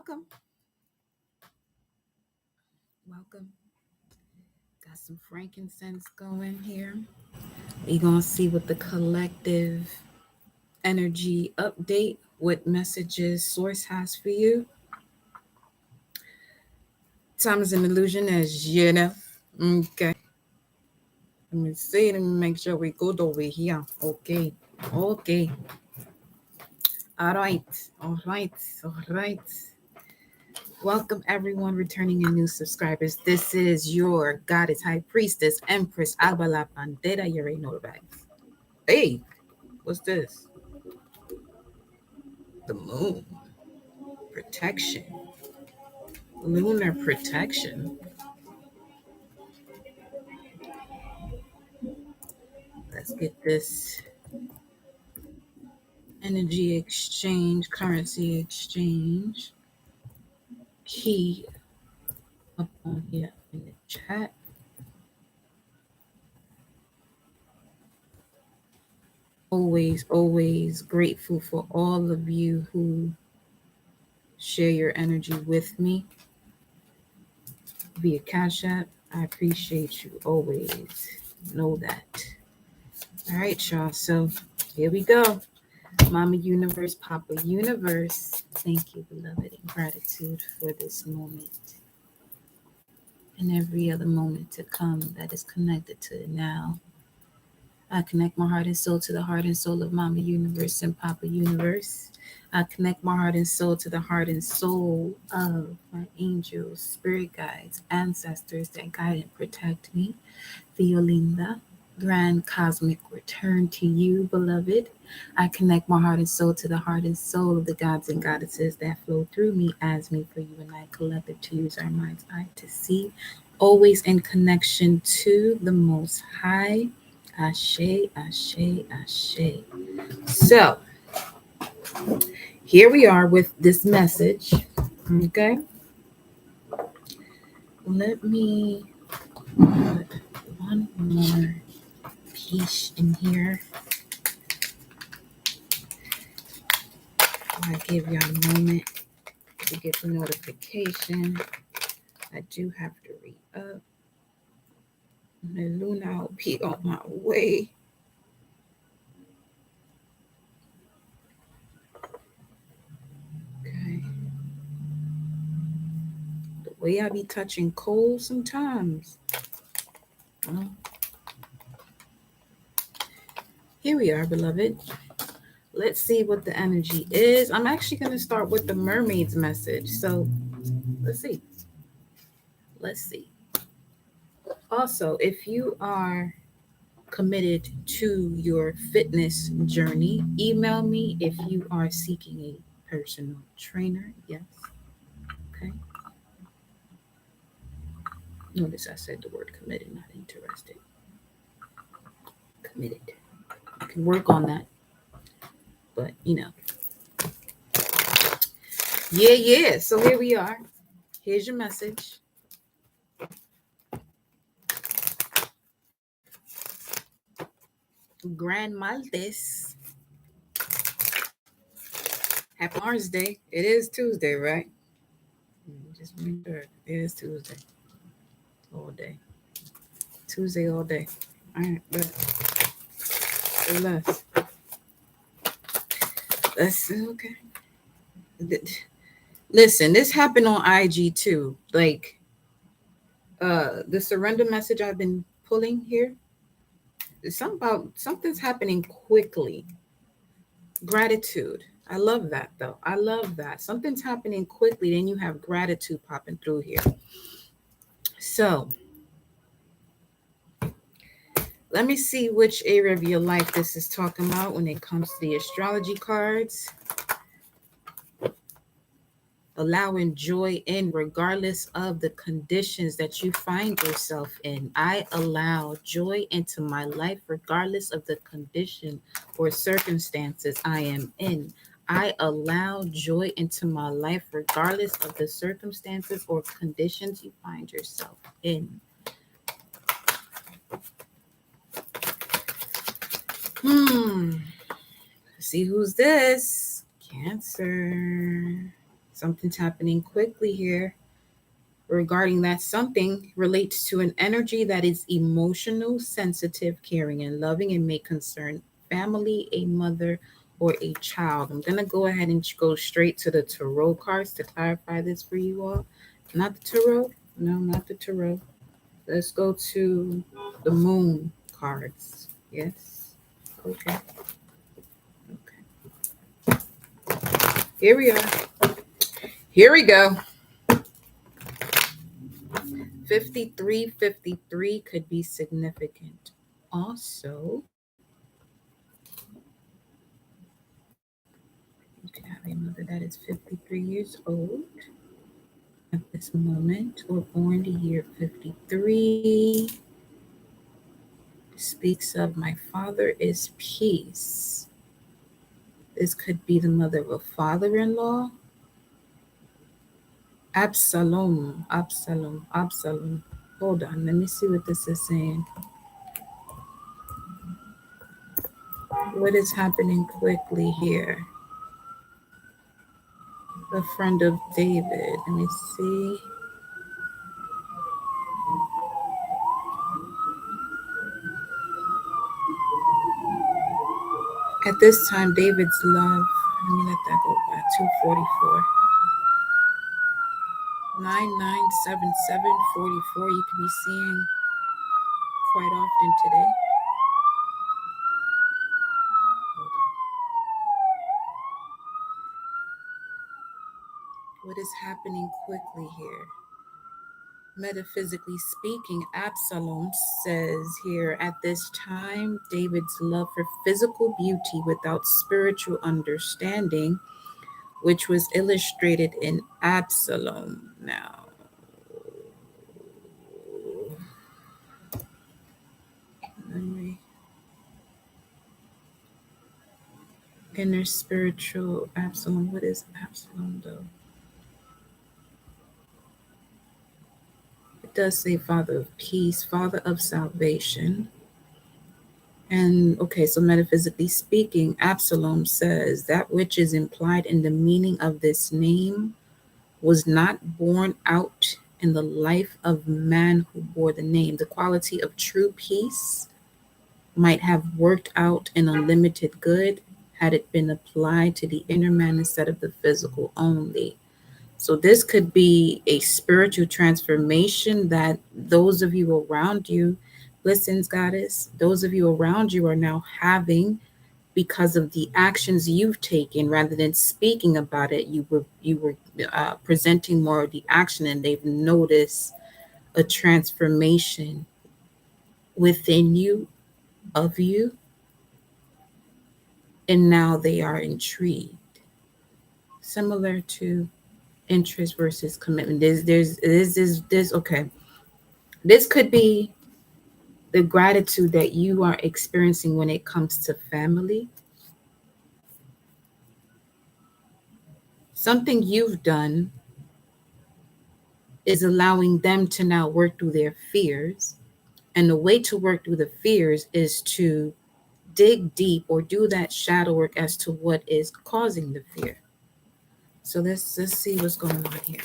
welcome. Welcome. Got some frankincense going here. We're going to see what the collective energy update, what messages Source has for you. Time is an illusion, as you know. Okay. Let me see. Let me make sure we good over here. Okay. Okay. All right. All right. All right. Welcome, everyone, returning and new subscribers. This is your Goddess High Priestess, Empress Albala Bandera. You already know the vibes. Hey, what's this? The moon. Protection. Lunar protection. Let's get this energy exchange, currency exchange key up on here in the chat. Always grateful for all of you who share your energy with me via Cash App. I appreciate you always. Know that. All right, y'all. So here we go. Mama Universe, Papa Universe. Thank you, beloved, and gratitude for this moment and every other moment to come that is connected to it now. I connect my heart and soul to the heart and soul of Mama Universe and Papa Universe. I connect my heart and soul to the heart and soul of my angels, spirit guides, ancestors that guide and protect me. Violinda, grand cosmic return to you, beloved. I connect my heart and soul to the heart and soul of the gods and goddesses that flow through me, as me, for you and I, collective, to use our mind's eye to see. Always in connection to the Most High. Ashe, ashe, ashe. So, here we are with this message. Okay. Let me put one more piece in here. I give y'all a moment to get the notification. I do have to re-up. The Luna will be on my way. Okay. The way I be touching coal sometimes. Well, here we are, beloved. Let's see what the energy is. I'm actually going to start with the mermaid's message. So let's see. Let's see. Also, if you are committed to your fitness journey, email me. If you are seeking a personal trainer, yes. Okay. Notice I said the word committed, not interested. Committed. I can work on that. But, yeah. So here we are. Here's your message. Grand Maltes. Happy Mars Day. It is Tuesday, right? Just make sure it is Tuesday. All day. Tuesday all day. All right, but let's okay. Listen, this happened on IG too. Like the surrender message I've been pulling here. Something's happening quickly. Gratitude. I love that though. I love that. Something's happening quickly, then you have gratitude popping through here. So let me see which area of your life this is talking about when it comes to the astrology cards. Allowing joy in regardless of the conditions that you find yourself in. I allow joy into my life regardless of the condition or circumstances I am in. I allow joy into my life regardless of the circumstances or conditions you find yourself in. See who's this? Cancer. Something's happening quickly here regarding that. Something relates to an energy that is emotional, sensitive, caring, and loving, and may concern family, a mother, or a child. I'm going to go ahead and go straight to the tarot cards to clarify this for you all. Not the tarot. No, not the tarot. Let's go to the moon cards. Yes. Okay. Here we are. Here we go. 5353 could be significant. Also, you can have a mother that is 53 years old at this moment, or born the year 53. Speaks of my father is peace. This could be the mother of a father-in-law. Absalom, Absalom, Absalom. Hold on, let me see what this is saying. What is happening quickly here? A friend of David. Let me see. At this time, David's love. Let me let that go by. 244. 997744. You could be seeing quite often today. Hold on. What is happening quickly here? Metaphysically speaking, Absalom says here, at this time, David's love for physical beauty without spiritual understanding, which was illustrated in Absalom. Now, inner spiritual Absalom. What is Absalom, though? It does say Father of peace, Father of salvation. And okay, so metaphysically speaking, Absalom says that which is implied in the meaning of this name was not born out in the life of man who bore the name. The quality of true peace might have worked out in unlimited good had it been applied to the inner man instead of the physical only. So this could be a spiritual transformation that those of you around you, listens, goddess, those of you around you are now having because of the actions you've taken. Rather than speaking about it, you were presenting more of the action, and they've noticed a transformation within you, of you, and now they are intrigued. Similar to interest versus commitment. There's okay. This could be the gratitude that you are experiencing when it comes to family. Something you've done is allowing them to now work through their fears. And the way to work through the fears is to dig deep or do that shadow work as to what is causing the fear. So let's see what's going on here.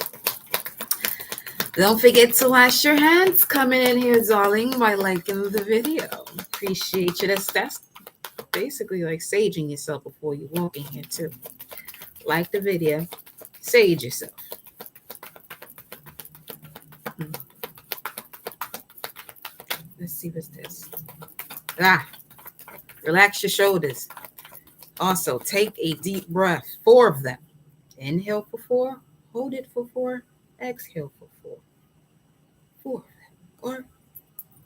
Don't forget to wash your hands coming in here, darling, by liking the video. Appreciate you. That's basically like saging yourself before you walk in here too. Like the video, sage yourself. Let's see what's this. Relax your shoulders. Also, take a deep breath. 4 of them. Inhale for 4. Hold it for 4. Exhale for 4. 4 of them. Or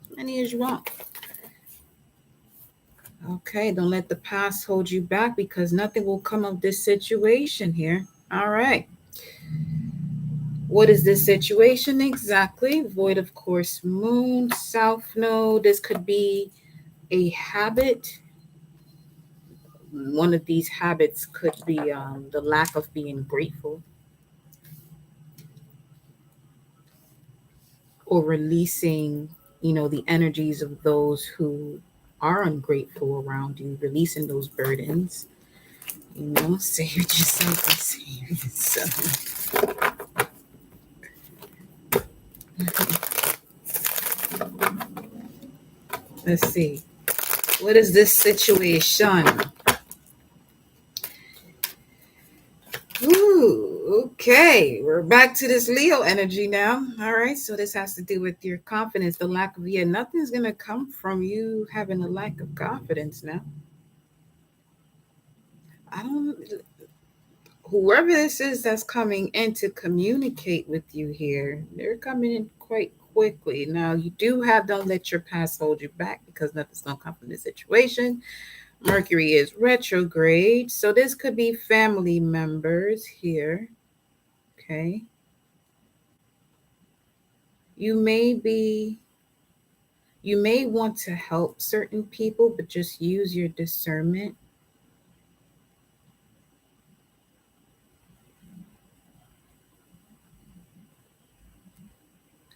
as many as you want. Okay, don't let the past hold you back, because nothing will come of this situation here. All right. What is this situation exactly? Void of course, moon, south node. This could be a habit. One of these habits could be the lack of being grateful, or releasing, the energies of those who are ungrateful around you, releasing those burdens. Save yourself and save yourself. Let's see. What is this situation? Ooh, okay. We're back to this Leo energy now. All right. So this has to do with your confidence, the lack of nothing's gonna come from you having a lack of confidence now. I don't whoever this is that's coming in to communicate with you here, they're coming in quite quickly. Now you do have don't let your past hold you back because nothing's gonna come from this situation. Mercury is retrograde, so this could be family members here. Okay. You may be you may want to help certain people, but just use your discernment.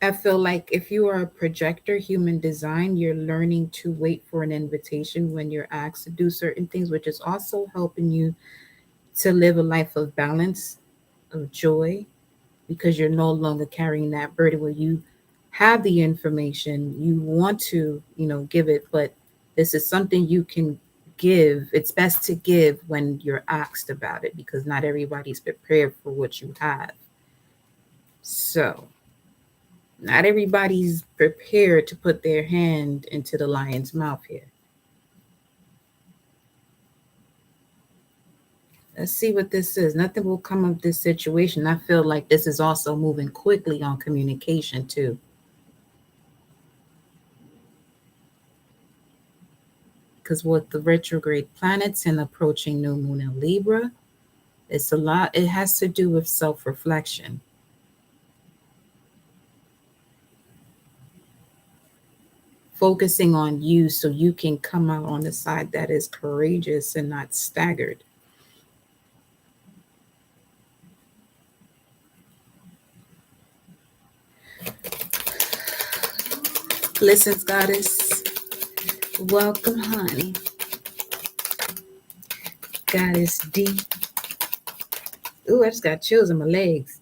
I feel like if you are a projector, human design, you're learning to wait for an invitation when you're asked to do certain things, which is also helping you to live a life of balance, of joy, because you're no longer carrying that burden where you have the information, you want to, give it, but this is something you can give. It's best to give when you're asked about it because not everybody's prepared for what you have. So, not everybody's prepared to put their hand into the lion's mouth here. Let's see what this is. Nothing will come of this situation. I feel like this is also moving quickly on communication too. Because with the retrograde planets and approaching new moon in Libra, it's a lot. It has to do with self-reflection. Focusing on you so you can come out on the side that is courageous and not staggered. Blessings, goddess. Welcome, honey. Goddess D. Ooh, I just got chills in my legs.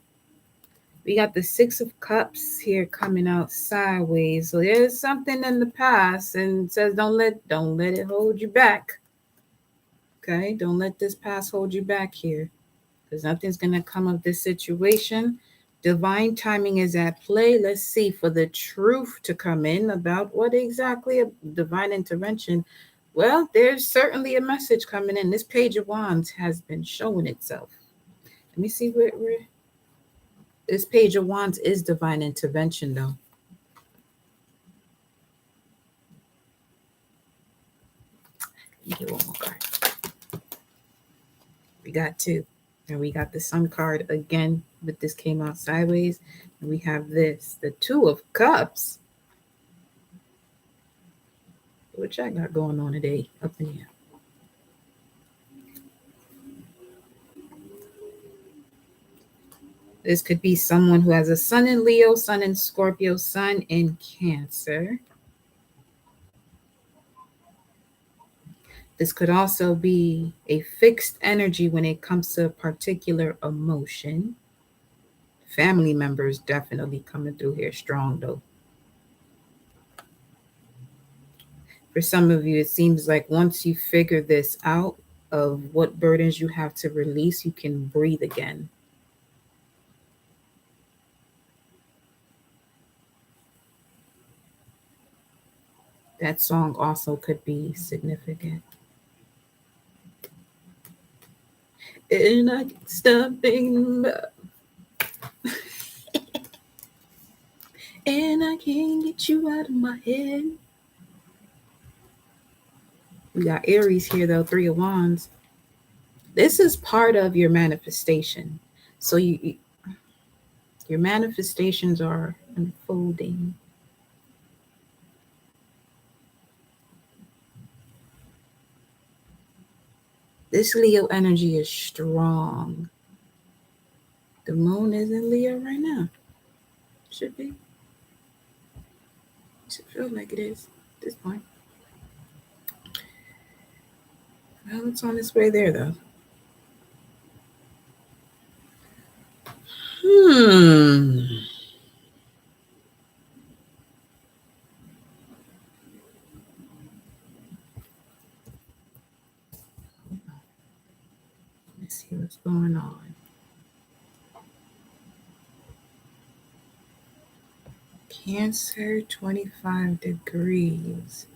We got the Six of Cups here coming out sideways. So there's something in the past and it says don't let it hold you back. Okay, don't let this past hold you back here. Because nothing's gonna come of this situation. Divine timing is at play. Let's see for the truth to come in about what exactly a divine intervention. Well, there's certainly a message coming in. This Page of Wands has been showing itself. Let me see where this Page of Wands is divine intervention, though. Let me get one more card. We got two. And we got the Sun card again, but this came out sideways. And we have this, the Two of Cups. What y'all got going on today up in here? This could be someone who has a sun in Leo, sun in Scorpio, sun in Cancer. This could also be a fixed energy when it comes to a particular emotion. Family members definitely coming through here strong, though. For some of you, it seems like once you figure this out of what burdens you have to release, you can breathe again. That song also could be significant. And I can't stop thinking about and I can't get you out of my head. We got Aries here, though, Three of Wands. This is part of your manifestation. So your manifestations are unfolding. This Leo energy is strong. The moon is in Leo right now. Should be. Should feel like it is at this point. Well, it's on its way there, though. Let's see what's going on. Cancer, 25 degrees.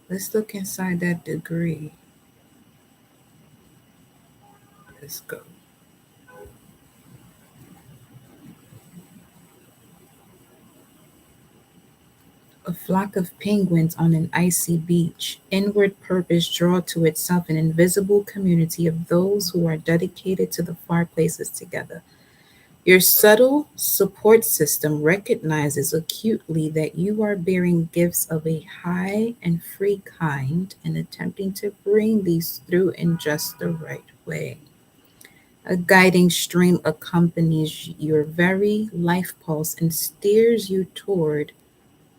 Let's look inside that degree. Let's go. A flock of penguins on an icy beach. Inward purpose draw to itself an invisible community of those who are dedicated to the far places together. Your subtle support system recognizes acutely that you are bearing gifts of a high and free kind and attempting to bring these through in just the right way. A guiding stream accompanies your very life pulse and steers you toward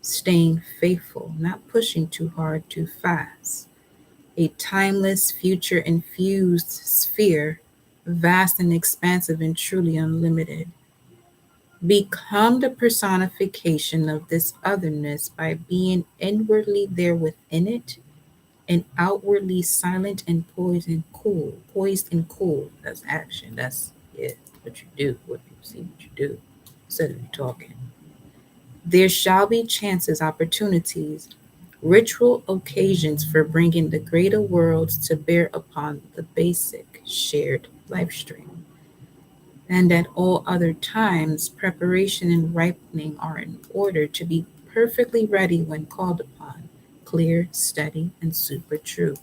staying faithful, not pushing too hard too fast. A timeless, future infused sphere, vast and expansive and truly unlimited. Become the personification of this otherness by being inwardly there within it and outwardly silent and poised and cool. Poised and cool. That's action. That's what you do, what you see what you do, instead of you talking. There shall be chances, opportunities, ritual occasions for bringing the greater worlds to bear upon the basic shared life stream. And at all other times, preparation and ripening are in order to be perfectly ready when called upon, clear, steady, and super true.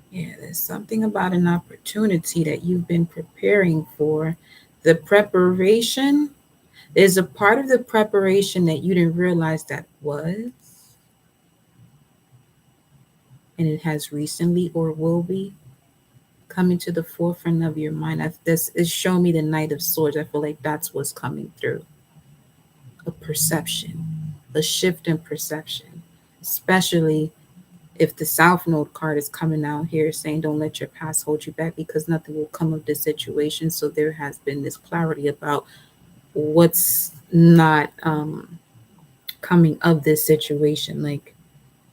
Yeah, there's something about an opportunity that you've been preparing for. The preparation is a part of the preparation that you didn't realize that was, and it has recently or will be coming to the forefront of your mind. This is showing me the Knight of Swords. I feel like that's what's coming through. A perception, a shift in perception, especially if the South Node card is coming out here saying don't let your past hold you back because nothing will come of this situation. So there has been this clarity about what's not coming of this situation, like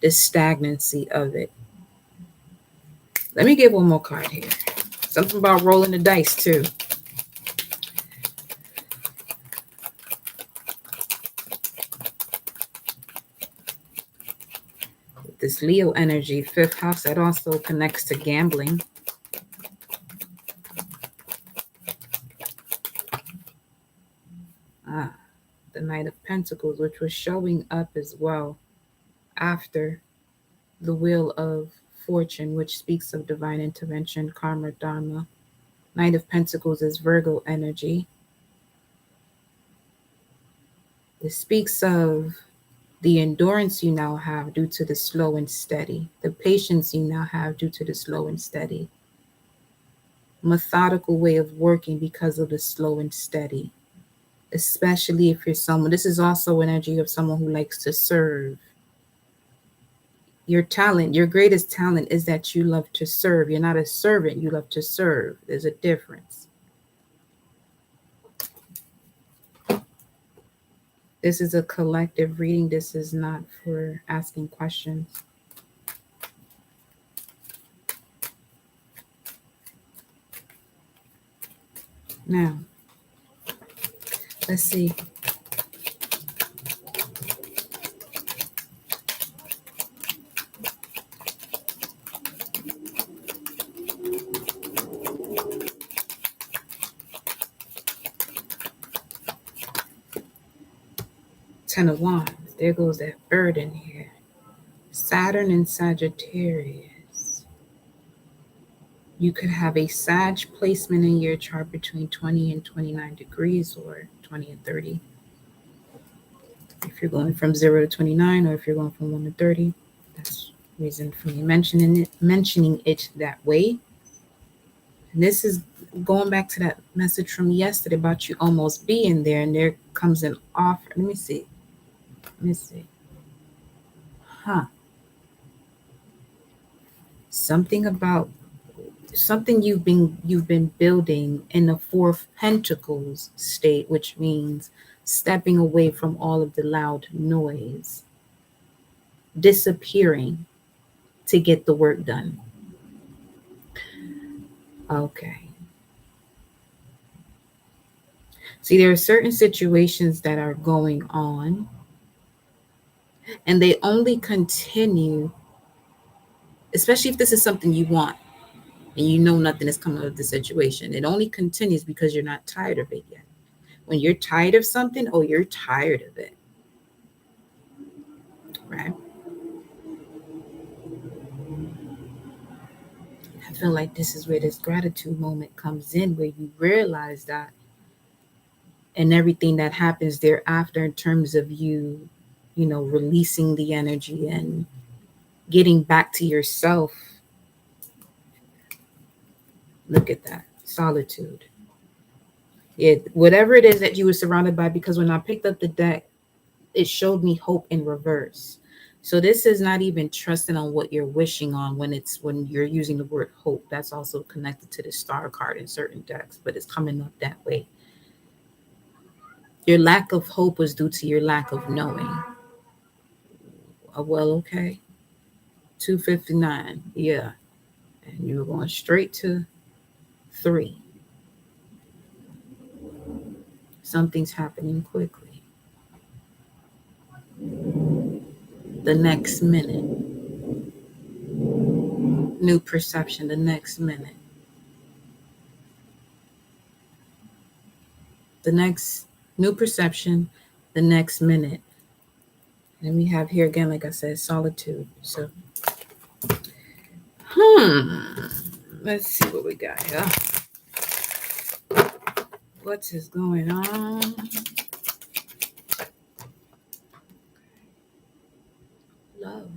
the stagnancy of it. Let me get one more card here. Something about rolling the dice too. This Leo energy, fifth house, that also connects to gambling. The Knight of Pentacles, which was showing up as well after the Wheel of Fortune, which speaks of divine intervention, karma, dharma. Knight of Pentacles is Virgo energy. It speaks of the endurance you now have due to the slow and steady, the patience you now have due to the slow and steady, methodical way of working because of the slow and steady, especially if you're someone, this is also energy of someone who likes to serve. Your talent, your greatest talent is that you love to serve. You're not a servant, you love to serve. There's a difference. This is a collective reading. This is not for asking questions. Now, let's see. Ten of Wands. There goes that bird in here. Saturn and Sagittarius. You could have a Sag placement in your chart between 20 and 29 degrees or 20 and 30. If you're going from 0 to 29 or if you're going from 1 to 30, that's the reason for me mentioning it that way. And this is going back to that message from yesterday about you almost being there, and there comes an offer. Let me see. Something about something you've been building in the fourth pentacles state, which means stepping away from all of the loud noise, disappearing to get the work done. Okay. See, there are certain situations that are going on, and they only continue, especially if this is something you want and you know nothing is coming of the situation. It only continues because you're not tired of it yet. When you're tired of something, oh, you're tired of it, right? I feel like this is where this gratitude moment comes in, where you realize that, and everything that happens thereafter in terms of you releasing the energy and getting back to yourself. Look at that solitude. Whatever it is that you were surrounded by, because when I picked up the deck, it showed me hope in reverse. So this is not even trusting on what you're wishing on when you're using the word hope. That's also connected to the star card in certain decks, but it's coming up that way. Your lack of hope was due to your lack of knowing. Well, okay. 259. Yeah. And you're going straight to 3. Something's happening quickly. The next minute. New perception the next minute. The next new perception the next minute. And we have here again, like I said, solitude. So, let's see what we got here. What is going on? Love.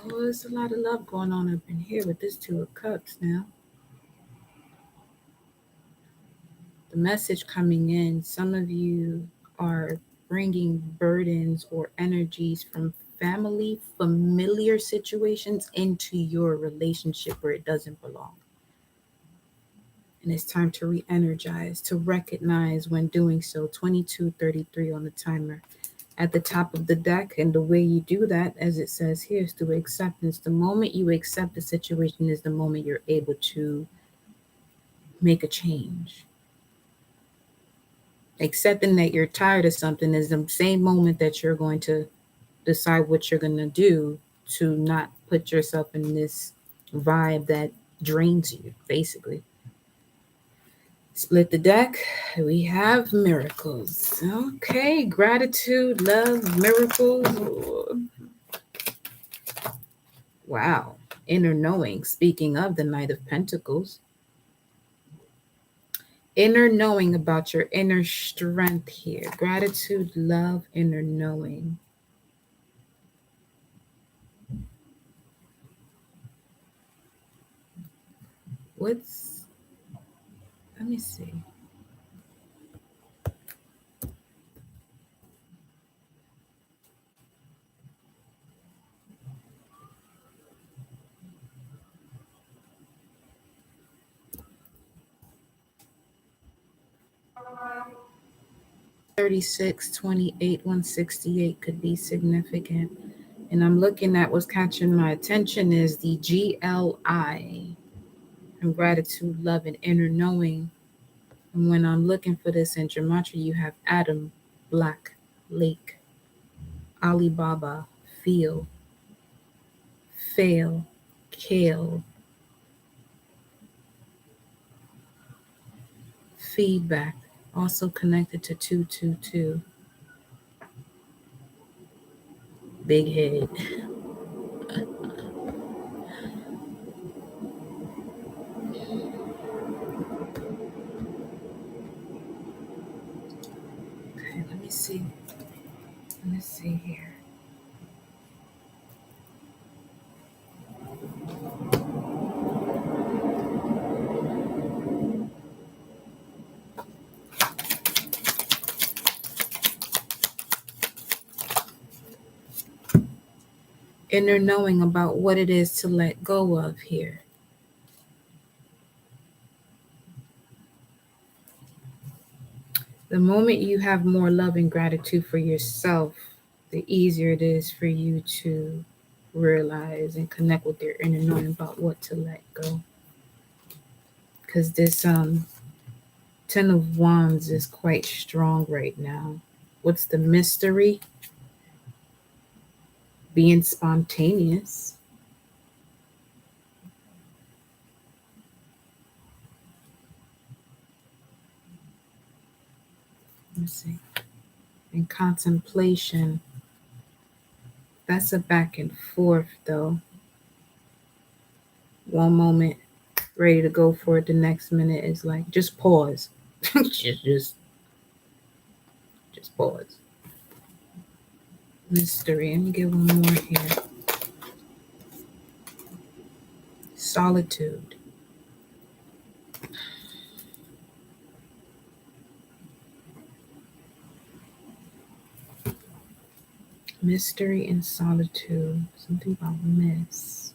Oh, there's a lot of love going on up in here with this 2 of Cups now. The message coming in, some of you are bringing burdens or energies from family, familiar situations into your relationship where it doesn't belong. And it's time to re-energize, to recognize when doing so. 2233 on the timer at the top of the deck. And the way you do that, as it says here, is through acceptance. The moment you accept the situation is the moment you're able to make a change. Accepting that you're tired of something is the same moment that you're going to decide what you're going to do to not put yourself in this vibe that drains you, basically. Split the deck. We have miracles. Okay, gratitude, love, miracles. Wow. Inner knowing. Speaking of the Knight of Pentacles, inner knowing about your inner strength here. Gratitude, love, inner knowing. Let me see. $36, $28, $168 could be significant. And I'm looking at what's catching my attention is the GLI. And gratitude, love, and inner knowing. And when I'm looking for this in gematria, you have Adam, Black, Lake, Alibaba, Feel, Fail, Kale, Feedback, also connected to 222. Big head. Okay, let me see. Let's see here. inner knowing about what it is to let go of here. The moment you have more love and gratitude for yourself, the easier it is for you to realize and connect with your inner knowing about what to let go. Because this Ten of Wands is quite strong right now. What's the mystery? Being spontaneous. Let's see. And contemplation. That's a back and forth though. One moment ready to go for it, the next minute is like, just pause. just pause. Mystery. Let me get one more here. Solitude. Mystery and solitude. Something about miss.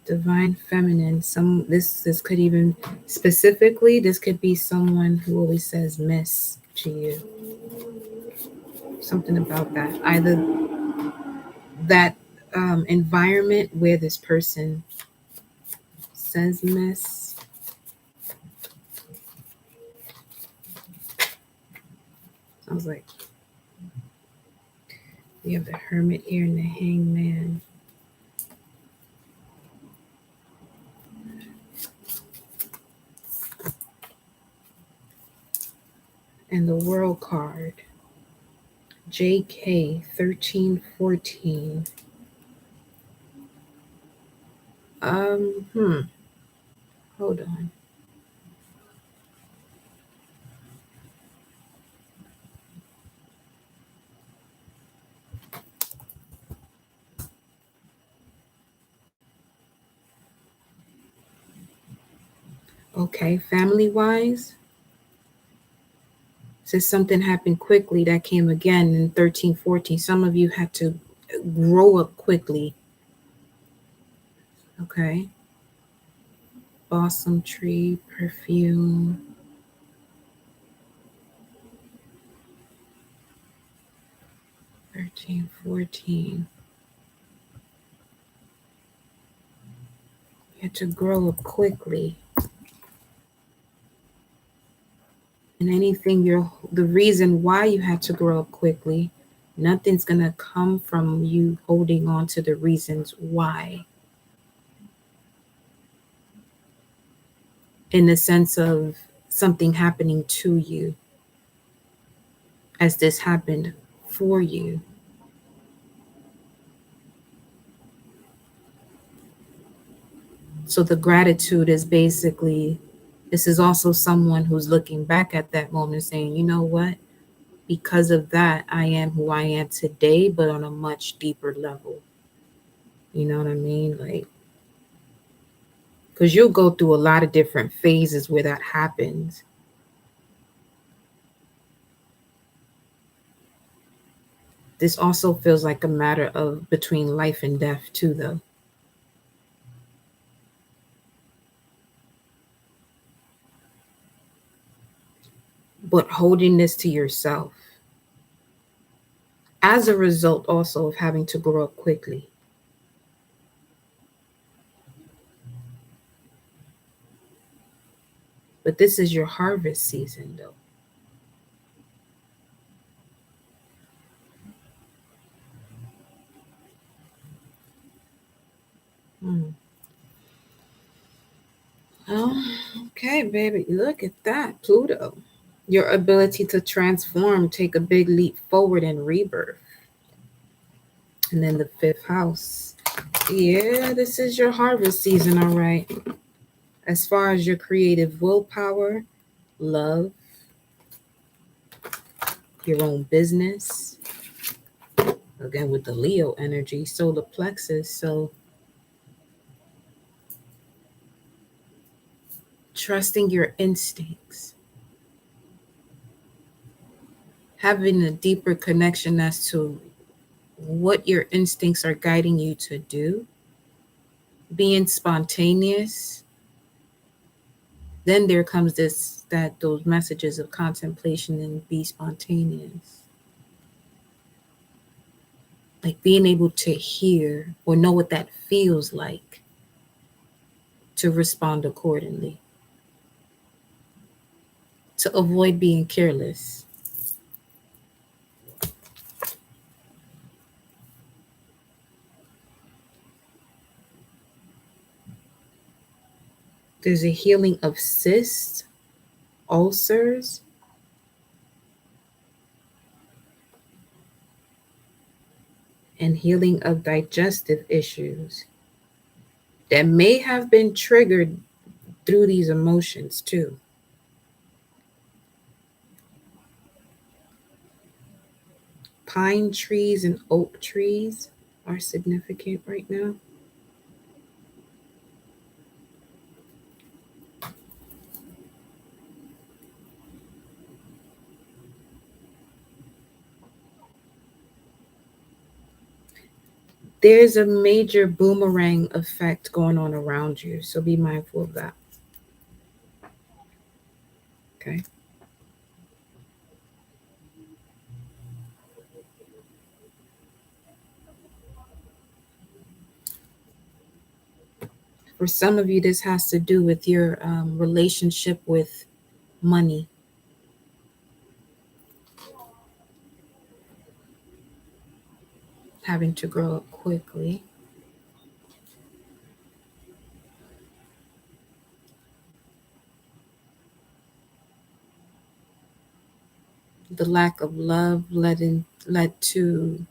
Divine feminine. This could even specifically, this could be someone who always says miss to you. Something about that. Either that environment where this person says miss. Sounds like we have the Hermit here and the Hangman. And the World card. JK 1314. Hold on. Okay, family-wise, since something happened quickly that came again in 1314, some of you had to grow up quickly. Okay. Balsam tree, perfume. $13, $14. You had to grow up quickly. And anything the reason why you had to grow up quickly, nothing's gonna come from you holding on to the reasons why. In the sense of something happening to you, as this happened for you. So the gratitude is basically, this is also someone who's looking back at that moment saying, you know what? Because of that, I am who I am today, but on a much deeper level. You know what I mean? Like, because you'll go through a lot of different phases where that happens. This also feels like a matter of between life and death too, though. But holding this to yourself as a result also of having to grow up quickly. But this is your harvest season, though. Oh, okay, baby. Look at that, Pluto. Your ability to transform, take a big leap forward in rebirth. And then the fifth house. Yeah, this is your harvest season, all right. As far as your creative willpower, love, your own business. Again, with the Leo energy, solar plexus. So trusting your instincts. Having a deeper connection as to what your instincts are guiding you to do, being spontaneous. Then there comes those messages of contemplation and be spontaneous. Like being able to hear or know what that feels like to respond accordingly. To avoid being careless. There's a healing of cysts, ulcers, and healing of digestive issues that may have been triggered through these emotions too. Pine trees and oak trees are significant right now. There's a major boomerang effect going on around you, so be mindful of that. Okay. For some of you, this has to do with your relationship with money. Having to grow up quickly. The lack of love led to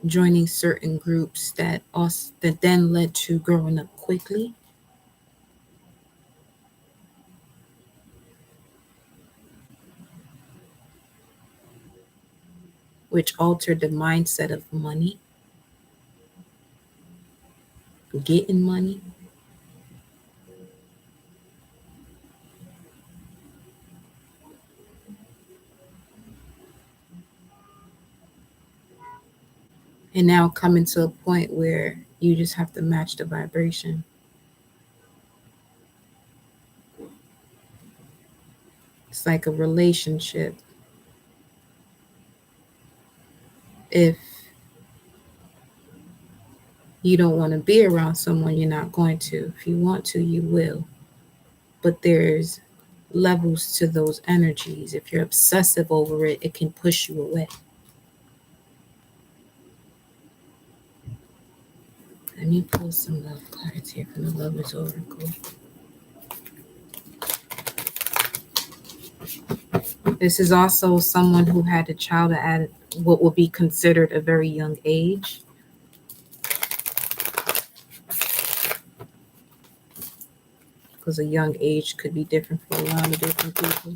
joining certain groups that then led to growing up quickly. Which altered the mindset of money, getting money. And now coming to a point where you just have to match the vibration. It's like a relationship. If you don't want to be around someone, you're not going to. If you want to, you will. But there's levels to those energies. If you're obsessive over it, it can push you away. Let me pull some love cards here from the Lover's Oracle. This is also someone who had a child at what will be considered a very young age. Because a young age could be different for a lot of different people.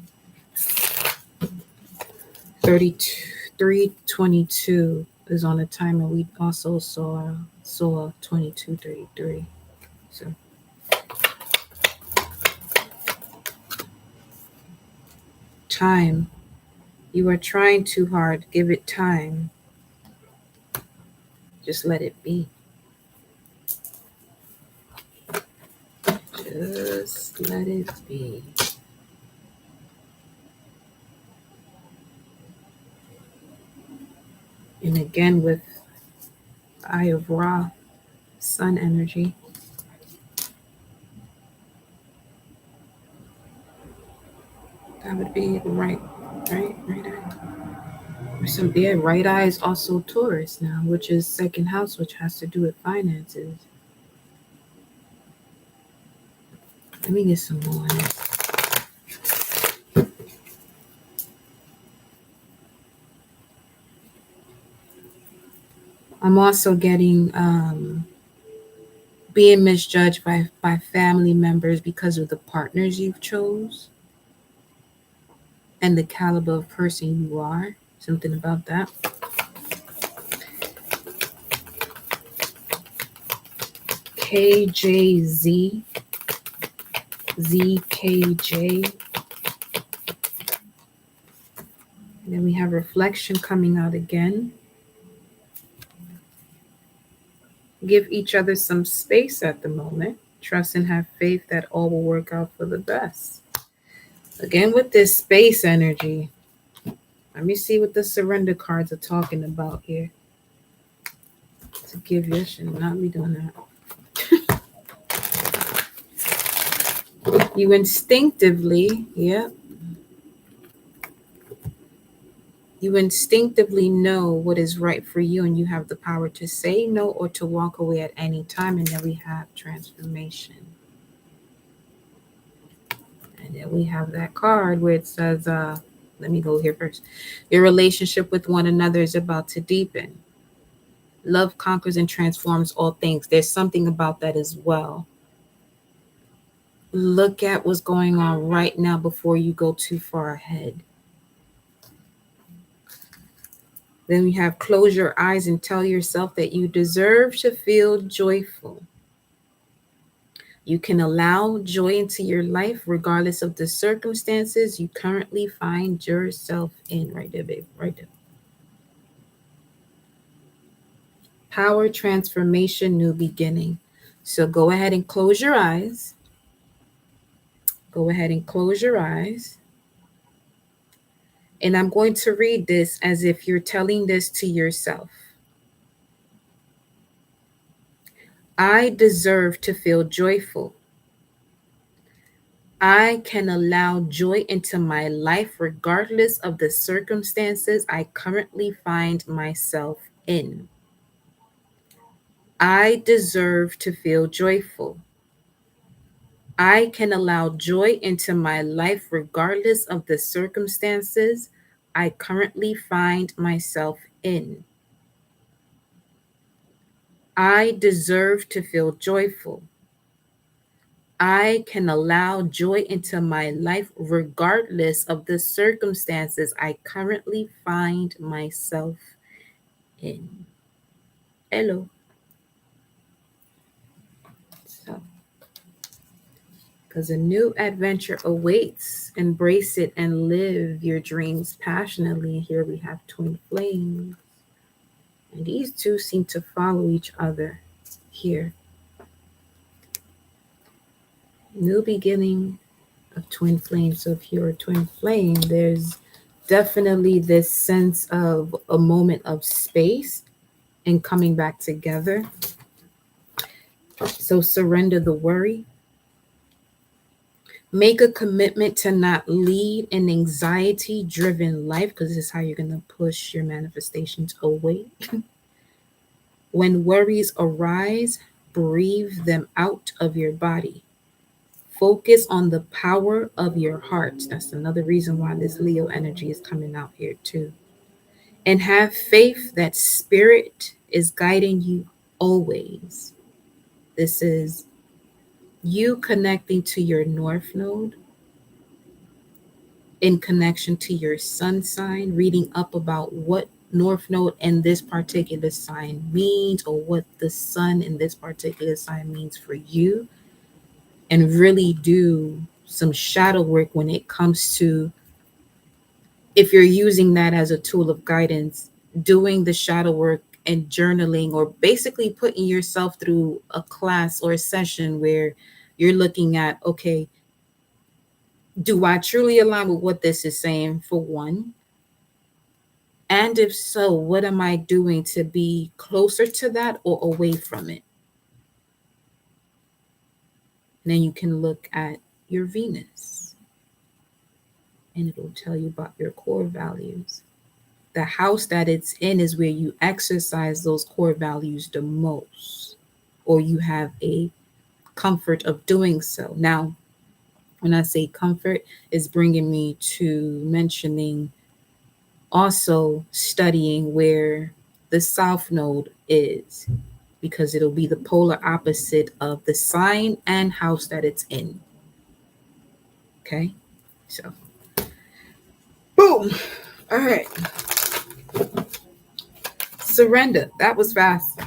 322 is on the timer. We also saw 2233. So time. You are trying too hard. Give it time. Just let it be. Just let it be. And again with Eye of Ra, Sun energy. That would be right eye. So yeah, right eye is also Taurus now, which is second house, which has to do with finances. Let me get some more. I'm also getting being misjudged by family members because of the partners you've chose and the caliber of person you are. Something about that. KJZ, ZKJ. And then we have reflection coming out again. Give each other some space at the moment. Trust and have faith that all will work out for the best. Again, with this space energy, let me see what the surrender cards are talking about here. To give you, should not be doing that. You instinctively, yeah. You instinctively know what is right for you, and you have the power to say no or to walk away at any time. And then we have transformation. And then we have that card where it says, let me go here first. Your relationship with one another is about to deepen. Love conquers and transforms all things. There's something about that as well. Look at what's going on right now before you go too far ahead. Then we have close your eyes and tell yourself that you deserve to feel joyful. You can allow joy into your life regardless of the circumstances you currently find yourself in. Right there, babe. Right there. Power, transformation, new beginning. So go ahead and close your eyes. Go ahead and close your eyes. And I'm going to read this as if you're telling this to yourself. I deserve to feel joyful. I can allow joy into my life regardless of the circumstances I currently find myself in. I deserve to feel joyful. I can allow joy into my life regardless of the circumstances I currently find myself in. I deserve to feel joyful. I can allow joy into my life regardless of the circumstances I currently find myself in. Hello. So, because a new adventure awaits, embrace it and live your dreams passionately. Here we have twin flames. And these two seem to follow each other here. New beginning of twin flames. So if you're a twin flame, there's definitely this sense of a moment of space and coming back together. So surrender the worry. Make a commitment to not lead an anxiety driven life, because this is how you're going to push your manifestations away. When worries arise, breathe them out of your body. Focus on the power of your heart. That's another reason why this Leo energy is coming out here too. And have faith that spirit is guiding you always. This is you connecting to your North Node in connection to your sun sign, reading up about what North Node and this particular sign means, or what the sun in this particular sign means for you, and really do some shadow work when it comes to, if you're using that as a tool of guidance, doing the shadow work and journaling, or basically putting yourself through a class or a session where you're looking at, okay, do I truly align with what this is saying, for one? And if so, what am I doing to be closer to that or away from it? And then you can look at your Venus, and it'll tell you about your core values. The house that it's in is where you exercise those core values the most, or you have a comfort of doing so. Now, when I say comfort, is bringing me to mentioning also studying where the South Node is, because it'll be the polar opposite of the sign and house that it's in. Okay, so boom. All right. Surrender. That was fast.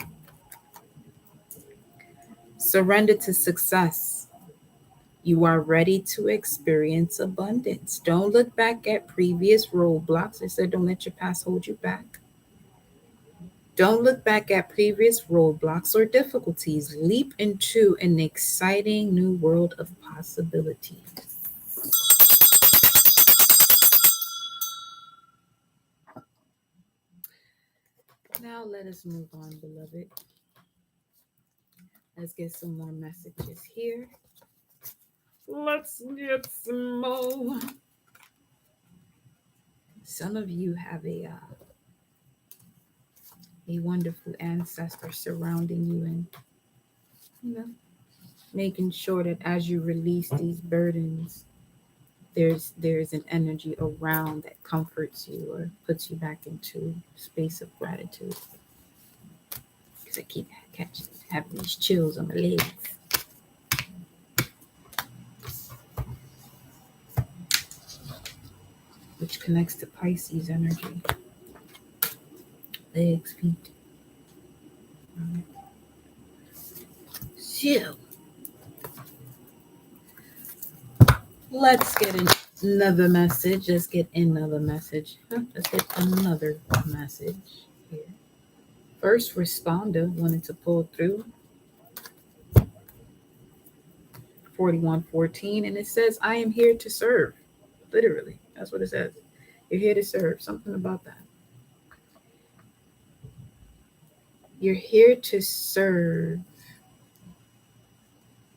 Surrender to success. You are ready to experience abundance. Don't look back at previous roadblocks. I said, don't let your past hold you back. Don't look back at previous roadblocks or difficulties. Leap into an exciting new world of possibilities. Now let us move on, beloved. Let's get some more messages here. Let's get some more. Some of you have a wonderful ancestor surrounding you, and making sure that as you release these burdens, there's an energy around that comforts you or puts you back into a space of gratitude. Because I keep having these chills on my legs. Which connects to Pisces energy. Legs, feet. So, let's get another message. Let's get another message here. First responder wanted to pull through 4114, and it says, I am here to serve. Literally, that's what it says. You're here to serve. Something about that. You're here to serve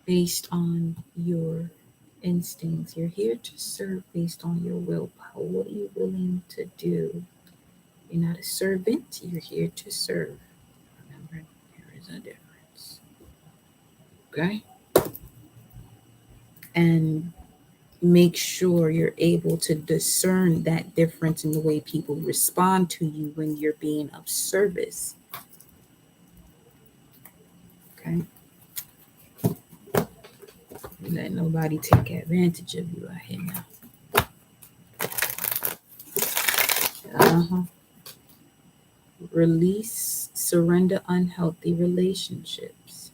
based on your instincts. You're here to serve based on your willpower. What are you willing to do? You're not a servant. You're here to serve. Remember, there is a difference. Okay? And make sure you're able to discern that difference in the way people respond to you when you're being of service. Okay? Let nobody take advantage of you out here now. Release, surrender unhealthy relationships.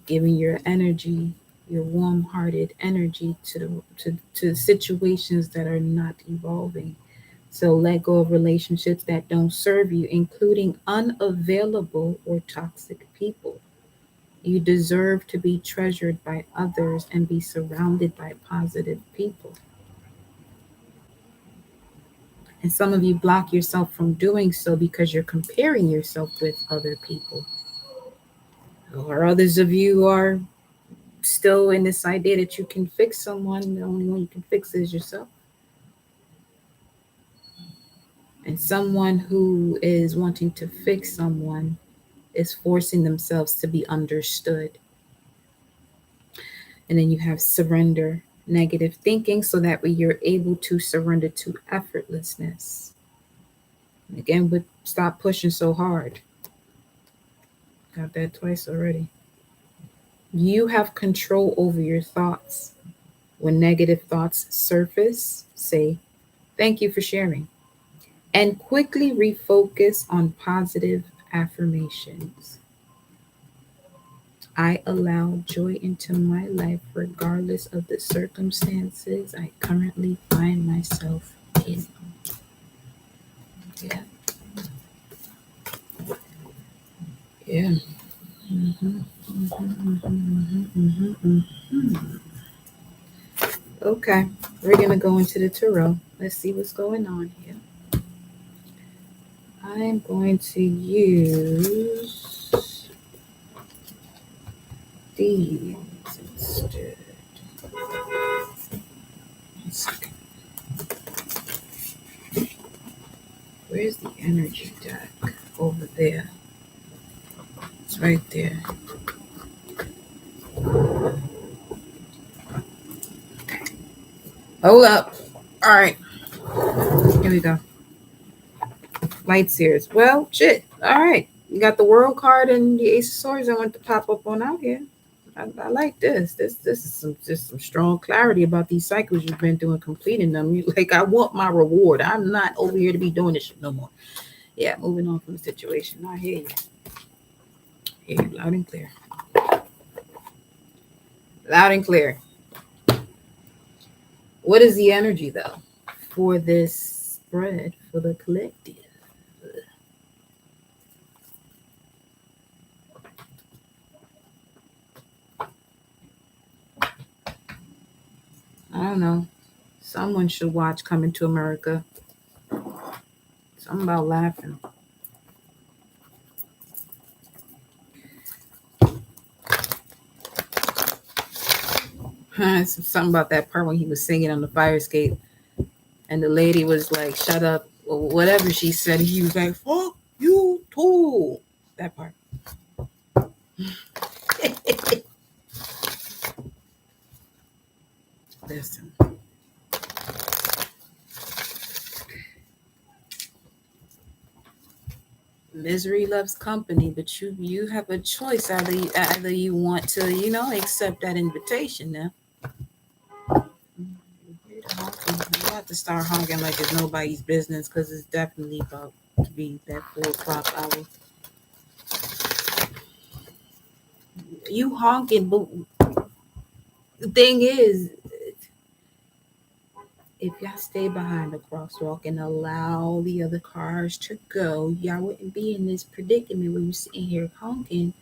Giving your energy, your warm-hearted energy to situations that are not evolving. So let go of relationships that don't serve you, including unavailable or toxic people. You deserve to be treasured by others and be surrounded by positive people. And some of you block yourself from doing so because you're comparing yourself with other people. Or others of you are still in this idea that you can fix someone. The only one you can fix is yourself. And someone who is wanting to fix someone is forcing themselves to be understood. And then you have surrender, negative thinking, so that way you're able to surrender to effortlessness. And again, but stop pushing so hard. Got that twice already. You have control over your thoughts. When negative thoughts surface, say, thank you for sharing. And quickly refocus on positive affirmations. I allow joy into my life regardless of the circumstances I currently find myself in. Yeah. Yeah. Okay, we're going to go into the tarot. Let's see what's going on here. I'm going to use these instead. One second. Where's the energy deck? Over there. It's right there. Hold up. All right. Here we go. Light seers. Well, shit. All right. You got the World card and the Ace of Swords. I want to pop up on out here. I like this. This is just some strong clarity about these cycles you've been doing, completing them. You like, I want my reward. I'm not over here to be doing this shit no more. Yeah, moving on from the situation. I hear you. Hear you loud and clear. Loud and clear. What is the energy though for this spread for the collective? don't know. Someone should watch Coming to America. Something about laughing. It's something about that part when he was singing on the fire escape, and the lady was like, "Shut up," or whatever she said. He was like, "Fuck you too." That part. Listen, misery loves company, but you have a choice. Either you want to, accept that invitation. Now, you have to start honking like it's nobody's business, because it's definitely about to be that 4 o'clock hour. You honking, but the thing is, if y'all stay behind the crosswalk and allow the other cars to go, y'all wouldn't be in this predicament where you're sitting here honking,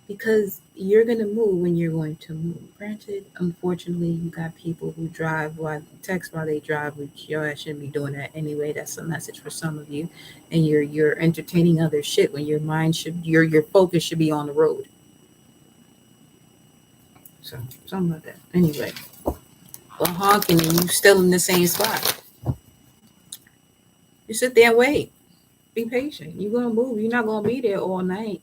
because you're going to move when you're going to move. Granted, unfortunately, you got people who text while they drive, which your ass shouldn't be doing that anyway. That's a message for some of you. And you're entertaining other shit when your mind your focus should be on the road. So, something like that. Anyway, but honking and you still in the same spot. You sit there and wait. Be patient. You're going to move. You're not going to be there all night.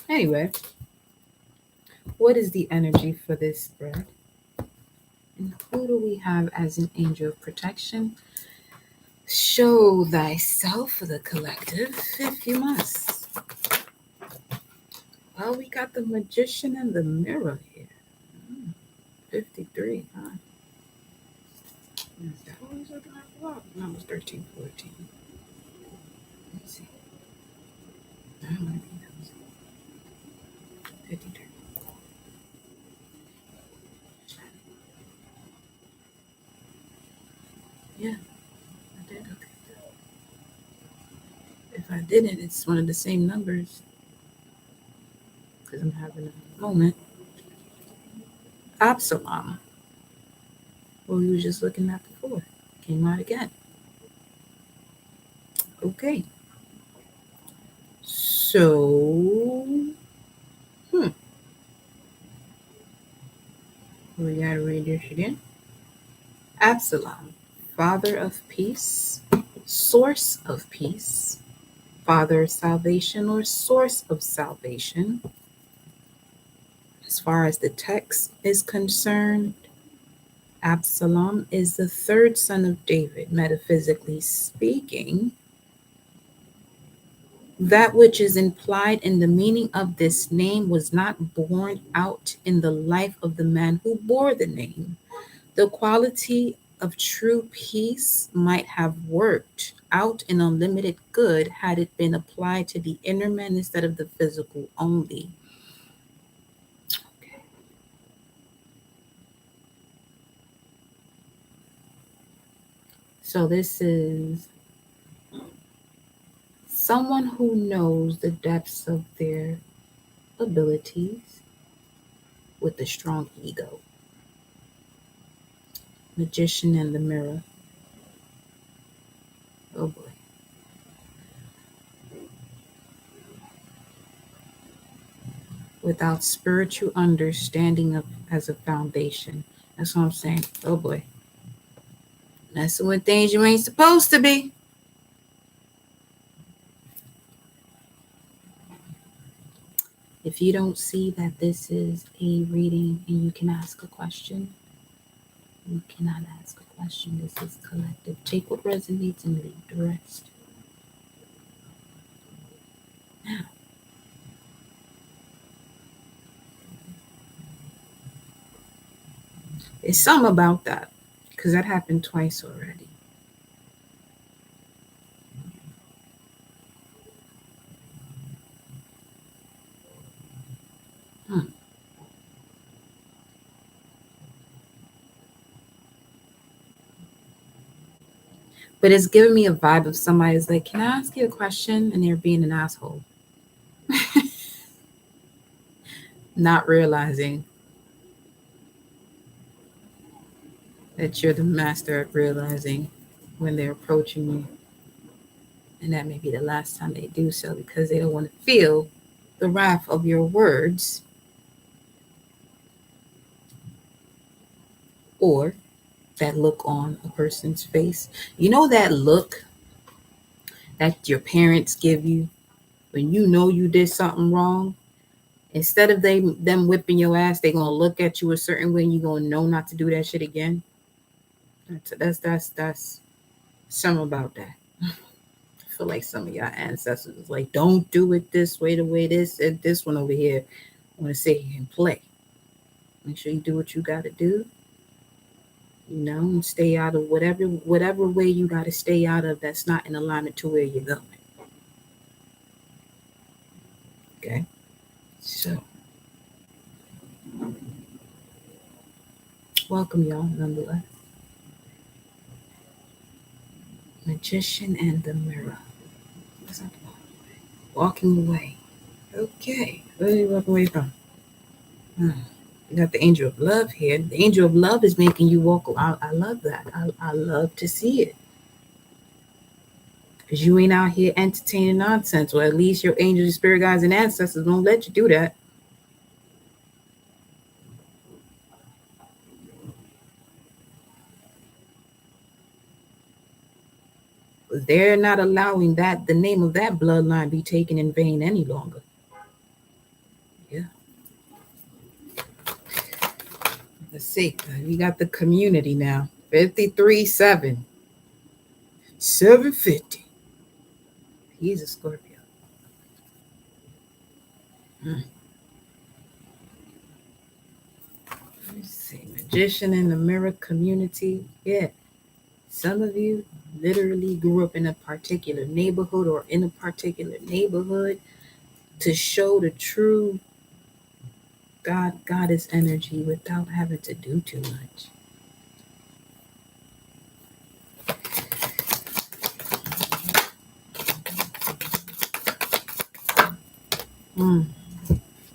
Anyway, what is the energy for this spread? And who do we have as an angel of protection? Show thyself for the collective if you must. Well, we got the Magician and the Mirror here. 53, huh? Is that what I was looking at? Well, no, it was 13, 14. Let's see. I don't want to be that. 53. Yeah, I did. Okay. If I didn't, it's one of the same numbers, because I'm having a moment. Absalom, what we were just looking at before, came out again. Okay. So, we gotta read this again. Absalom, father of peace, source of peace, father of salvation or source of salvation. As far as the text is concerned, Absalom is the third son of David, metaphysically speaking. That which is implied in the meaning of this name was not borne out in the life of the man who bore the name. The quality of true peace might have worked out in unlimited good had it been applied to the inner man instead of the physical only. Okay. So this is someone who knows the depths of their abilities with a strong ego. Magician and the Mirror. Oh boy. Without spiritual understanding of as a foundation. That's what I'm saying. Oh boy. That's when things you ain't supposed to be. If you don't see that this is a reading and you can ask a question, you cannot ask a question. This is collective. Take what resonates and leave the rest. Now, it's something about that, because that happened twice already. But it's giving me a vibe of somebody's like, can I ask you a question? And they're being an asshole. not realizing that you're the master at realizing when they're approaching you. And that may be the last time they do so because they don't want to feel the wrath of your words or that look on a person's face. You know that look that your parents give you when you know you did something wrong? Instead of them whipping your ass, they gonna look at you a certain way and you gonna know not to do that shit again. That's some about that. I feel like some of your ancestors was like, don't do it this way, the way this and this one over here. I want to sit here and play. Make sure you do what you gotta do, and stay out of whatever way you gotta stay out of that's not in alignment to where you're going. Okay. So welcome y'all nonetheless. Magician and the mirror. Walking away. Okay. Where are you walking away from? You got the angel of love here. The angel of love is making you walk. I love that. I love to see it. Because you ain't out here entertaining nonsense, or at least your angels, spirit guides, and ancestors don't let you do that. They're not allowing the name of that bloodline be taken in vain any longer. Yeah. Let's see. We got the community now. 53-7. 750. He's a Scorpio. Let's see. Magician in the mirror community. Yeah. Some of you literally grew up in a particular neighborhood or in a particular neighborhood to show the true goddess energy without having to do too much.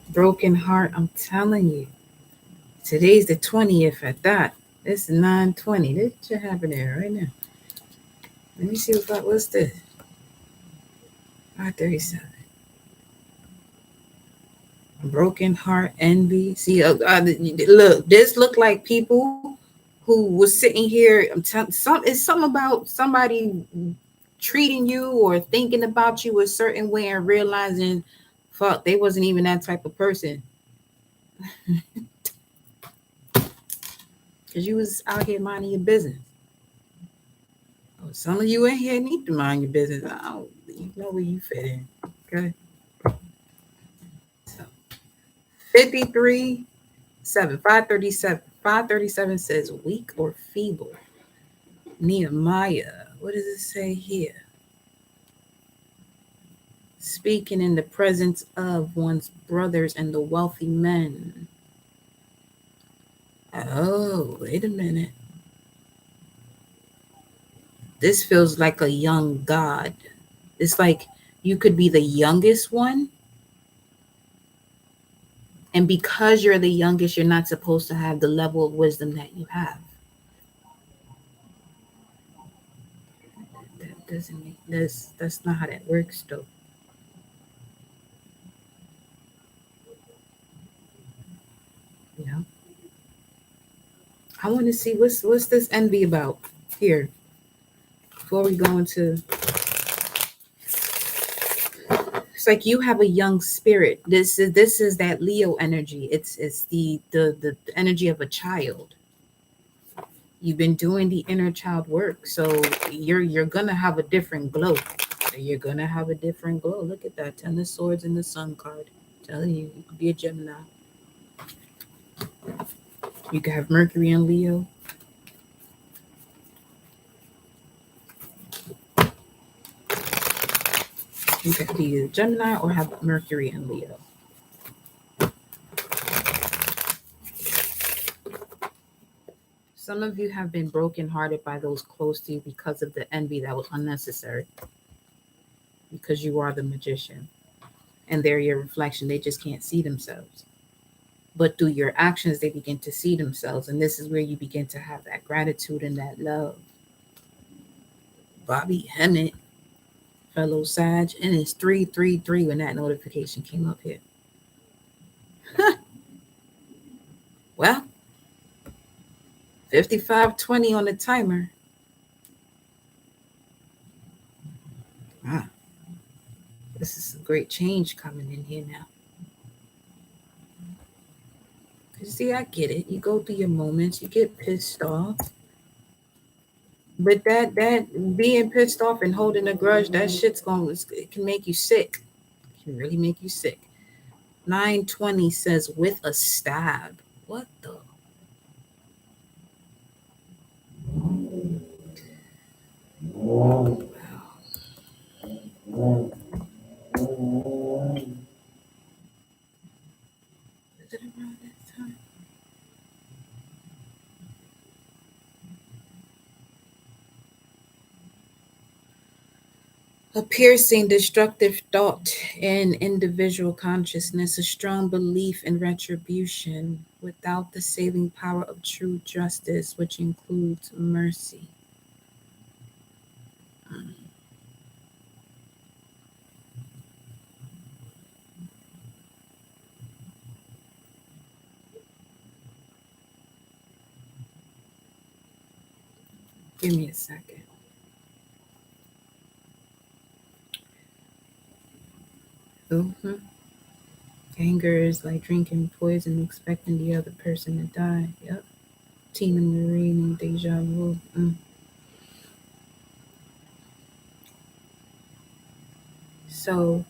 Broken heart, I'm telling you. Today's the 20th at that. It's 9:20. This should happen there right now. Let me see what's this. 5:37. Broken heart, envy. See, look, this look like people who was sitting here. It's something about somebody treating you or thinking about you a certain way and realizing, fuck, they wasn't even that type of person. Because you was out here minding your business. Oh, some of you in here need to mind your business. You know where you fit in. Okay. So 53-7, 537. 537 says weak or feeble. Nehemiah. What does it say here? Speaking in the presence of one's brothers and the wealthy men. Oh, wait a minute. This feels like a young god. It's like you could be the youngest one. And because you're the youngest, you're not supposed to have the level of wisdom that you have. That doesn't make that's not how that works though. You know? I want to see what's this envy about here. Before we go into, it's like you have a young spirit. This is that Leo energy. It's the energy of a child. You've been doing the inner child work, so you're gonna have a different glow. You're gonna have a different glow. Look at that, 10 of Swords and the Sun card. I'm telling you, you could be a Gemini. You could have Mercury and Leo. You could be a Gemini or have Mercury and Leo. Some of you have been brokenhearted by those close to you because of the envy that was unnecessary. Because you are the magician. And they're your reflection. They just can't see themselves. But through your actions, they begin to see themselves. And this is where you begin to have that gratitude and that love. Bobby Hemmett, fellow Sag, and it's 333 when that notification came up here. Well, 55:20 on the timer. Wow. This is a great change coming in here now. You see, I get it. You go through your moments, you get pissed off. But that being pissed off and holding a grudge, that shit's it can make you sick. It can really make you sick. 920 says with a stab. What the? Wow. Is it around that time? A piercing, destructive thought in individual consciousness, a strong belief in retribution without the saving power of true justice, which includes mercy. Give me a second. Mm-hmm. Anger is like drinking poison, expecting the other person to die. Yep. Tina Marie and Deja Vu. So,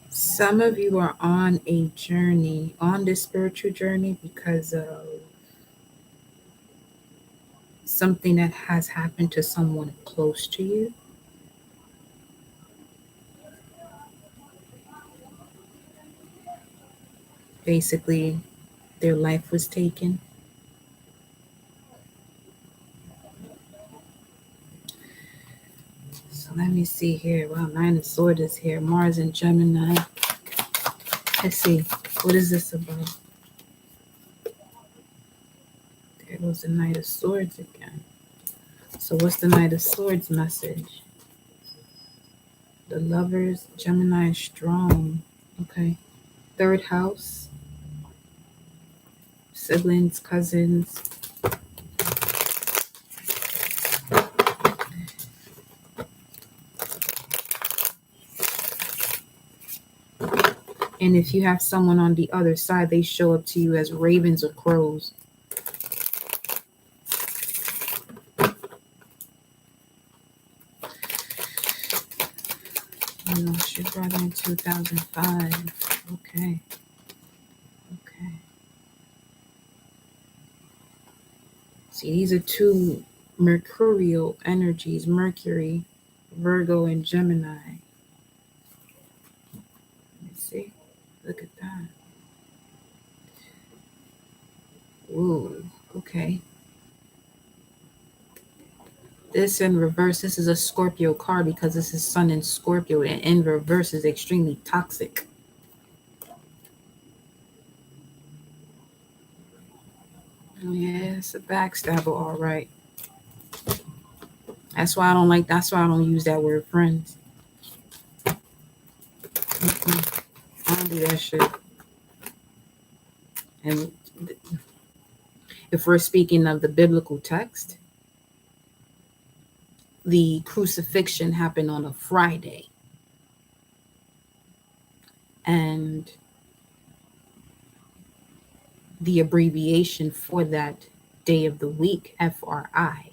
some of you are on a journey, on this spiritual journey, because of something that has happened to someone close to you. Basically, their life was taken. So let me see here. Wow, Nine of Swords is here. Mars and Gemini. Let's see. What is this about? There goes the Knight of Swords again. So what's the Knight of Swords message? The Lovers, Gemini is strong. Okay. Third house. Siblings, cousins. And if you have someone on the other side, they show up to you as ravens or crows. You lost your brother in 2005. Okay. Okay. See, these are two mercurial energies. Mercury, Virgo, and Gemini. Let me see. Look at that. Ooh, okay. This in reverse, this is a Scorpio card because this is Sun in Scorpio, and in reverse is extremely toxic. Yeah, it's a backstabber, all right. That's why I don't use that word friends. I don't do that shit. And if we're speaking of the biblical text, the crucifixion happened on a Friday. And the abbreviation for that day of the week, FRI,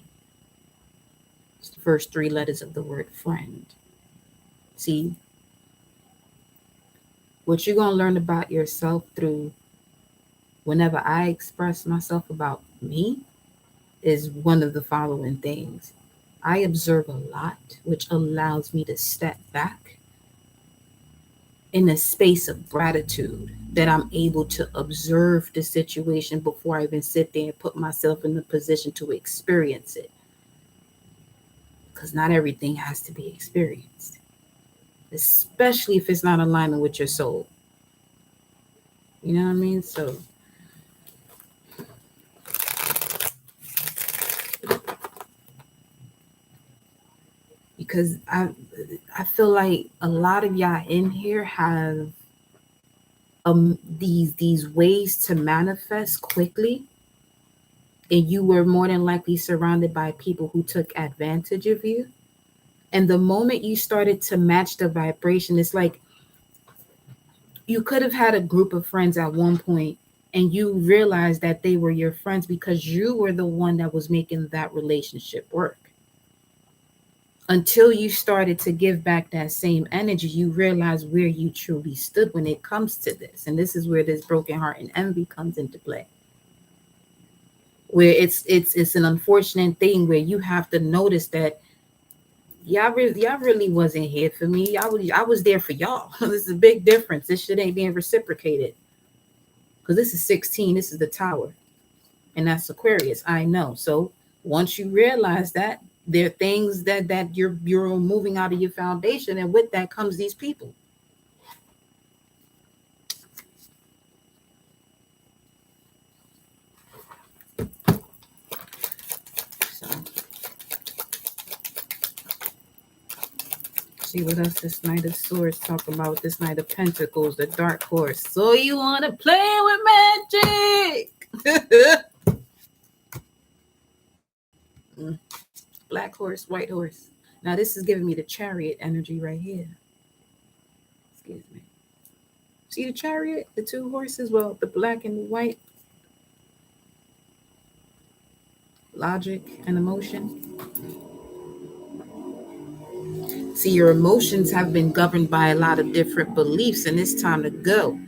is the first three letters of the word friend. See, what you're going to learn about yourself through whenever I express myself about me is one of the following things. I observe a lot, which allows me to step back in a space of gratitude that I'm able to observe the situation before I even sit there and put myself in the position to experience it. Because not everything has to be experienced. especially if it's not aligning with your soul. You know what I mean? So because I feel like a lot of y'all in here have these ways to manifest quickly, and you were more than likely surrounded by people who took advantage of you. And the moment you started to match the vibration, it's like you could have had a group of friends at one point and you realized that they were your friends because you were the one that was making that relationship work. Until you started to give back that same energy, you realize where you truly stood when it comes to this. And this is where this broken heart and envy comes into play. Where it's an unfortunate thing where you have to notice that y'all really wasn't here for me. I was there for y'all. This is a big difference. This shit ain't being reciprocated. Because this is 16, this is the tower. And that's Aquarius. I know. So once you realize that, there are things that you're moving out of your foundation, and with that comes these people. So see what else this Knight of Swords talk about. This Knight of Pentacles, the dark horse. So you want to play with magic? Black horse, white horse. Now this is giving me the Chariot energy right here. Excuse me. See the Chariot, the two horses? Well, the black and the white. Logic and emotion. See, your emotions have been governed by a lot of different beliefs, and it's time to go.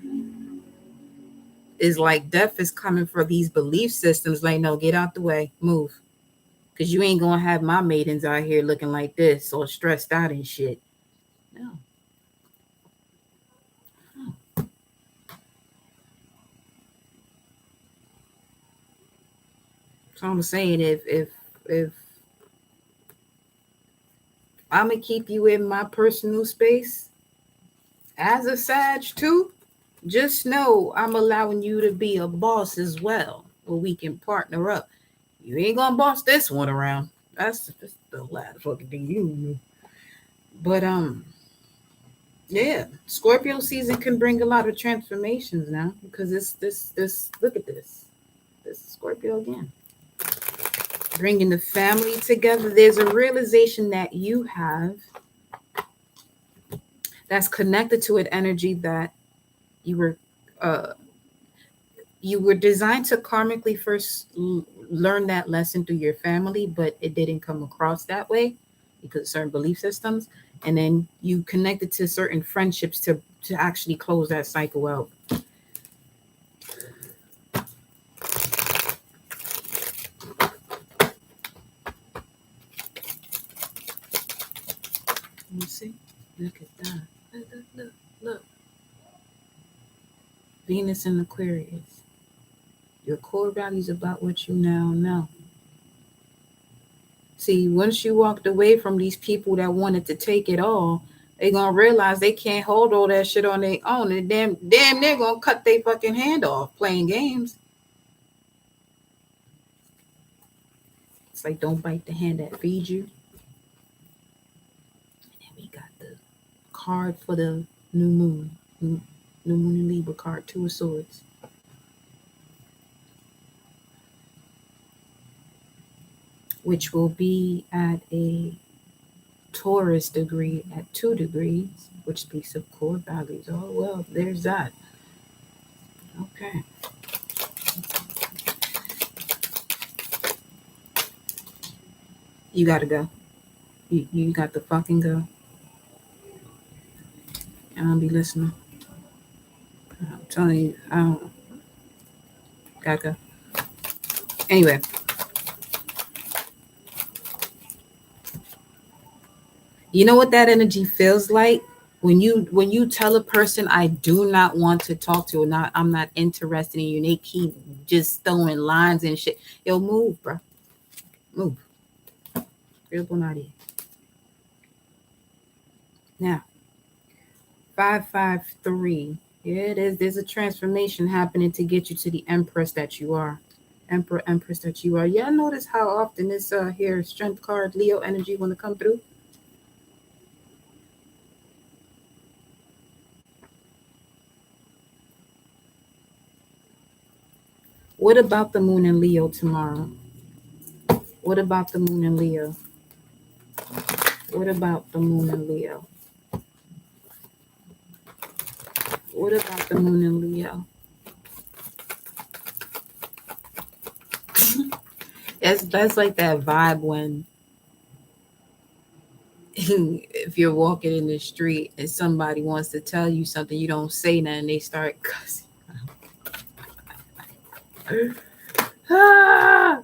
It's like death is coming for these belief systems. Like, no, get out the way, move. Because you ain't going to have my maidens out here looking like this, all stressed out and shit. No. So I'm saying if I'm going to keep you in my personal space as a Sag too, just know I'm allowing you to be a boss as well, where we can partner up. You ain't gonna boss this one around. That's the last fucking thing you know. But yeah, Scorpio season can bring a lot of transformations now because it's this. Look at this. This is Scorpio again, bringing the family together. There's a realization that you have that's connected to an energy that you were designed to karmically first learn that lesson through your family, but it didn't come across that way because of certain belief systems. And then you connected to certain friendships to actually close that cycle out. You see? Look at that. Look. Venus in Aquarius. Your core values about what you now know. See, once you walked away from these people that wanted to take it all, they're going to realize they can't hold all that shit on their own. And damn, they're going to cut their fucking hand off playing games. It's like, don't bite the hand that feeds you. And then we got the card for the new moon. New moon in Libra card, 2 of Swords. Which will be at a Taurus degree at 2 degrees, which speaks of core values. Oh, well, there's that. Okay. You got to go. You got to fucking go. I don't be listening. I'm telling you, I don't. Gotta go. Anyway. You know what that energy feels like? When you tell a person I do not want to talk to, or I'm not interested in you, and they keep just throwing lines and shit. Yo, move, bro. Move. Now, 553. Yeah, it is. There's a transformation happening to get you to the Empress that you are. Emperor, Empress that you are. Yeah, I notice how often this here strength card, Leo energy want to come through. What about the moon in Leo tomorrow? What about the moon in Leo? What about the moon in Leo? What about the moon in Leo? That's like that vibe when if you're walking in the street and somebody wants to tell you something, you don't say nothing, they start cussing. Ah!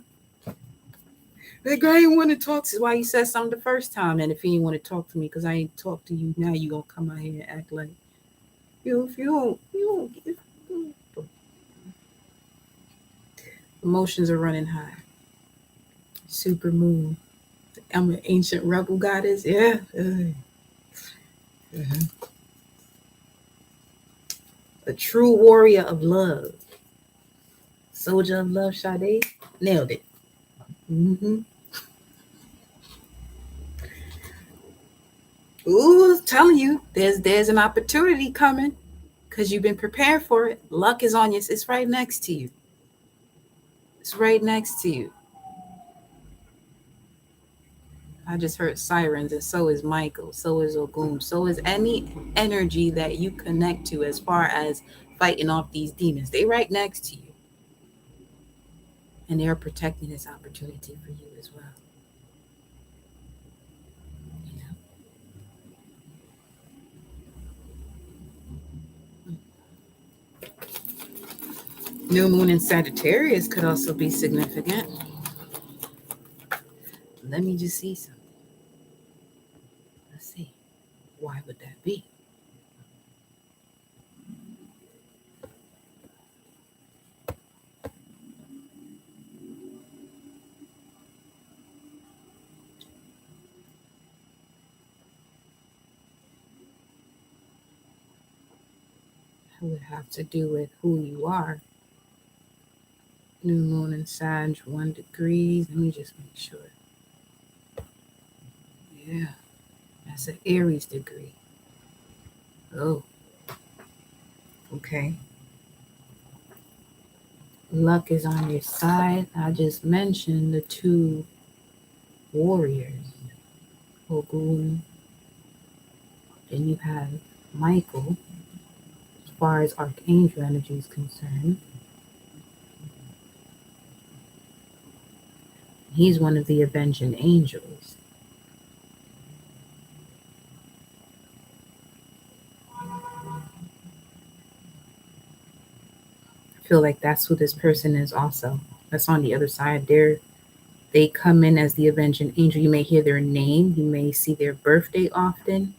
The guy ain't want to talk to why you said something the first time, and if he ain't want to talk to me because I ain't talk to you now, you gonna come out here and act like if you don't emotions are running high. Super moon. I'm an ancient rebel goddess. Yeah. A true warrior of love. Soldier of love, Sade. Nailed it. Mm-hmm. Ooh, telling you, there's an opportunity coming because you've been prepared for it. Luck is on you. It's right next to you. It's right next to you. I just heard sirens, and so is Michael, so is Ogun, so is any energy that you connect to as far as fighting off these demons. They right next to you. And they're protecting this opportunity for you as well. You know? New moon in Sagittarius could also be significant. Let me just see something. Let's see. Why would that be? It would have to do with who you are. New moon in Sag, 1 degree. Let me just make sure. Yeah, that's an Aries degree. Oh, okay. Luck is on your side. I just mentioned the two warriors, Ogun. Then you have Michael, as far as Archangel energy is concerned. He's one of the avenging angels. I feel like that's who this person is also. That's on the other side. They come in as the avenging angel. You may hear their name. You may see their birthday often.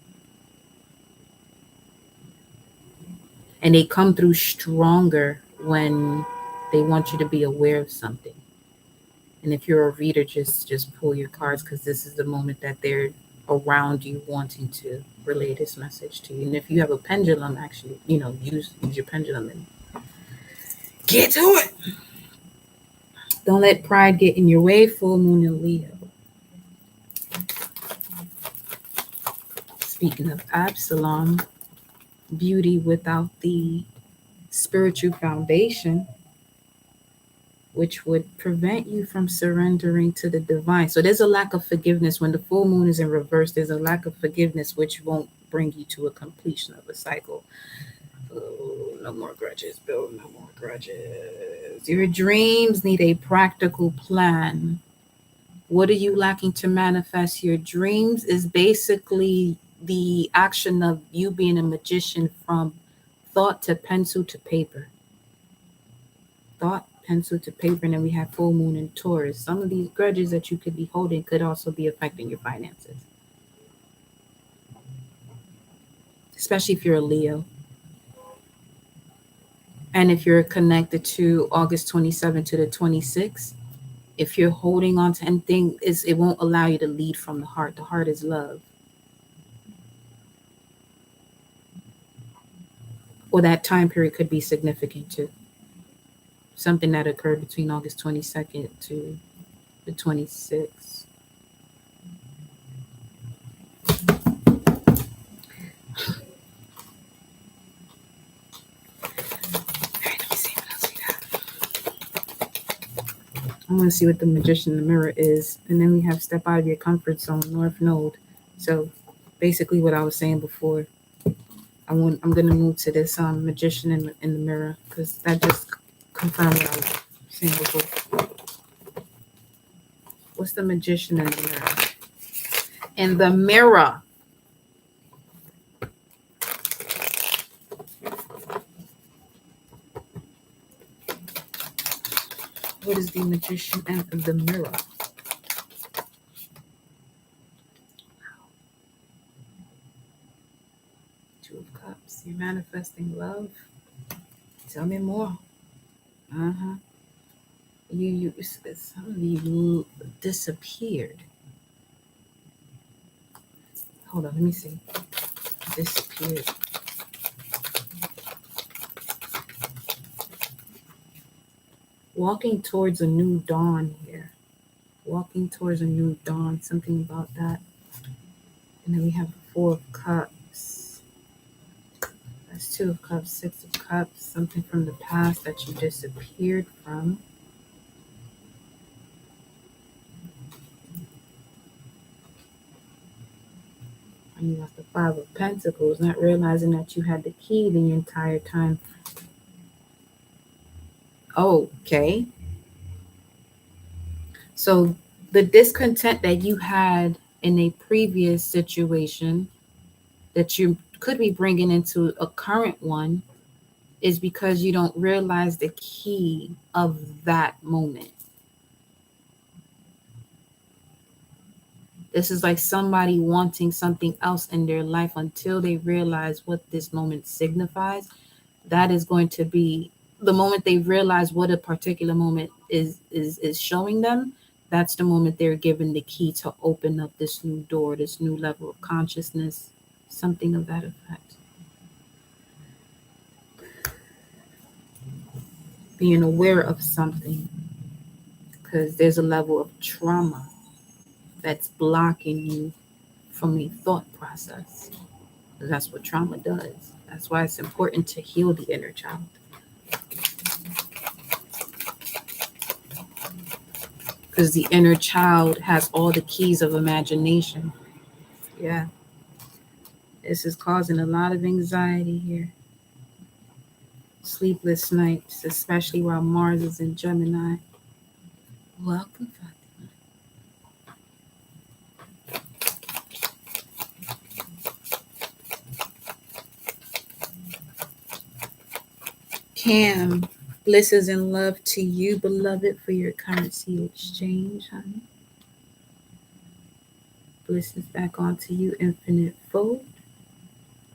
And they come through stronger when they want you to be aware of something. And if you're a reader, just pull your cards because this is the moment that they're around you wanting to relay this message to you. And if you have a pendulum, actually, use your pendulum and get to it. Don't let pride get in your way. Full moon in Leo. Speaking of Absalom, beauty without the spiritual foundation, which would prevent you from surrendering to the divine. So there's a lack of forgiveness. When the full moon is in reverse, there's a lack of forgiveness, which won't bring you to a completion of a cycle. Oh, no more grudges, Bill. No more grudges. Your dreams need a practical plan. What are you lacking to manifest your dreams is basically the action of you being a magician from thought to pencil to paper. Thought, pencil to paper, and then we have full moon in Taurus. Some of these grudges that you could be holding could also be affecting your finances. Especially if you're a Leo. And if you're connected to August 27th to the 26th, if you're holding on to anything, it won't allow you to lead from the heart. The heart is love. or that time period could be significant too. Something that occurred between August 22nd to the 26th. I want to see what the Magician in the Mirror is. And then we have Step Out of Your Comfort Zone, North Node. So basically what I was saying before, I'm going to move to this Magician in the Mirror, because that just confirmed what I was saying before. What's the Magician in the Mirror? In the Mirror. What is the Magician in the Mirror? Two of Cups. You're manifesting love. Tell me more. Some of you disappeared. Hold on, let me see. Disappeared. Walking towards a new dawn here. Walking towards a new dawn. Something about that. And then we have the Four of Cups. That's Two of Cups, Six of Cups. Something from the past that you disappeared from. And you got the Five of Pentacles, not realizing that you had the key the entire time. Okay. So the discontent that you had in a previous situation that you could be bringing into a current one is because you don't realize the key of that moment. This is like somebody wanting something else in their life until they realize what this moment signifies. That is going to be the moment they realize what a particular moment is showing them. That's the moment they're given the key to open up this new door, this new level of consciousness, something of that effect. Being aware of something, because there's a level of trauma that's blocking you from a thought process. That's what trauma does. That's why it's important to heal the inner child. Because the inner child has all the keys of imagination. Yeah. This is causing a lot of anxiety here. Sleepless nights, especially while Mars is in Gemini. Welcome, Fatima. Cam, blessings and love to you, beloved, for your currency exchange, honey. Blessings back onto you, Infinite Fold.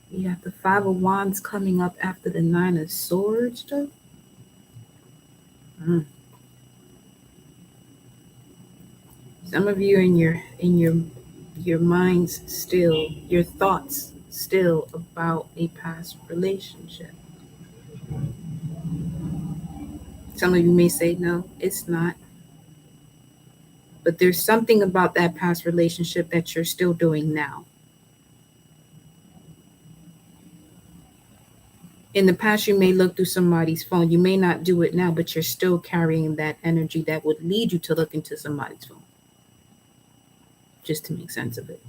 You have the Five of Wands coming up after the Nine of Swords, though. Some of you in your minds still, your thoughts still about a past relationship. Some of you may say, no, it's not. But there's something about that past relationship that you're still doing now. In the past, you may look through somebody's phone. You may not do it now, but you're still carrying that energy that would lead you to look into somebody's phone. Just to make sense of it.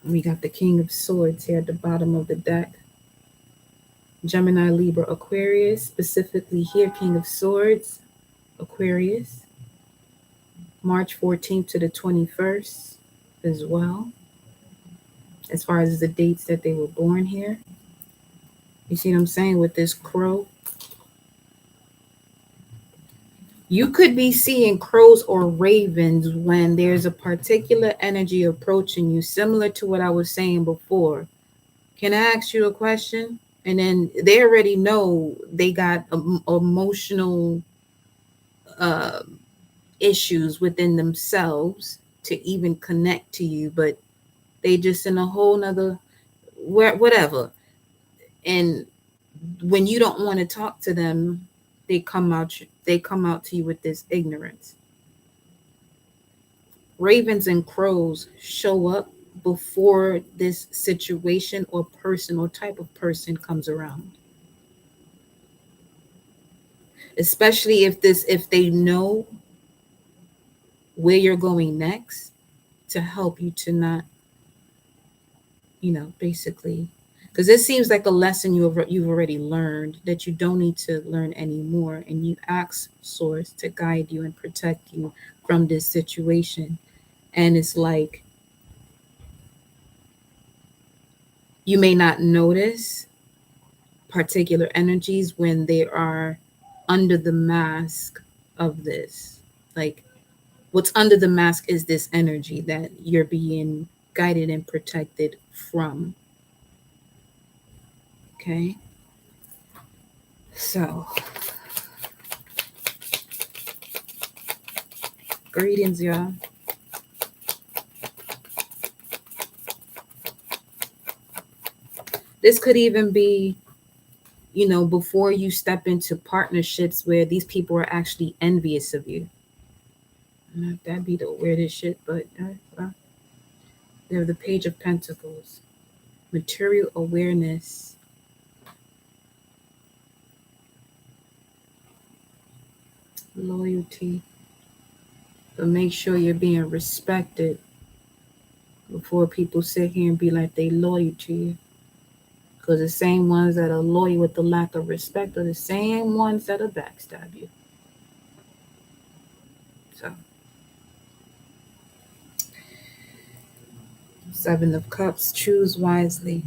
And we got the King of Swords here at the bottom of the deck. Gemini, Libra, Aquarius. Specifically here, King of Swords, Aquarius. March 14th to the 21st as well. As far as the dates that they were born here. You see what I'm saying with this crow? You could be seeing crows or ravens when there's a particular energy approaching you, similar to what I was saying before. Can I ask you a question? And then they already know they got emotional issues within themselves to even connect to you, but they just in a whole nother whatever. And when you don't want to talk to them, they come out to you with this ignorance. Ravens and crows show up before this situation or person or type of person comes around. Especially if they know where you're going next, to help you to not, basically, because it seems like a lesson you've already learned, that you don't need to learn anymore, and you ask source to guide you and protect you from this situation. And it's like, you may not notice particular energies when they are under the mask of this. Like, what's under the mask is this energy that you're being guided and protected from. Okay. So, greetings, y'all. This could even be, before you step into partnerships where these people are actually envious of you. That'd be the weirdest shit, but well, we have the Page of Pentacles, material awareness, loyalty, but make sure you're being respected before people sit here and be like they loyal to you. Because the same ones that are loyal with the lack of respect are the same ones that'll backstab you. So, Seven of Cups, choose wisely.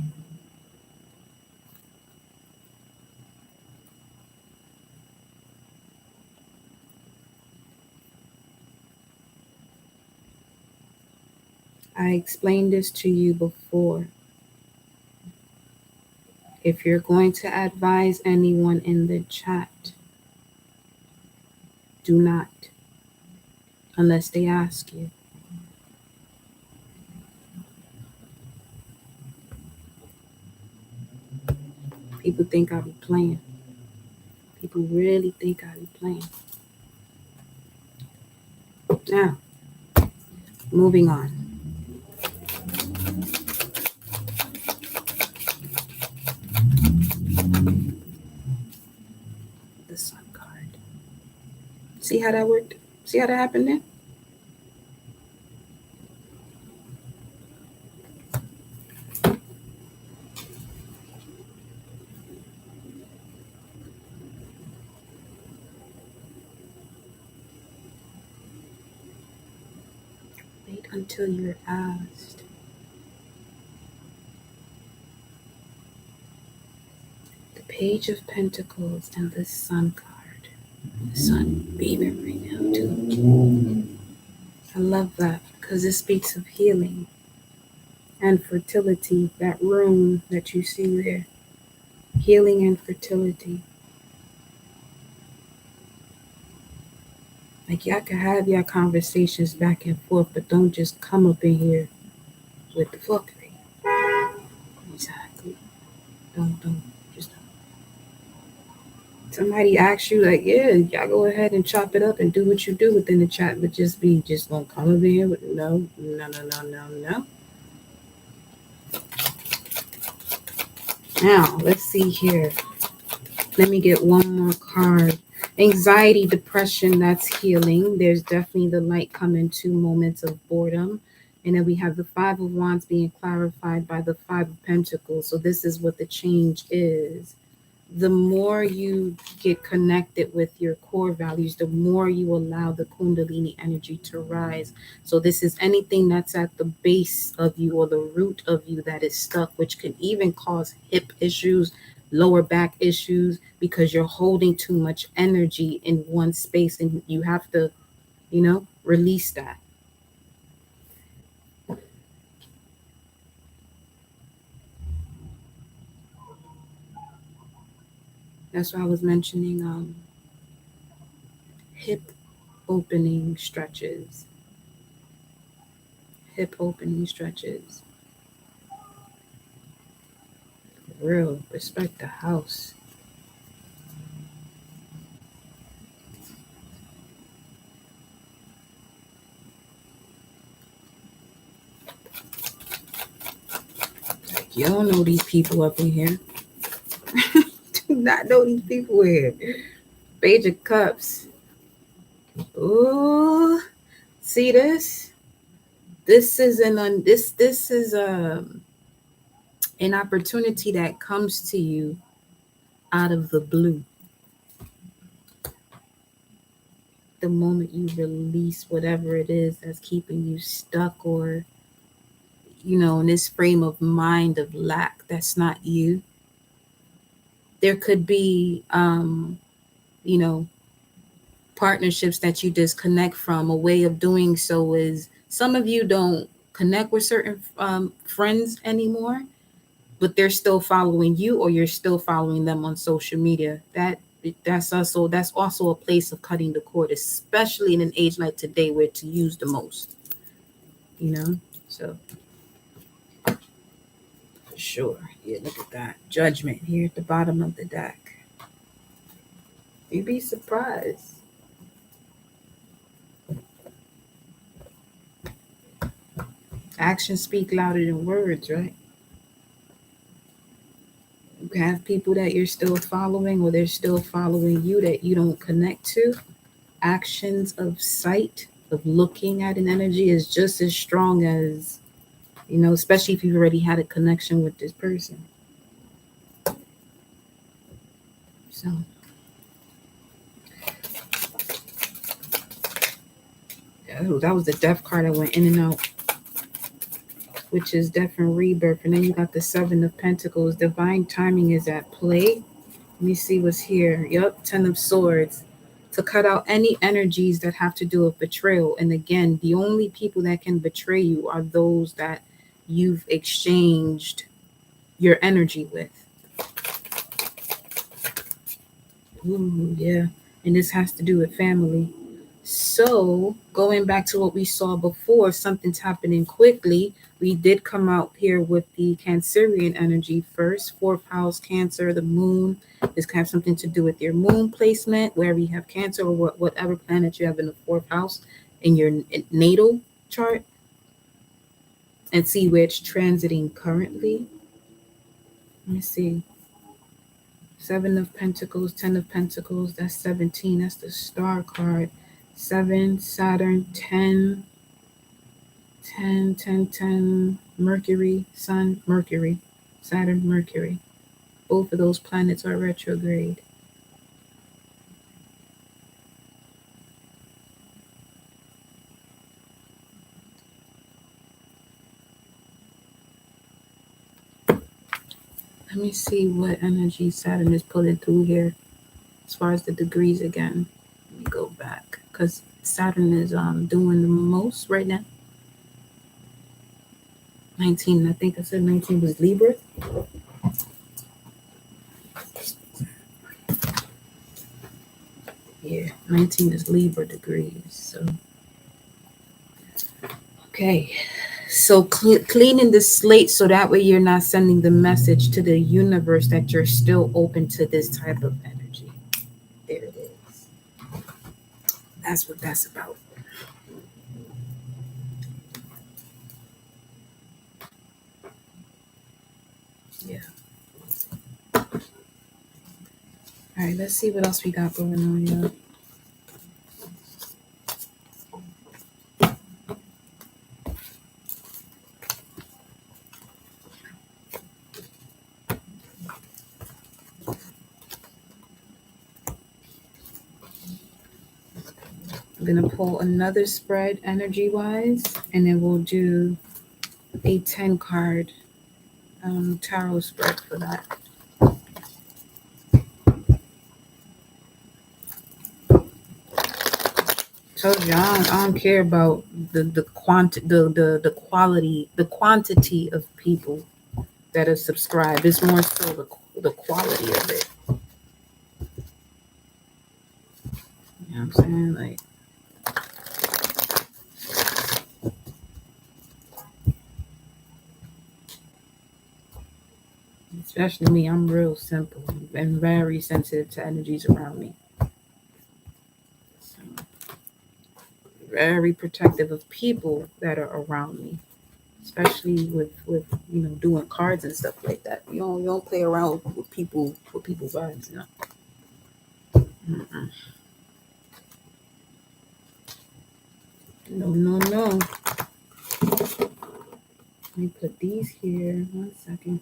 I explained this to you before. If you're going to advise anyone in the chat, do not, unless they ask you. People think I be playing. People really think I be playing. Now, moving on. The Sun card. See how that worked? See how that happened there? Wait until you're asked. The Page of Pentacles and the Sun card. The Sun beaming right now too. I love that because it speaks of healing and fertility. That rune that you see there. Healing and fertility. Like, y'all can have your conversations back and forth, but don't just come up in here with the fuckery. Exactly. Don't. Just don't. Somebody asks you, like, yeah, y'all go ahead and chop it up and do what you do within the chat, but just don't come up in here with no. Now, let's see here. Let me get one more card. Anxiety, depression, that's healing. There's definitely the light coming to moments of boredom. And then we have the Five of Wands being clarified by the Five of Pentacles. So this is what the change is. The more you get connected with your core values, the more you allow the Kundalini energy to rise. So this is anything that's at the base of you or the root of you that is stuck, which can even cause hip issues, lower back issues, because you're holding too much energy in one space and you have to, release that. That's why I was mentioning hip opening stretches. Hip opening stretches. Real. Respect the house. Like, you don't know these people up in here. Do not know these people here. Page of Cups. Ooh. See this? This is this is an opportunity that comes to you out of the blue. The moment you release whatever it is that's keeping you stuck, or in this frame of mind of lack, that's not you. There could be you know partnerships that you disconnect from. A way of doing so is, some of you don't connect with certain friends anymore, but they're still following you, or you're still following them on social media. That's also a place of cutting the cord, especially in an age like today where it's used the most. So for sure. Yeah, look at that Judgment here at the bottom of the deck. You'd be surprised. Actions speak louder than words, right? You have people that you're still following, or they're still following you, that you don't connect to. Actions of sight, of looking at an energy, is just as strong as, especially if you've already had a connection with this person. So yeah, that was the death card that went in and out, which is death and rebirth. And then you got the Seven of Pentacles. Divine timing is at play. Let me see what's here. Yep, Ten of Swords. To cut out any energies that have to do with betrayal. And again, the only people that can betray you are those that you've exchanged your energy with. Ooh, yeah. And this has to do with family. So going back to what we saw before, something's happening quickly. We did come out here with the Cancerian energy first. Fourth house, Cancer, the moon. This can have something to do with your moon placement, wherever you have Cancer, or whatever planet you have in the fourth house in your natal chart, and see where it's transiting currently. Let me see. Seven of Pentacles, Ten of Pentacles, that's 17. That's the star card. 7, Saturn, 10, 10, 10, 10, Mercury, Sun, Mercury, Saturn, Mercury. Both of those planets are retrograde. Let me see what energy Saturn is pulling through here as far as the degrees again. Let me go back, because Saturn is doing the most right now. 19, I think I said 19 was Libra. Yeah, 19 is Libra degrees. So, okay. So cleaning the slate, so that way you're not sending the message to the universe that you're still open to this type of energy. There it is. That's what that's about. Yeah. All right, let's see what else we got going on here. I'm going to pull another spread energy-wise, and then we'll do a 10 card tarot spread for that. Told you, I don't care about the quality, the quantity of people that are subscribed. It's more so the quality of it. You know what I'm saying? Like, Especially me, I'm real simple and very sensitive to energies around me. So, very protective of people that are around me, especially with doing cards and stuff like that. You don't play around with people's vibes, you know. Mm-mm. No, no, no. Let me put these here. 1 second.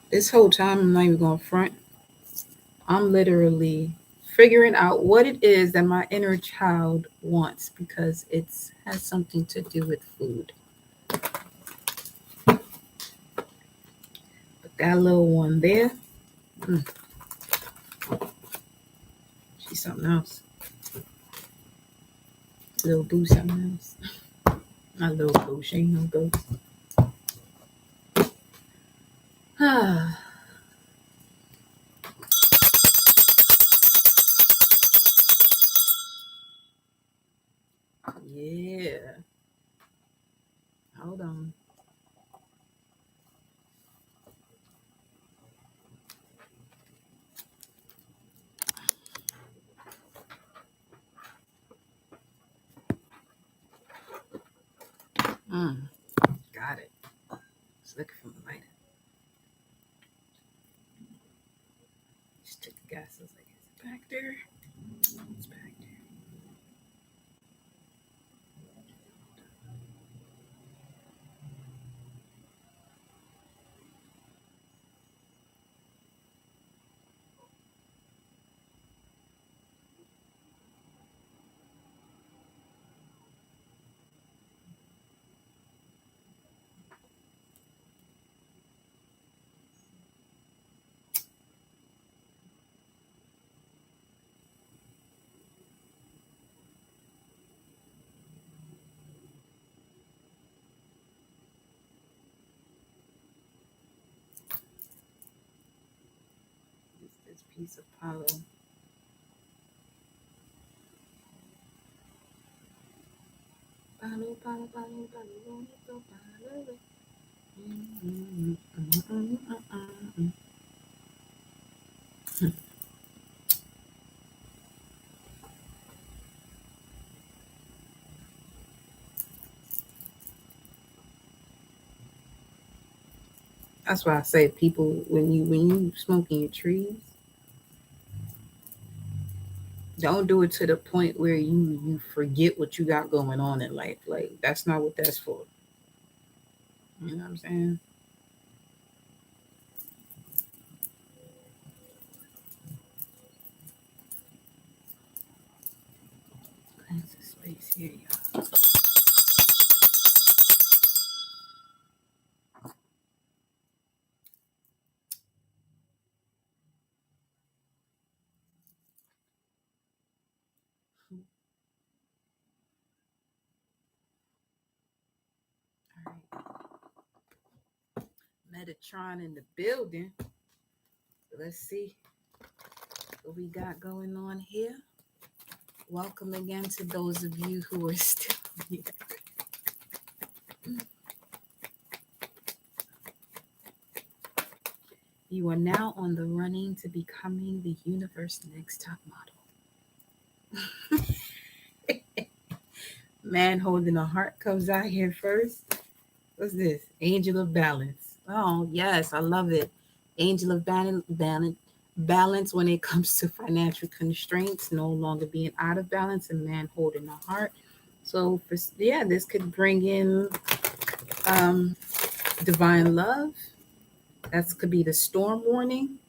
This whole time, I'm not even going to front. I'm literally figuring out what it is that my inner child wants because it has something to do with food. But that little one there, she's something else. Little boo, something else. Not little boo, she ain't no ghost. Ah, yeah. Hold on. Got it. Just looking for my lighter. Just took the gas. I was like, is it back there? It's back there. This piece of palo. Palo, palo, palo, palo, palo, palo. That's why I say people when you smoking your trees, don't do it to the point where you forget what you got going on in life. Like that's not what that's for. You know what I'm saying? Cleanse the space here, y'all. All right. Metatron in the building. Let's see what we got going on here. Welcome again to those of you who are still here. You are now on the running to becoming the universe next top model. Man holding a heart comes out here first. What's this? Angel of balance. Oh, yes, I love it. Angel of balance when it comes to financial constraints, no longer being out of balance, and man holding a heart. So, this could bring in divine love. That could be the storm warning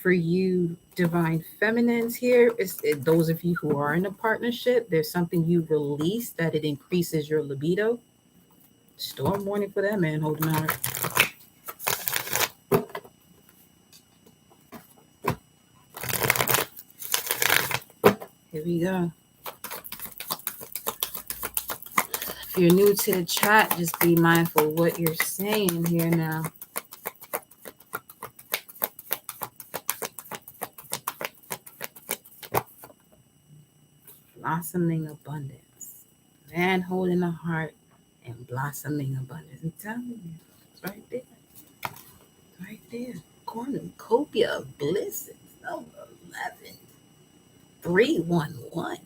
for you, divine feminines. Here is those of you who are in a partnership. There's something you release that it increases your libido. Storm warning for that man holding a heart. Here we go. If you're new to the chat, just be mindful of what you're saying here now. Blossoming abundance. Man holding a heart and blossoming abundance. I'm telling you, it's right there. It's right there. Cornucopia of bliss. Number 11. 311.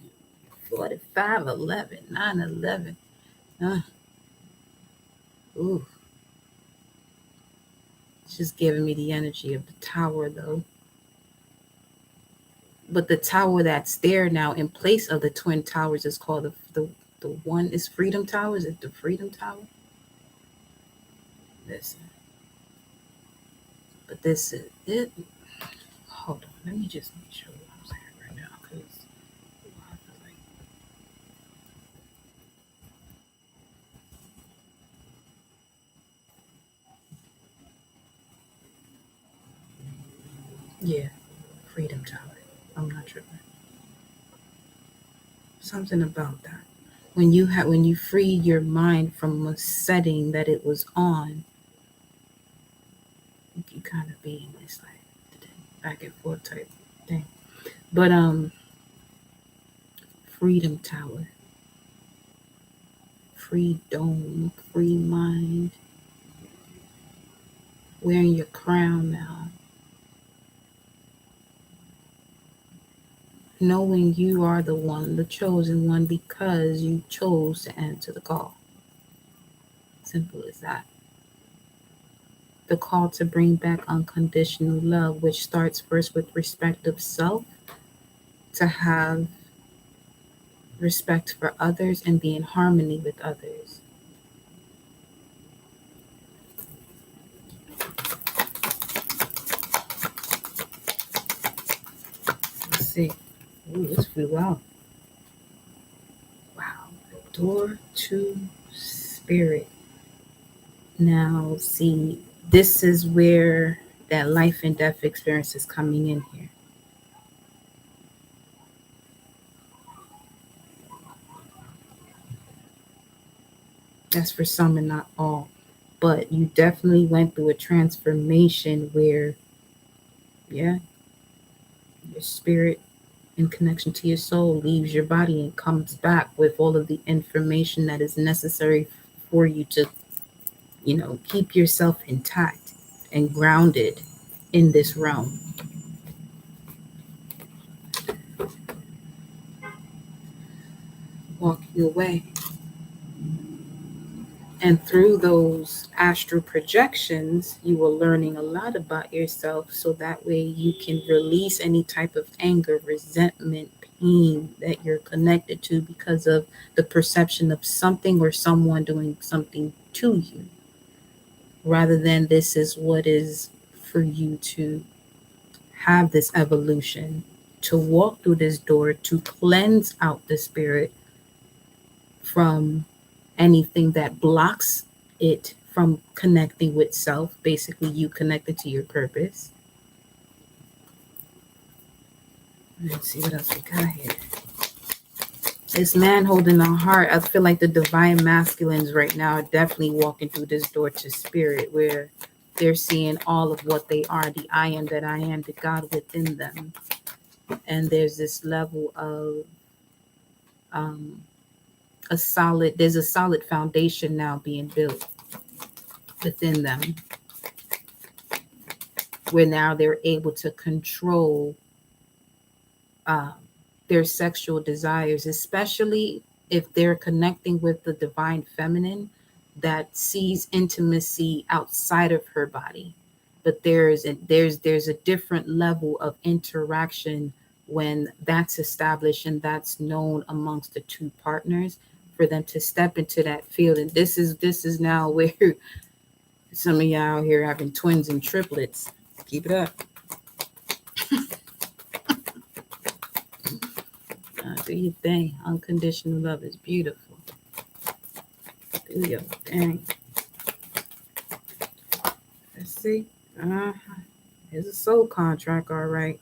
4511. 911. Ooh. It's just giving me the energy of the tower though. But the tower that's there now in place of the twin towers is called the one is Freedom Tower. Is it the Freedom Tower? Listen. But this is it. Hold on. Let me just make sure what I'm saying right now. Because like, yeah, Freedom Tower. I'm not tripping. Something about that. When you free your mind from a setting that it was on, you kind of be in this like back and forth type thing. But Freedom Tower, free dome, free mind, wearing your crown now, knowing you are the one, the chosen one, because you chose to answer the call. Simple as that. The call to bring back unconditional love, which starts first with respect of self, to have respect for others and be in harmony with others. Let's see. Ooh, this flew out. Wow. Door to spirit. Now, see, this is where that life and death experience is coming in here. That's for some and not all. But you definitely went through a transformation where, yeah, your spirit in connection to your soul leaves your body and comes back with all of the information that is necessary for you to, keep yourself intact and grounded in this realm. Walking away. And through those astral projections, you are learning a lot about yourself so that way you can release any type of anger, resentment, pain that you're connected to because of the perception of something or someone doing something to you. Rather than this is what is for you to have this evolution, to walk through this door, to cleanse out the spirit from anything that blocks it from connecting with self. Basically, you connected to your purpose. Let's see what else we got here. This man holding a heart. I feel like the divine masculines right now are definitely walking through this door to spirit where they're seeing all of what they are, the I am that I am, the God within them. And there's this level of there's a solid foundation now being built within them, where now they're able to control their sexual desires, especially if they're connecting with the divine feminine that sees intimacy outside of her body. But there's a different level of interaction when that's established and that's known amongst the two partners for them to step into that field. And this is now where some of y'all out here having twins and triplets. Keep it up. Do your thing. Unconditional love is beautiful. Do your thing. Let's see. It's a soul contract, all right.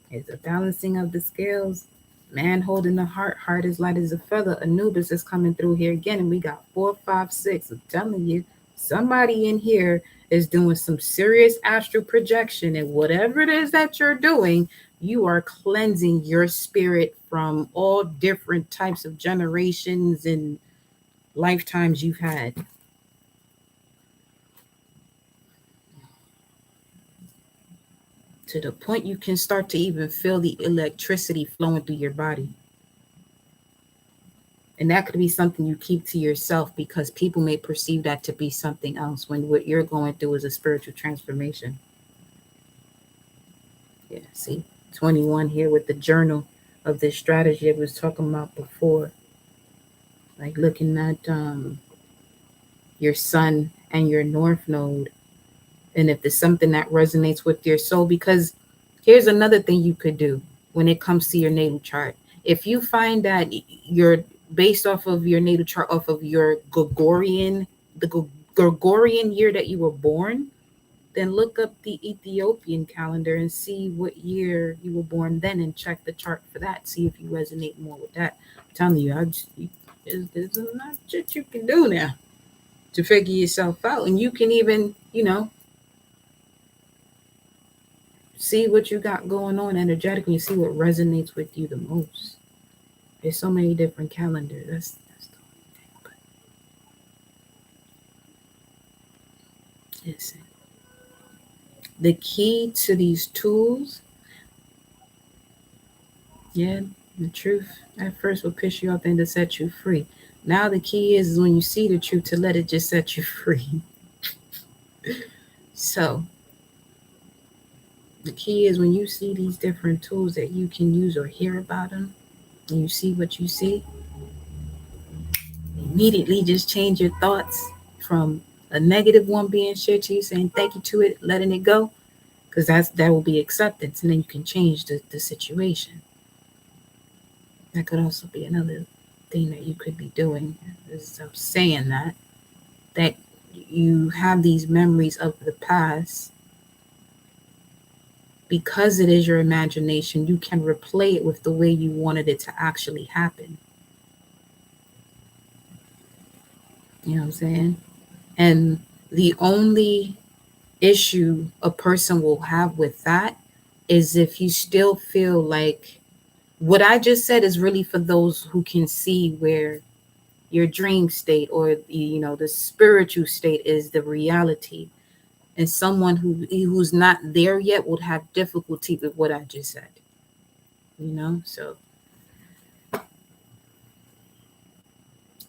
It's a balancing of the scales. Man holding the heart. Heart is light as a feather. Anubis is coming through here again, and we got 4, 5, 6. I'm telling you, somebody in here is doing some serious astral projection, and whatever it is that you're doing, You are cleansing your spirit from all different types of generations and lifetimes you've had. To the point you can start to even feel the electricity flowing through your body. And that could be something you keep to yourself because people may perceive that to be something else when what you're going through is a spiritual transformation. Yeah, see, 21 here with the journal of this strategy I was talking about before. Like looking at your sun and your north node. And if there's something that resonates with your soul, because here's another thing you could do when it comes to your natal chart. If you find that you're based off of your natal chart, off of your Gregorian year that you were born, then look up the Ethiopian calendar and see what year you were born then and check the chart for that. See if you resonate more with that. I'm telling you, there's not shit you can do now to figure yourself out. And you can even, see what you got going on energetically, see what resonates with you the most. There's so many different calendars. That's the listen. The key to these tools, yeah, the truth at first will piss you off and to set you free. Now the key is when you see the truth to let it just set you free. So the key is when you see these different tools that you can use or hear about them, and you see what you see, immediately just change your thoughts from a negative one being shared to you, saying thank you to it, letting it go, because that will be acceptance, and then you can change the situation. That could also be another thing that you could be doing. Is saying that you have these memories of the past because it is your imagination. You can replay it with the way you wanted it to actually happen. You know what I'm saying? And the only issue a person will have with that is if you still feel like what I just said is really for those who can see where your dream state or the spiritual state is the reality, and someone who's not there yet would have difficulty with what I just said. So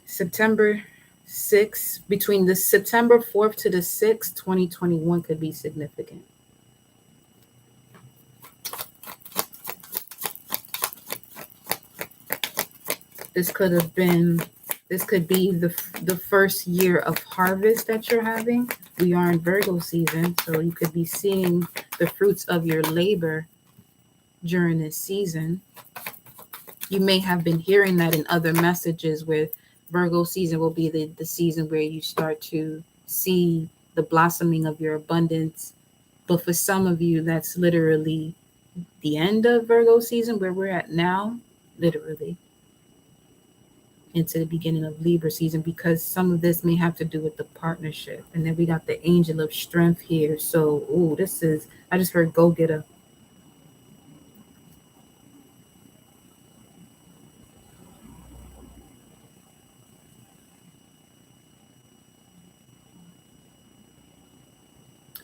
September 6th, between the September 4th to the 6th, 2021 could be significant. This could be the first year of harvest that you're having. We are in Virgo season, so you could be seeing the fruits of your labor during this season. You may have been hearing that in other messages where Virgo season will be the season where you start to see the blossoming of your abundance. But for some of you, that's literally the end of Virgo season where we're at now, literally into the beginning of Libra season, because some of this may have to do with the partnership. And then we got the angel of strength here. So, I just heard go getter.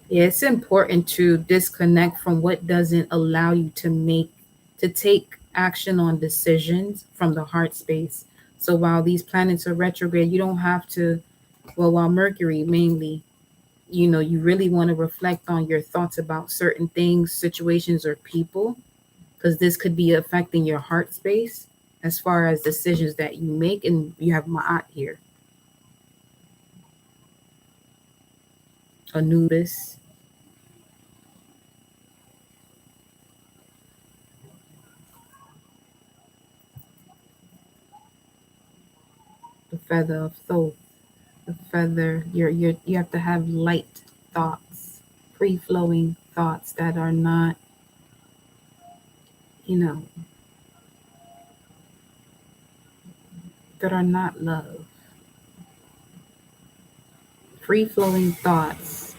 Yeah, it's important to disconnect from what doesn't allow you to take action on decisions from the heart space. So while these planets are retrograde, you don't have to, while Mercury mainly, you really want to reflect on your thoughts about certain things, situations, or people, because this could be affecting your heart space as far as decisions that you make. And you have Ma'at here, Anubis. The feather of Thoth. The feather, you have to have light thoughts, free flowing thoughts that are not, you know, that are not love. Free flowing thoughts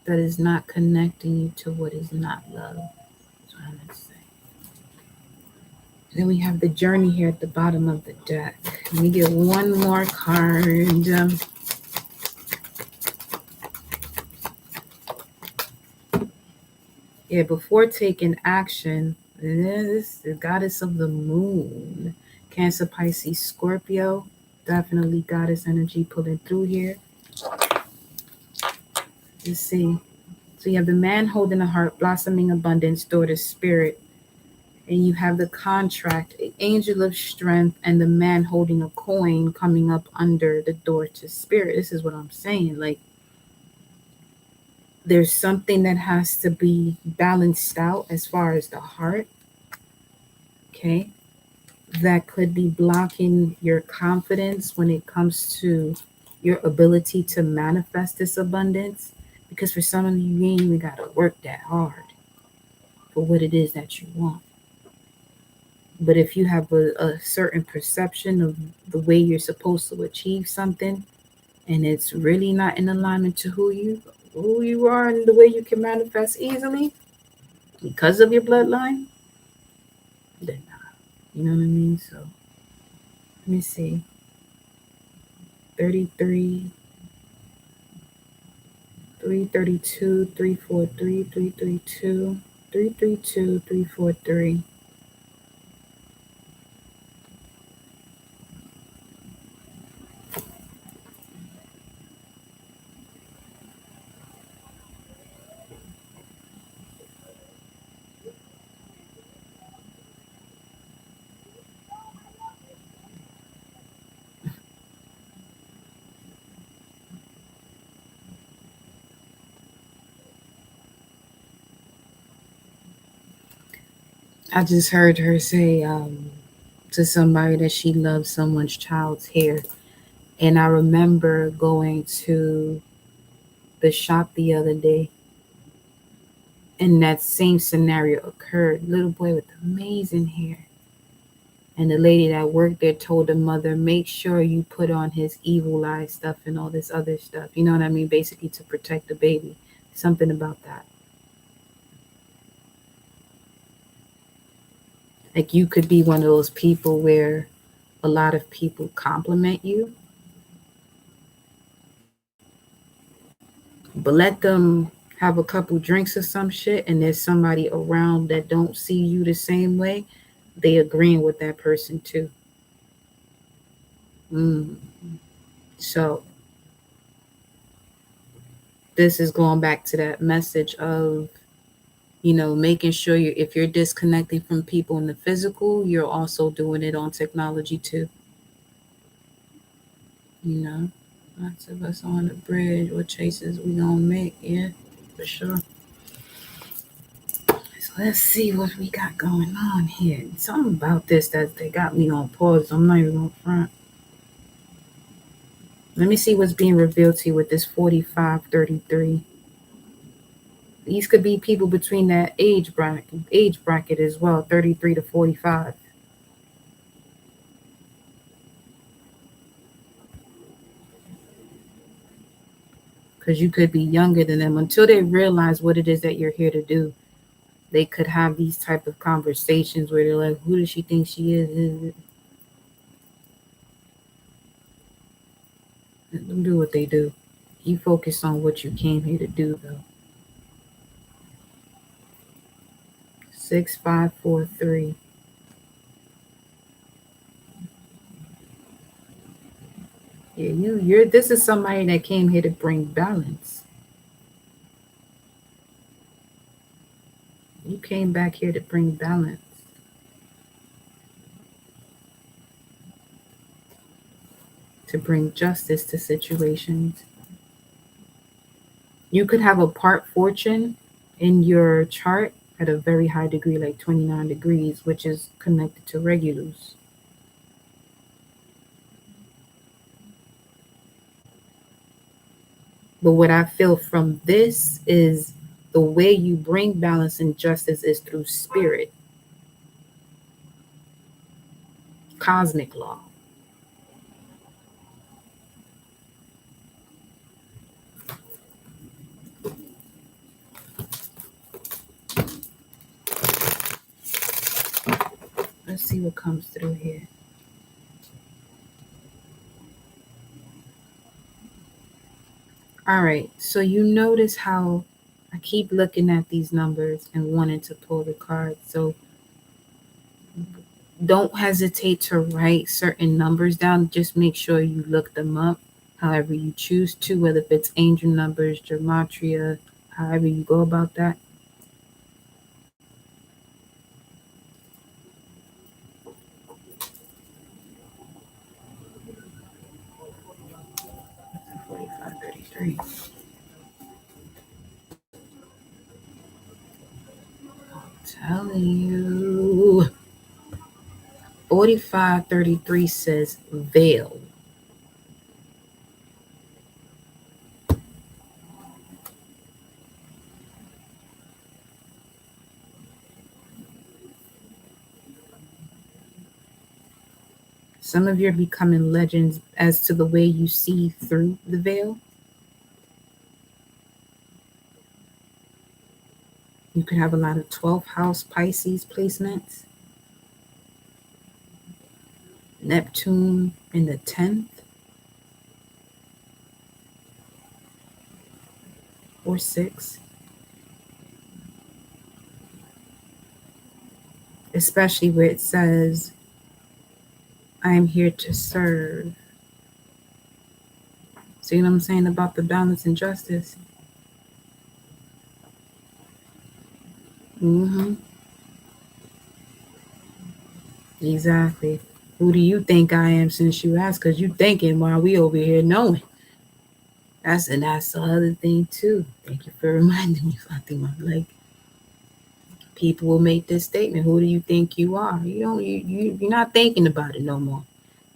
that is not connecting you to what is not love. That's what I'm going to say. Then we have the journey here at the bottom of the deck. Let me get one more card. Yeah, before taking action, this is the goddess of the moon. Cancer, Pisces, Scorpio. Definitely goddess energy pulling through here. Let's see. So you have the man holding a heart, blossoming abundance, door to spirit. And you have the contract, angel of strength, and the man holding a coin coming up under the door to spirit. This is what I'm saying. Like, there's something that has to be balanced out as far as the heart. Okay. That could be blocking your confidence when it comes to your ability to manifest this abundance. Because for some of you, you ain't even got to work that hard for what it is that you want. But if you have a certain perception of the way you're supposed to achieve something, and it's really not in alignment to who you are and the way you can manifest easily because of your bloodline, then not. You know what I mean? So let me see. 33, 332, 343, 332, 332, 343. I just heard her say to somebody that she loves someone's child's hair. And I remember going to the shop the other day, and that same scenario occurred. Little boy with amazing hair. And the lady that worked there told the mother, make sure you put on his evil eye stuff and all this other stuff. You know what I mean? Basically to protect the baby. Something about that. Like, you could be one of those people where a lot of people compliment you, but let them have a couple drinks or some shit, and there's somebody around that don't see you the same way, they agreeing with that person too. So this is going back to that message of, making sure if you're disconnecting from people in the physical, you're also doing it on technology too. Lots of us on the bridge. What chases we gonna make? Yeah, for sure. So let's see what we got going on here. Something about this that they got me on pause. I'm not even on front. Let me see what's being revealed to you with this 45-33. These could be people between that age bracket as well, 33 to 45. Because you could be younger than them. Until they realize what it is that you're here to do, they could have these type of conversations where they're like, who does she think she is? Let them do what they do. You focus on what you came here to do, though. 6543. Yeah, you're this is somebody that came here to bring balance. You came back here to bring balance. To bring justice to situations. You could have a part fortune in your chart at a very high degree, like 29 degrees, which is connected to Regulus. But what I feel from this is the way you bring balance and justice is through spirit, cosmic law. Let's see what comes through here. All right, so you notice how I keep looking at these numbers and wanting to pull the card. So don't hesitate to write certain numbers down. Just make sure you look them up however you choose to, whether if it's angel numbers, gematria, however you go about that. $45.33. I'm telling you. 4533 says veil. Some of you are becoming legends as to the way you see through the veil. You could have a lot of 12th house Pisces placements. Neptune in the 10th or 6th. Especially where it says, I am here to serve. See what I'm saying about the balance and justice? Exactly. Who do you think I am since you asked? Because you thinking while we over here knowing. That's the other thing too. Thank you for reminding me, Fatima. Like, people will make this statement. Who do you think you are? You're not thinking about it no more.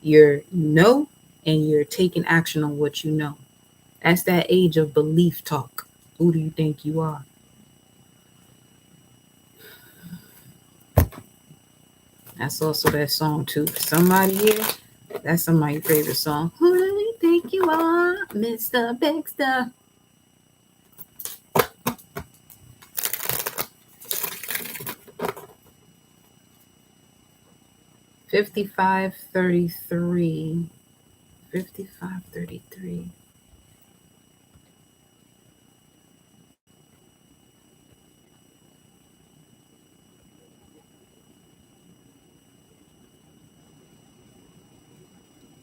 You know, and you're taking action on what you know. That's that age of belief talk. Who do you think you are? That's also that song too. For somebody here, that's somebody's favorite song. Who do you think you are, Mr. Baxter? $55.33. $55.33.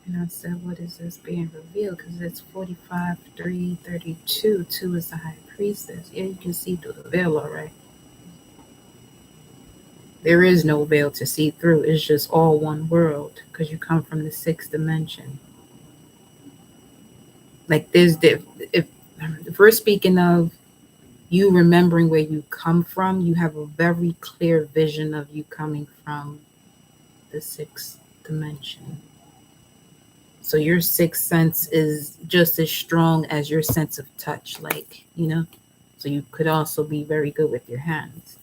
And I said, what is this being revealed? Because it's 45.332. 2 is the high priestess. Yeah, you can see through the veil, all right. There is no veil to see through. It's just all one world because you come from the 6th dimension. Like if we're speaking of you remembering where you come from, you have a very clear vision of you coming from the 6th dimension. So your sixth sense is just as strong as your sense of touch, like, so you could also be very good with your hands.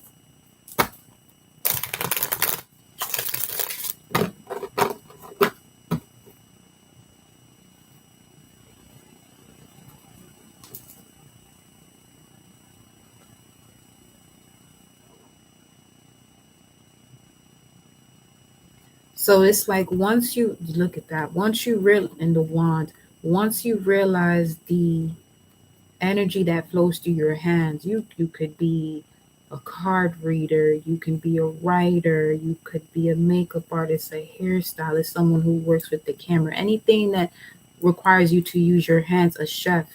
So it's like once you look at that, once you in the wand, once you realize the energy that flows through your hands, you could be a card reader, you can be a writer, you could be a makeup artist, a hairstylist, someone who works with the camera, anything that requires you to use your hands, a chef.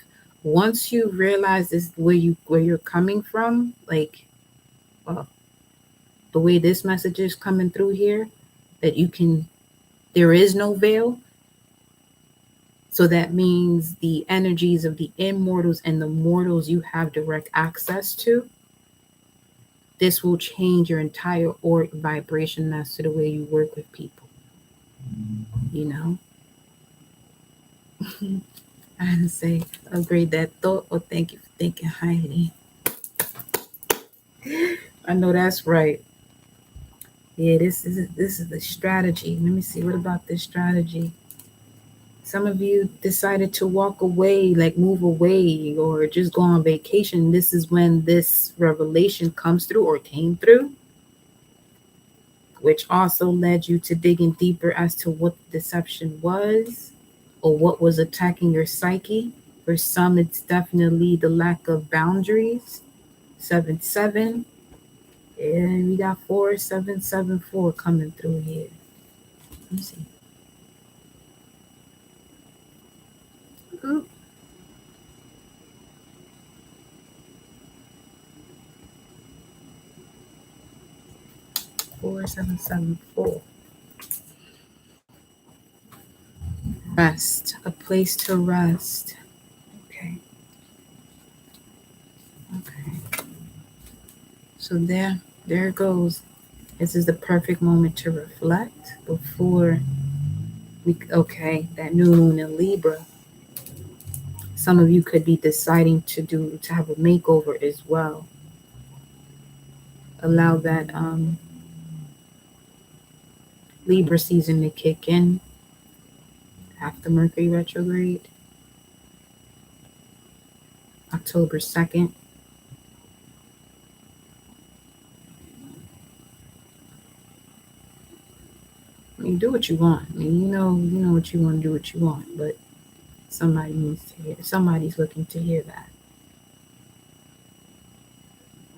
Once you realize this where you're coming from, like the way this message is coming through here, that there is no veil. So that means the energies of the immortals and the mortals you have direct access to. This will change your entire auric vibration as to the way you work with people. I didn't say upgrade that thought or thank you for thinking highly. I know that's right. Yeah, this is the strategy. Let me see. What about this strategy? Some of you decided to walk away, like move away, or just go on vacation. This is when this revelation comes through or came through. which also led you to digging deeper as to what the deception was or what was attacking your psyche. For some, it's definitely the lack of boundaries. 7-7. And we got 4774 coming through here. Let me see. Oop. 4774. Rest. A place to rest. Okay. Okay. So there it goes. This is the perfect moment to reflect before that new moon in Libra. Some of you could be deciding to have a makeover as well. Allow that Libra season to kick in after Mercury retrograde, October 2nd. I mean, do what you want. I mean, you know what you want to do, what you want, but somebody needs to hear. Somebody's looking to hear that.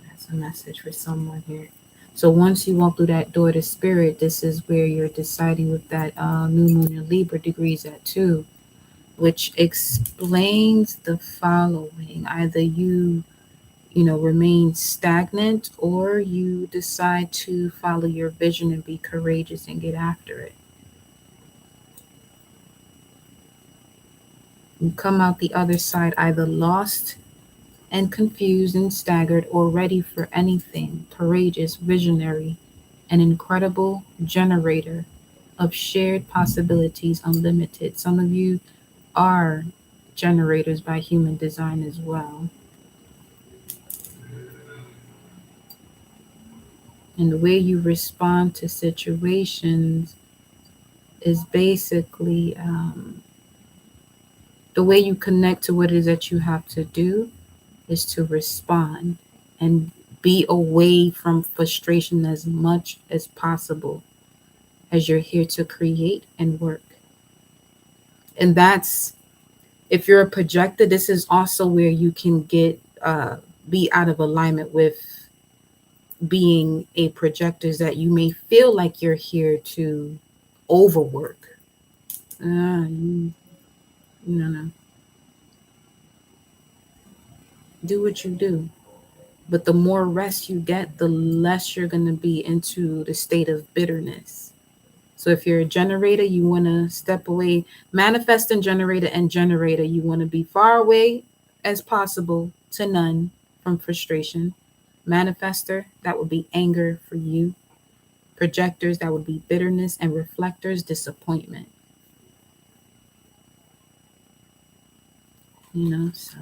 That's a message for someone here. So once you walk through that door to spirit, this is where you're deciding with that new moon in Libra degrees at 2, which explains the following. Either you remain stagnant, or you decide to follow your vision and be courageous and get after it. You come out the other side either lost and confused and staggered, or ready for anything, courageous, visionary, an incredible generator of shared possibilities, unlimited. Some of you are generators by human design as well. And the way you respond to situations is basically the way you connect to what it is that you have to do is to respond and be away from frustration as much as possible, as you're here to create and work. And that's, if you're a projector, this is also where you can get be out of alignment with being a projector, is that you may feel like you're here to overwork. No. Do what you do. But the more rest you get, the less you're going to be into the state of bitterness. So if you're a generator, you want to step away. Manifesting generator and generator, you want to be far away as possible to none from frustration. Manifester, that would be anger for you. Projectors, that would be bitterness. And reflectors, disappointment. So.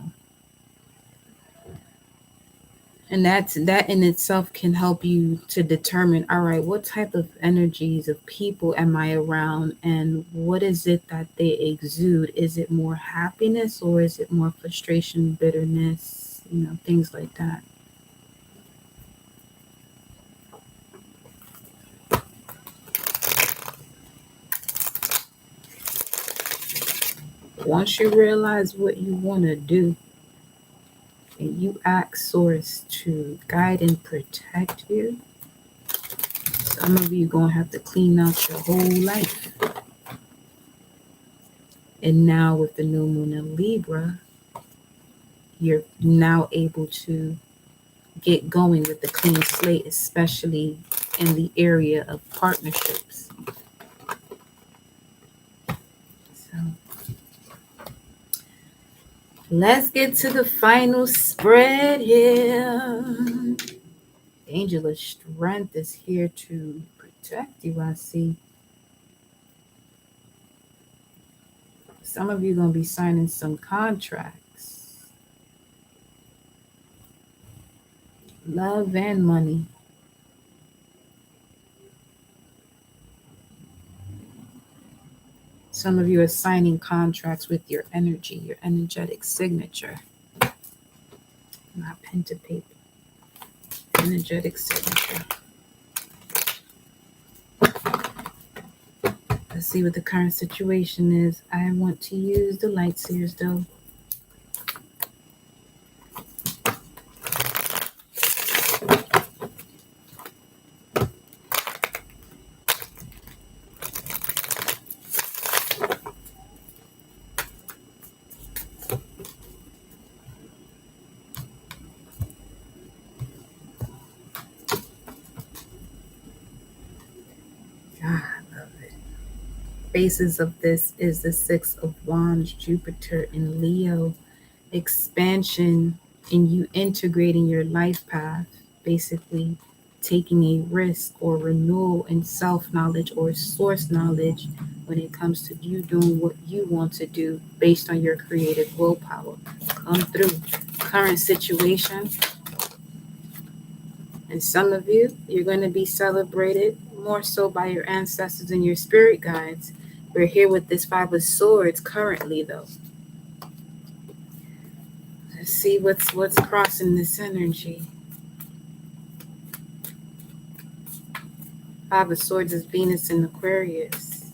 And that in itself can help you to determine, all right, what type of energies of people am I around, and what is it that they exude? Is it more happiness, or is it more frustration, bitterness, things like that. Once you realize what you want to do, and you ask Source to guide and protect you, some of you going to have to clean out your whole life. And now with the new moon in Libra, you're now able to get going with the clean slate, especially in the area of partnerships. So let's get to the final spread here. Angel of Strength is here to protect you, I see. Some of you are going to be signing some contracts. Love and money. Some of you are signing contracts with your energy, your energetic signature. Not pen to paper. Energetic signature. Let's see what the current situation is. I want to use the light seers though. Ah, I love it. Basis of this is the Six of Wands, Jupiter in Leo. Expansion in you integrating your life path, basically taking a risk or renewal in self-knowledge or source knowledge when it comes to you doing what you want to do based on your creative willpower. Come through. Current situation, and some of you, you're going to be celebrated more so by your ancestors and your spirit guides. We're here with this Five of Swords currently, though. Let's see what's crossing this energy. Five of Swords is Venus in Aquarius.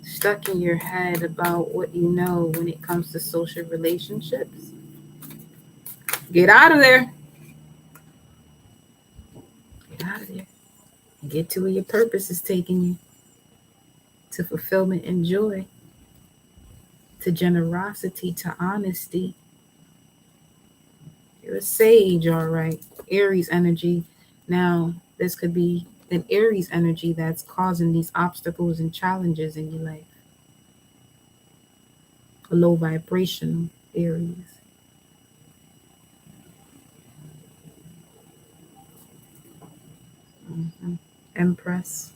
Stuck in your head about what you know when it comes to social relationships. Get out of there. Get out of there. And get to where your purpose is taking you. To fulfillment and joy. To generosity, to honesty. You're a sage, all right. Aries energy. Now, this could be an Aries energy that's causing these obstacles and challenges in your life. A low vibrational Aries. Empress.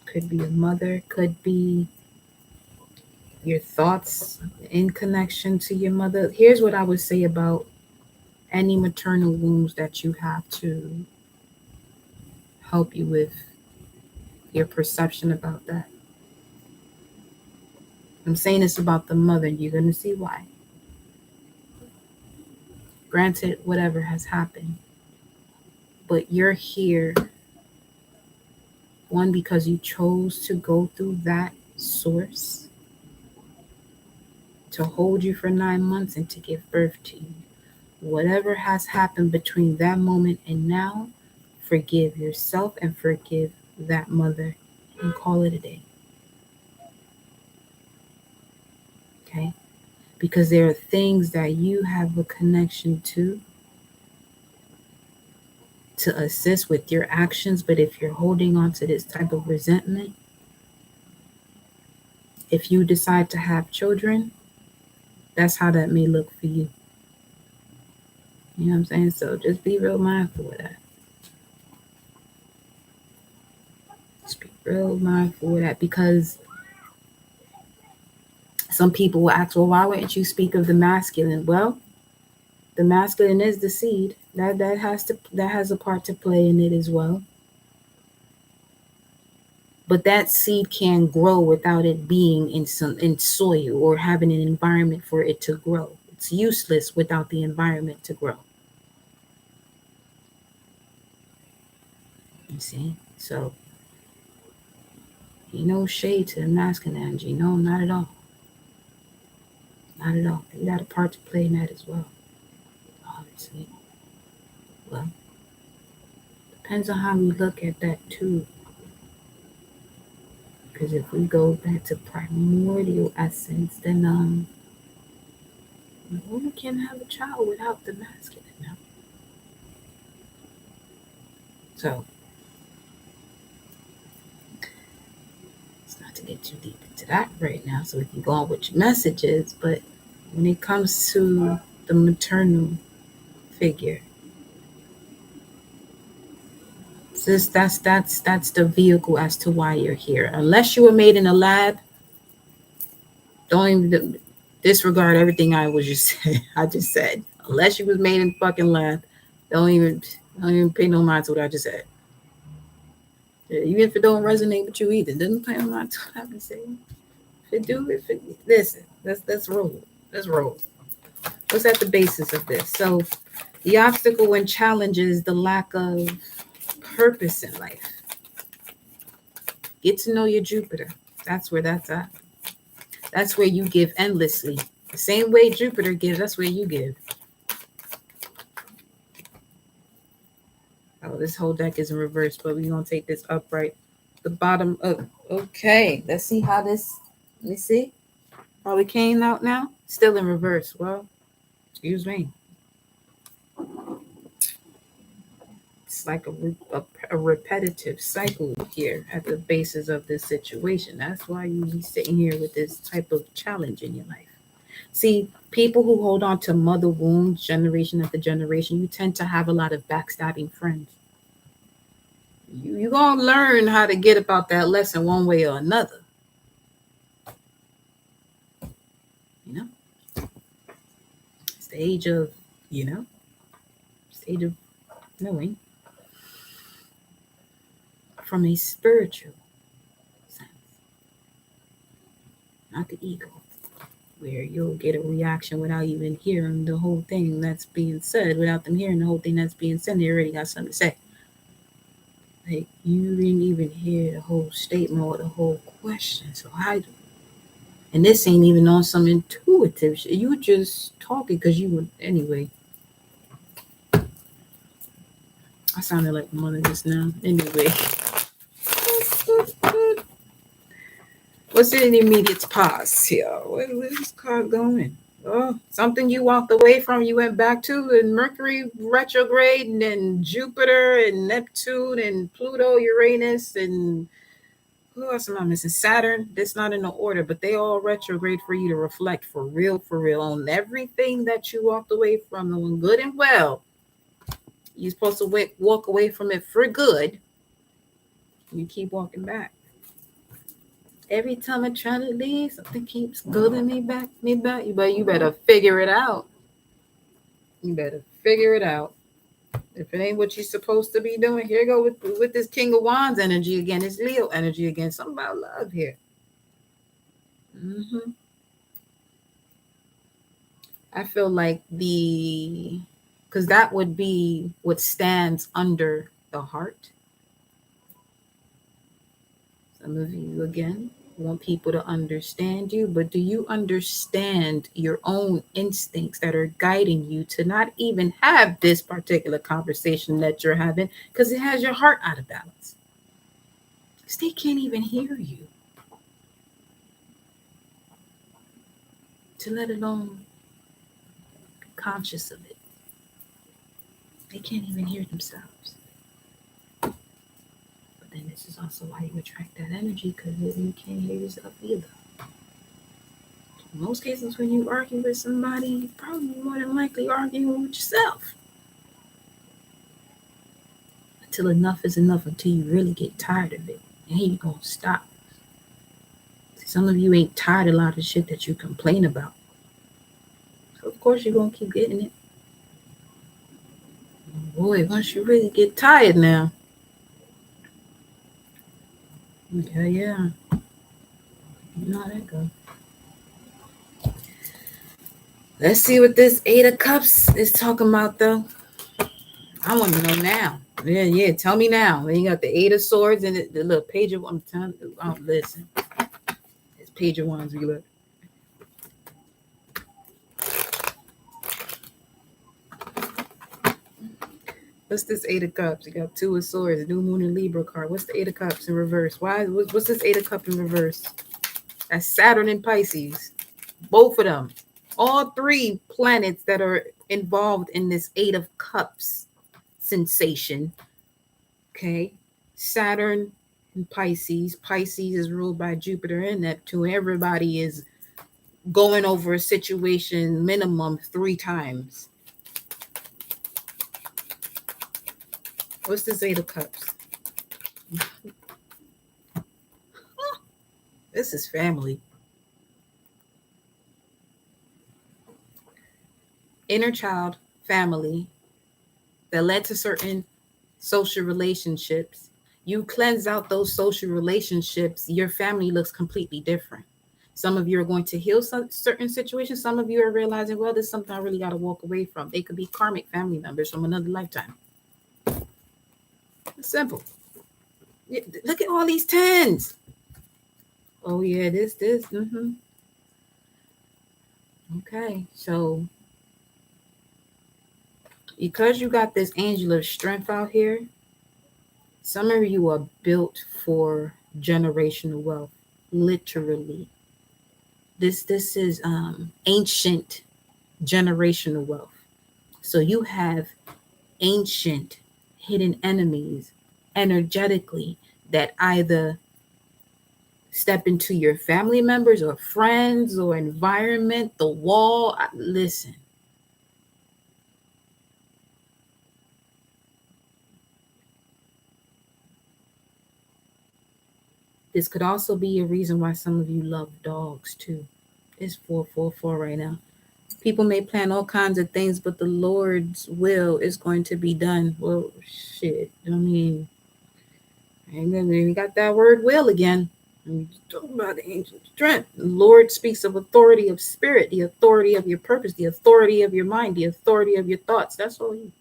Could be a mother, could be your thoughts in connection to your mother. Here's what I would say about any maternal wounds that you have to help you with your perception about that. I'm saying this about the mother. You're going to see why. Granted, whatever has happened. But you're here, one, because you chose to go through that source to hold you for 9 months and to give birth to you. Whatever has happened between that moment and now, forgive yourself and forgive that mother and call it a day. Okay? Because there are things that you have a connection to assist with your actions, but if you're holding on to this type of resentment, if you decide to have children, that's how that may look for you. You know what I'm saying? So just be real mindful of that. Just be real mindful of that, because some people will ask, well, why wouldn't you speak of the masculine? Well, the masculine is the seed. That has a part to play in it as well. But that seed can grow without it being in soil or having an environment for it to grow. It's useless without the environment to grow. You see? So, no shade to the masculine energy. No, not at all. Not at all. You got a part to play in that as well. Obviously. Well, depends on how we look at that too. Because if we go back to primordial essence, then a woman can't have a child without the masculine now. So, it's not to get too deep into that right now, so we can go on with your messages. But when it comes to the maternal figure, that's the vehicle as to why you're here. Unless you were made in a lab, don't even disregard everything I just said. Unless you was made in a fucking lab, don't even pay no mind to what I just said. Even if it don't resonate with you either, doesn't pay no mind to what I've been saying. Listen, let's roll. Let's roll. What's at the basis of this? So the obstacle and challenge is the lack of purpose in life. Get to know your Jupiter. That's where that's at. That's where you give endlessly. The same way Jupiter gives, that's where you give. Oh, this whole deck is in reverse, but we're going to take this upright. The bottom up. Okay, let's see how this, let me see. How it came out now. Still in reverse. Well, excuse me. It's like a repetitive cycle here at the basis of this situation. That's why you be sitting here with this type of challenge in your life. See, people who hold on to mother wounds generation after generation, you tend to have a lot of backstabbing friends. You're going to learn how to get about that lesson one way or another. You know? It's the age of, stage of knowing from a spiritual sense, not the ego, where you'll get a reaction without even hearing the whole thing that's being said, without them hearing the whole thing that's being said. They already got something to say. Like, you didn't even hear the whole statement or the whole question. So how? And this ain't even on some intuitive shit. You were just talking because you would anyway. I sounded like my mother just now. Anyway. What's in the immediate past here? Where's this card going? Oh, something you walked away from, you went back to, and Mercury retrograde, and then Jupiter and Neptune and Pluto, Uranus, and who else am I missing? Saturn. That's not in the order, but they all retrograde for you to reflect for real on everything that you walked away from, knowing good and well. You're supposed to walk away from it for good. You keep walking back. Every time I try to leave, something keeps pulling me back. But you better figure it out. You better figure it out. If it ain't what you're supposed to be doing, here you go with this King of Wands energy again. It's Leo energy again. Something about love here. I feel like because that would be what stands under the heart. Some of you, again, want people to understand you, but do you understand your own instincts that are guiding you to not even have this particular conversation that you're having because it has your heart out of balance? Because they can't even hear you, to let alone be conscious of it. They can't even hear themselves. Then this is also why you attract that energy, because you can't hear yourself either. In most cases, when you argue with somebody, you're probably more than likely arguing with yourself. Until enough is enough, until you really get tired of it. And you're going to stop. Some of you ain't tired of a lot of shit that you complain about. So, of course, you're going to keep getting it. Boy, once you really get tired now. Yeah. You know how that goes. Let's see what this Eight of Cups is talking about, though. I want to know now. Yeah. Tell me now. Then you got the Eight of Swords and the little Page of Wands. Listen. It's Page of Wands. We look. What's this Eight of Cups? You got Two of Swords, New Moon and Libra card. What's the Eight of Cups in reverse? What's this Eight of Cups in reverse? That's Saturn and Pisces. Both of them. All three planets that are involved in this Eight of Cups sensation. Okay. Saturn and Pisces. Pisces is ruled by Jupiter and Neptune. Everybody is going over a situation minimum 3 times. What's this Eight of Cups? This is family. Inner child, family, that led to certain social relationships. You cleanse out those social relationships, your family looks completely different. Some of you are going to heal certain situations. Some of you are realizing, well, there's something I really got to walk away from. They could be karmic family members from another lifetime. It's simple. Look at all these tens. Oh yeah, this. Okay, so because you got this angel of strength out here, some of you are built for generational wealth. Literally, this is ancient generational wealth. So you have ancient hidden enemies energetically that either step into your family members or friends or environment, the wall. Listen, this could also be a reason why some of you love dogs too. It's 444 right now. People may plan all kinds of things, but the Lord's will is going to be done. Well, shit. I mean, and then we got that word will again. Talking about the angel of strength. The Lord speaks of authority of spirit, the authority of your purpose, the authority of your mind, the authority of your thoughts. That's all you.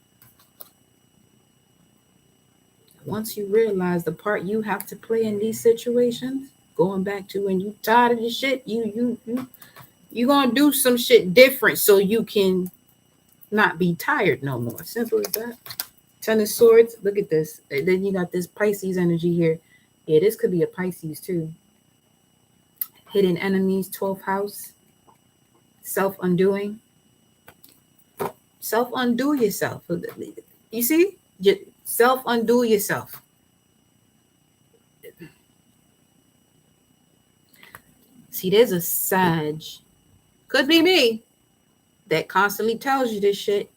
Once you realize the part you have to play in these situations, going back to when you tired of the shit, you gonna do some shit different so you can not be tired no more. Simple as that. Ten of Swords. Look at this. And then you got this Pisces energy here. Yeah, this could be a Pisces too. Hidden enemies, 12th house. Self-undoing. Self-undo yourself. You see? Self-undo yourself. See, there's a Sag. Could be me. That constantly tells you this shit.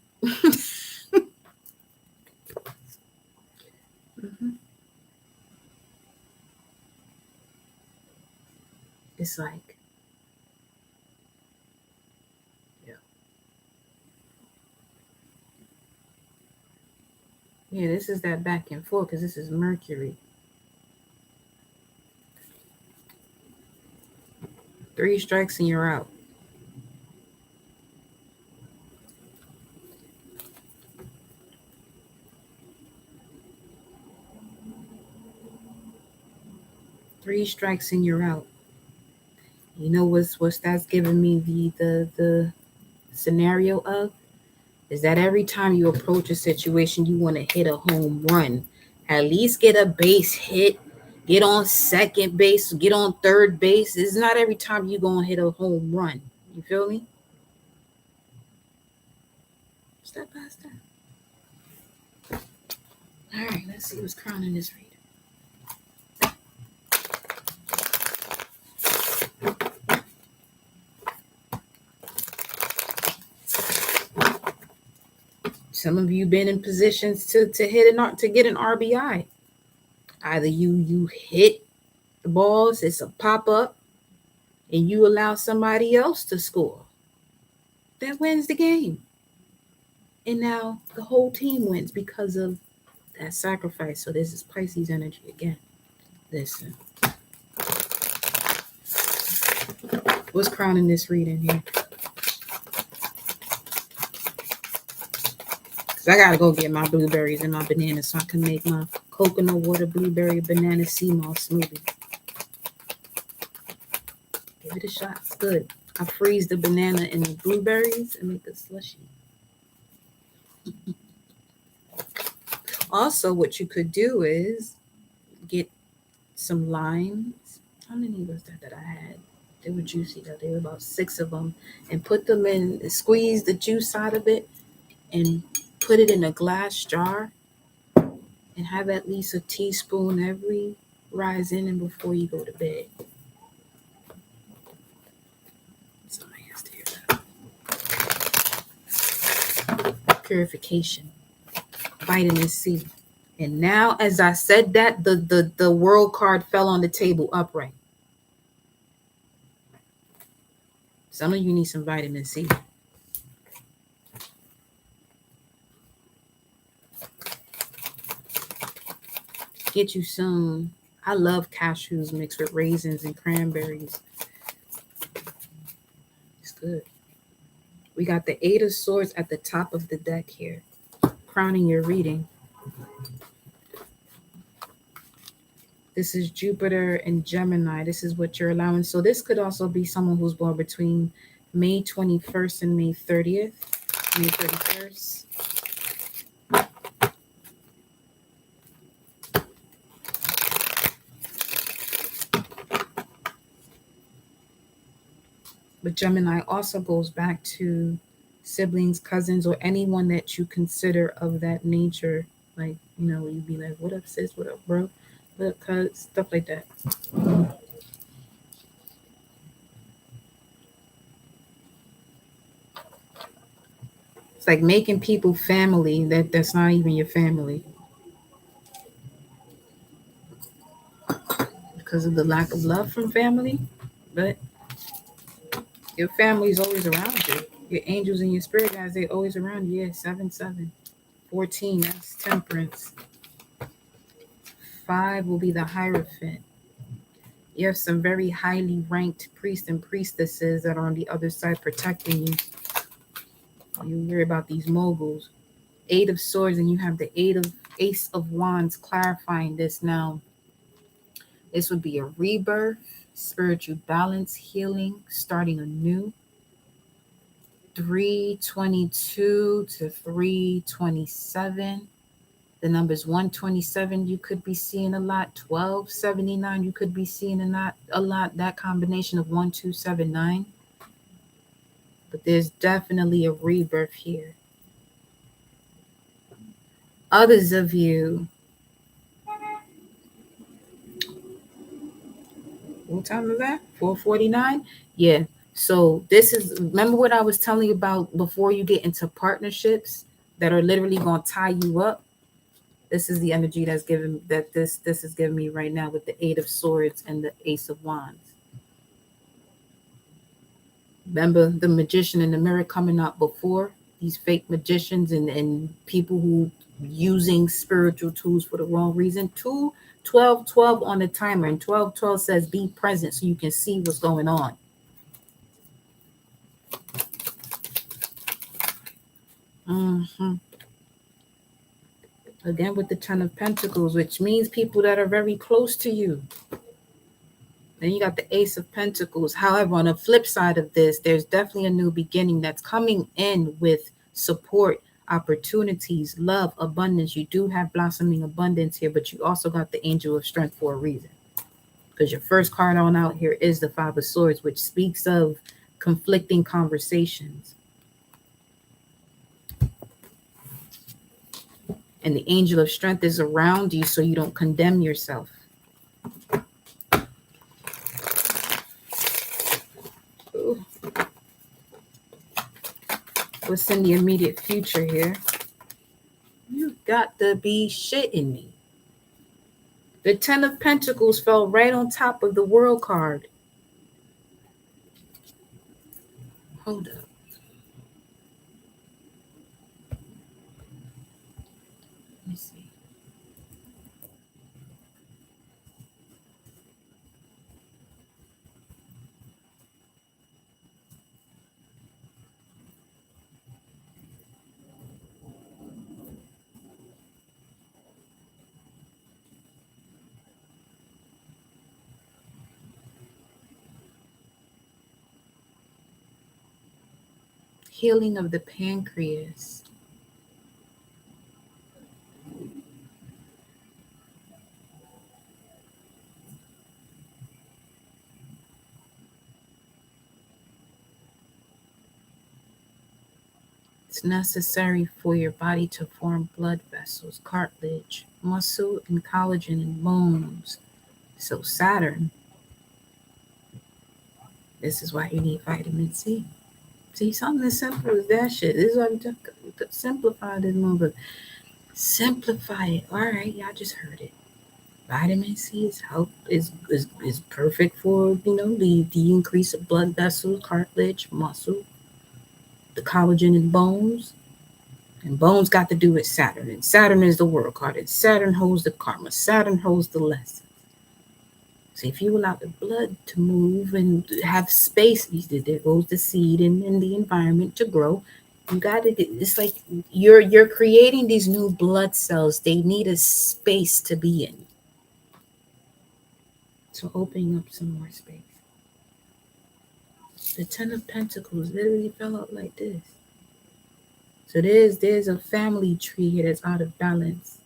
It's like, yeah, this is that back and forth because this is Mercury. 3 strikes and you're out. Three strikes and you're out. You know what's that's giving me the scenario of is that every time you approach a situation, you want to hit a home run. At least get a base hit, get on second base, get on third base. It's not every time you gonna hit a home run. You feel me? Step by step. All right, let's see what's crowning this reading. Some of you been in positions to hit to get an RBI. Either you hit the balls, it's a pop up, and you allow somebody else to score. That wins the game. And now the whole team wins because of that sacrifice. So this is Pisces energy again. Listen. What's crowning this reading here? Because I got to go get my blueberries and my bananas so I can make my coconut water blueberry banana sea moss smoothie. Give it a shot. It's good. I freeze the banana and the blueberries and make a slushy. Also, what you could do is get some limes. How many was that I had? They were juicy though. There were about 6 of them. And put them in, squeeze the juice out of it and put it in a glass jar and have at least a teaspoon every rising and before you go to bed. Somebody has to hear that. Purification. Vitamin C. And now as I said that, the world card fell on the table upright. Some of you need some vitamin C. Get you some. I love cashews mixed with raisins and cranberries. It's good. We got the 8 of Swords at the top of the deck here, crowning your reading. This is Jupiter and Gemini. This is what you're allowing. So this could also be someone who's born between May 21st and May 30th, May 31st. But Gemini also goes back to siblings, cousins, or anyone that you consider of that nature. Like, you'd be like, what up, sis? What up, bro? What up, cuz? Stuff like that. It's like making people family that's not even your family because of the lack of love from family. But your family's always around you. Your angels and your spirit guys, they always around you. Yeah, 7, 7. 14, that's temperance. 5 will be the Hierophant. You have some very highly ranked priests and priestesses that are on the other side protecting you. You hear about these moguls. 8 of Swords, and you have the Ace of Wands clarifying this now. This would be a rebirth, spiritual balance, healing, starting anew. 322 to 327. The numbers 127 you could be seeing a lot. 1279 you could be seeing a lot. That combination of 1279. But there's definitely a rebirth here. Others of you, what time is that? 4:49. Yeah. So this is, remember what I was telling you about before you get into partnerships that are literally going to tie you up. This is the energy that's given that this is giving me right now with the 8 of Swords and the Ace of Wands. Remember the magician in the mirror coming out before? These fake magicians and people who using spiritual tools for the wrong reason. 2 12 12 on the timer, and 12 12 says be present so you can see what's going on. Again with the 10 of Pentacles, which means people that are very close to you. Then you got the Ace of Pentacles. However, on the flip side of this, there's definitely a new beginning that's coming in with support, opportunities, love, abundance. You do have blossoming abundance here, but you also got the Angel of Strength for a reason. Because your first card on out here is the 5 of Swords, which speaks of conflicting conversations. And the Angel of Strength is around you so you don't condemn yourself. What's in the immediate future here? You got to be shitting me. The 10 of Pentacles fell right on top of the World card. Hold up. Let me see. Healing of the pancreas. It's necessary for your body to form blood vessels, cartilage, muscle, and collagen and bones. So Saturn, this is why you need vitamin C. See, something as simple as that shit. This is why we just simplify this mother. Simplify it. All right, y'all just heard it. Vitamin C is perfect for the increase of blood vessels, cartilage, muscle, the collagen in bones. And bones got to do with Saturn. And Saturn is the World card. And Saturn holds the karma. Saturn holds the lessons. So if you allow the blood to move and have space, there goes the seed in the environment to grow. You got to. It's like you're creating these new blood cells. They need a space to be in. So opening up some more space. The Ten of Pentacles literally fell out like this. So there's a family tree here that's out of balance.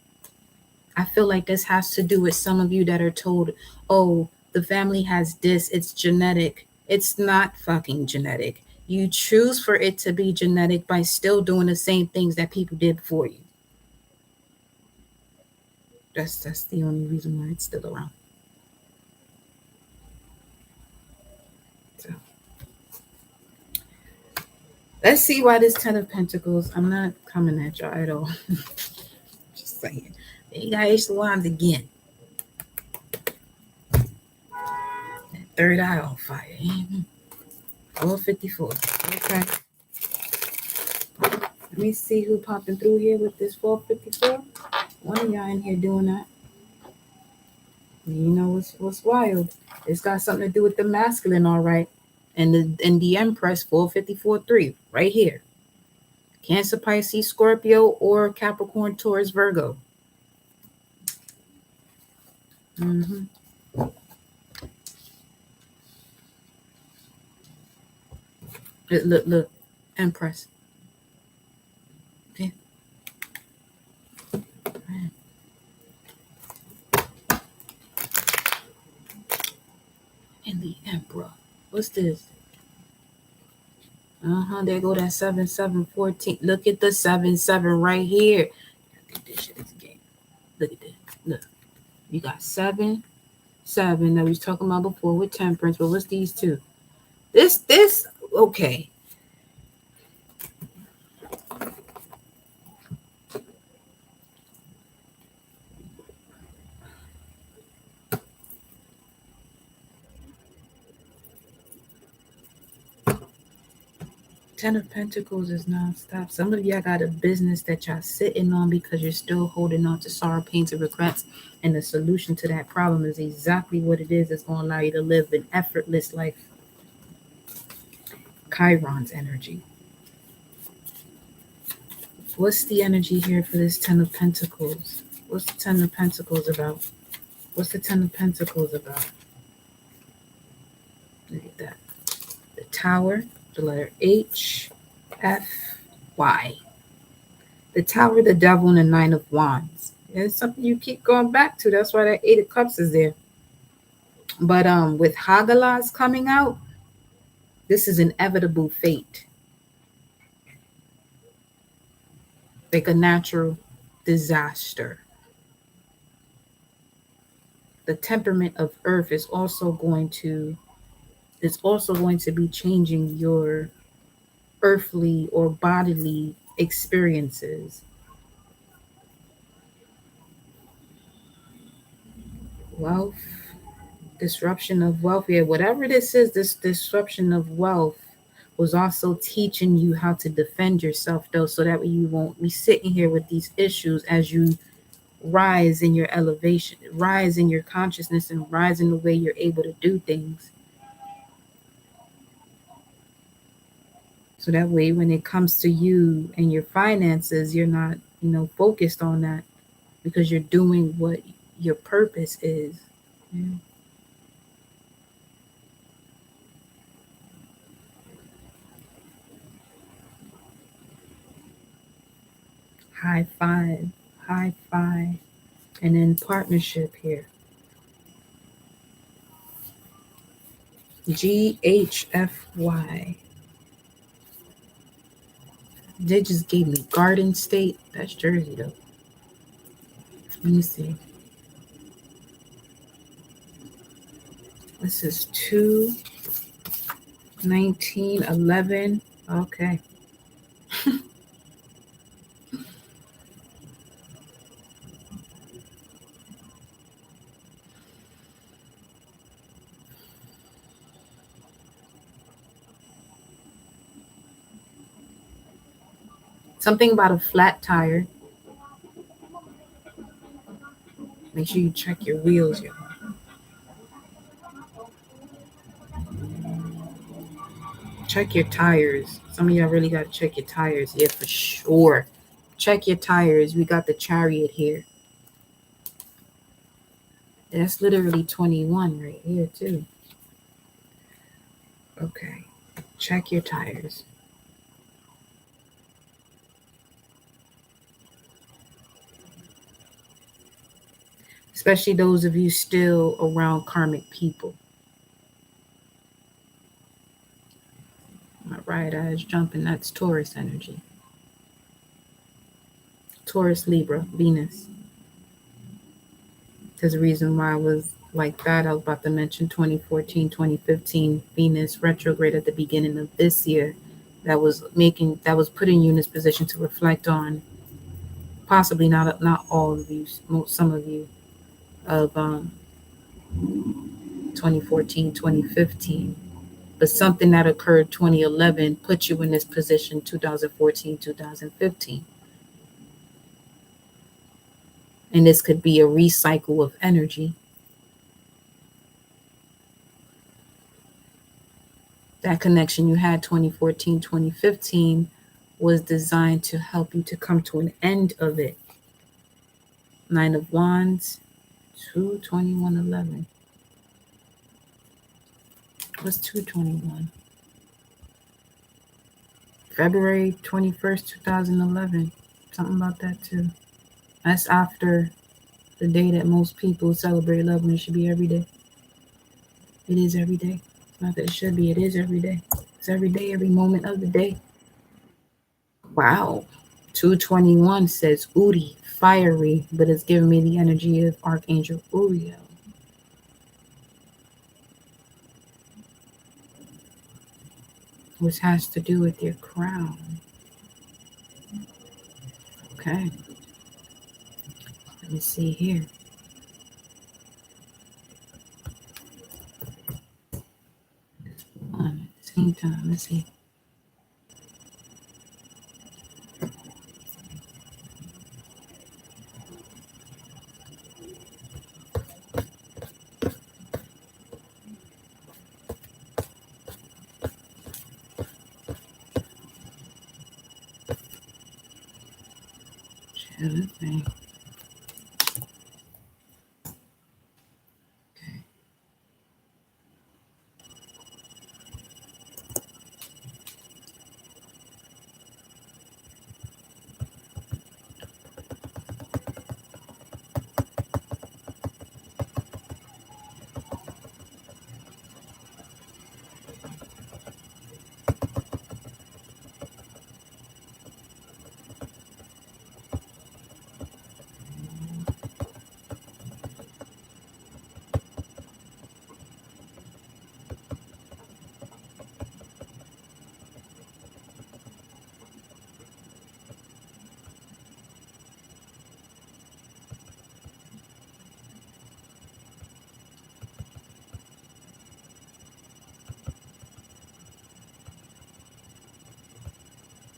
I feel like this has to do with some of you that are told, oh, the family has this, it's genetic. It's not fucking genetic. You choose for it to be genetic by still doing the same things that people did before you. That's the only reason why it's still around. So let's see why this Ten of Pentacles. I'm not coming at y'all at all. Just saying. You got Ace of Wands again. That third eye on fire. 454. Okay. Let me see who popping through here with this 454. One of y'all in here doing that. You know what's wild? It's got something to do with the masculine, all right. And the Empress 454-3 right here. Cancer, Pisces, Scorpio, or Capricorn, Taurus, Virgo. Look, Empress. Okay. And the Emperor. What's this? There go that 7, 7, 14. Look at the 7, 7 right here. This shit is a game. Look at this. Look. You got 7, 7 that we was talking about before with Temperance. But what's these two? This, okay. Ten of Pentacles is nonstop. Some of y'all got a business that y'all sitting on because you're still holding on to sorrow, pains, and regrets. And the solution to that problem is exactly what it is. It's going to allow you to live an effortless life. Chiron's energy. What's the energy here for this Ten of Pentacles? What's the Ten of Pentacles about? What's the Ten of Pentacles about? Look at that. The Tower, the letter H, F, Y. The Tower, the Devil, and the Nine of Wands. It's something you keep going back to. That's why that Eight of Cups is there. But with Hagalas coming out, this is inevitable fate. Like a natural disaster. The temperament of Earth is also going to be changing your earthly or bodily experiences. Wealth, disruption of wealth. Yeah, whatever this is, this disruption of wealth was also teaching you how to defend yourself, though, so that way you won't be sitting here with these issues as you rise in your elevation, rise in your consciousness, and rise in the way you're able to do things. So that way, when it comes to you and your finances, you're not, focused on that because you're doing what your purpose is. Yeah. High five. And then partnership here. GHFY. They just gave me Garden State. That's Jersey, though. Let me see. This is 2/19/11. Okay. Something about a flat tire. Make sure you check your wheels, y'all. Check your tires. Some of y'all really got to check your tires. Yeah, for sure. Check your tires. We got the Chariot here. That's literally 21 right here too. Okay. Check your tires. Especially those of you still around karmic people. My right eye is jumping. That's Taurus energy. Taurus, Libra, Venus. There's a reason why I was like that. I was about to mention 2014, 2015 Venus retrograde at the beginning of this year. That was putting you in this position to reflect on, possibly not all of you, some of you, of 2014, 2015. But something that occurred 2011 put you in this position 2014, 2015. And this could be a recycle of energy. That connection you had 2014, 2015 was designed to help you to come to an end of it. Nine of Wands, 2/21/11. What's 2/21? February 21st, 2011. Something about that too. That's after the day that most people celebrate love, when it should be every day. It is every day. It's not that it should be, it is every day. It's every day, every moment of the day. Wow. 2/21 says Uri, fiery, but it's giving me the energy of Archangel Uriel. Which has to do with your crown. Okay. Let me see here. At the same time, let's see. Okay.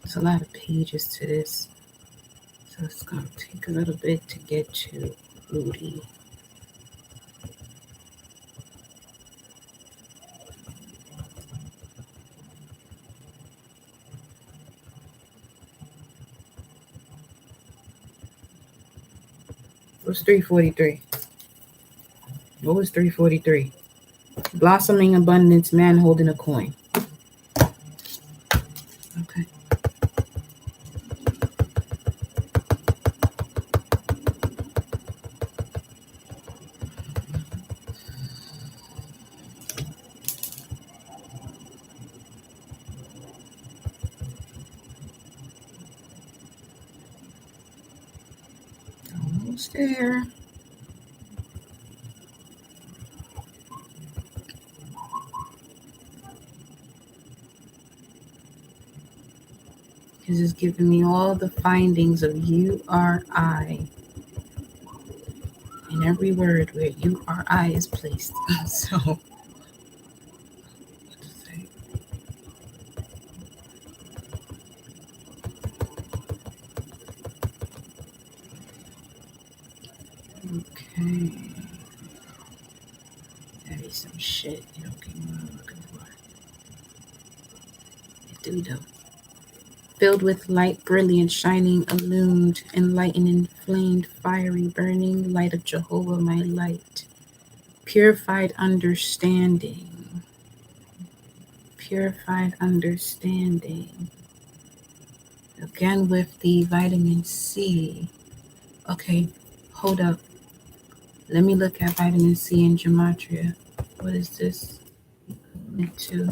There's a lot of pages to this, so it's going to take a little bit to get to Rudy. What's 343? What was 343? Blossoming abundance, man holding a coin. Okay. Almost there. This is giving me all the findings of URI in every word where URI is placed. So, what to say? Okay. That is some shit. You don't get what I'm looking for. It do though. Filled with light, brilliant, shining, illumined, enlightened, flamed, fiery, burning light of Jehovah, my light. Purified understanding. Purified understanding. Again with the vitamin C. Okay, hold up. Let me look at vitamin C in gematria. What is this? Into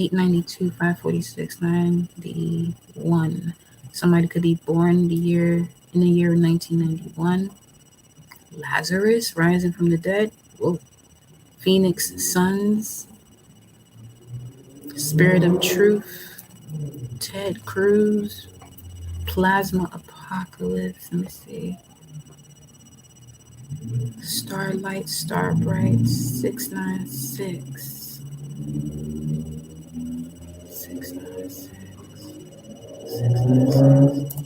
892, 546, 91. Somebody could be born in the year 1991. Lazarus rising from the dead. Whoa. Phoenix Suns. Spirit of Truth. Ted Cruz. Plasma Apocalypse. Let me see. Starlight, Starbright, 696. 696. 696.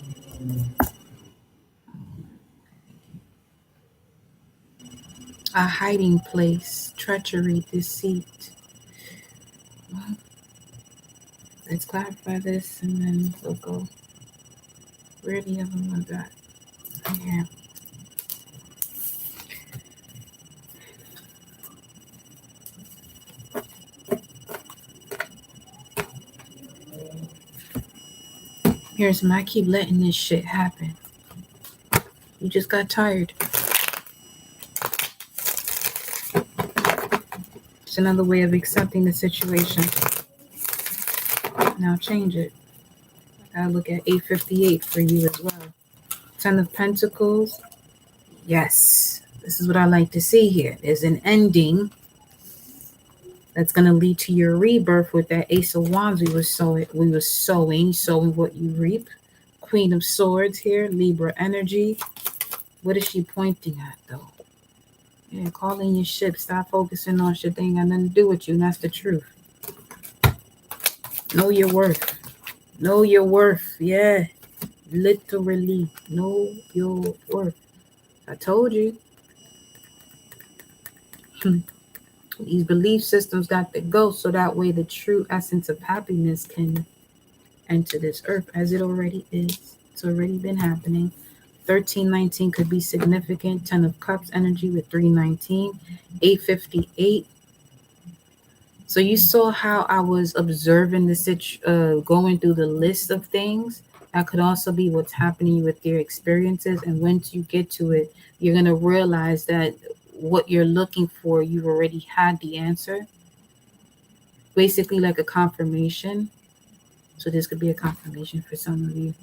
A hiding place, treachery, deceit. Well, let's clarify this and then we'll go. Where the other one got? Yeah. Here's my, I keep letting this shit happen. You just got tired. It's another way of accepting the situation. Now change it. I gotta look at 858 for you as well. 10 of Pentacles. Yes. This is what I like to see here. There's an ending that's going to lead to your rebirth with that Ace of Wands we were sowing what you reap. Queen of Swords here, Libra energy. What is she pointing at though? Yeah, call in your ship. Stop focusing on shit that ain't got nothing to do with you, and that's the truth. Know your worth. Know your worth. Yeah. Literally. Know your worth. I told you. These belief systems got to go so that way the true essence of happiness can enter this earth as it already is. It's already been happening. 1319 could be significant. 10 of Cups energy with 319. 858. So you saw how I was observing the going through the list of things. That could also be what's happening with your experiences. And once you get to it, you're going to realize that what you're looking for, you've already had the answer. Basically like a confirmation. So this could be a confirmation for some of you.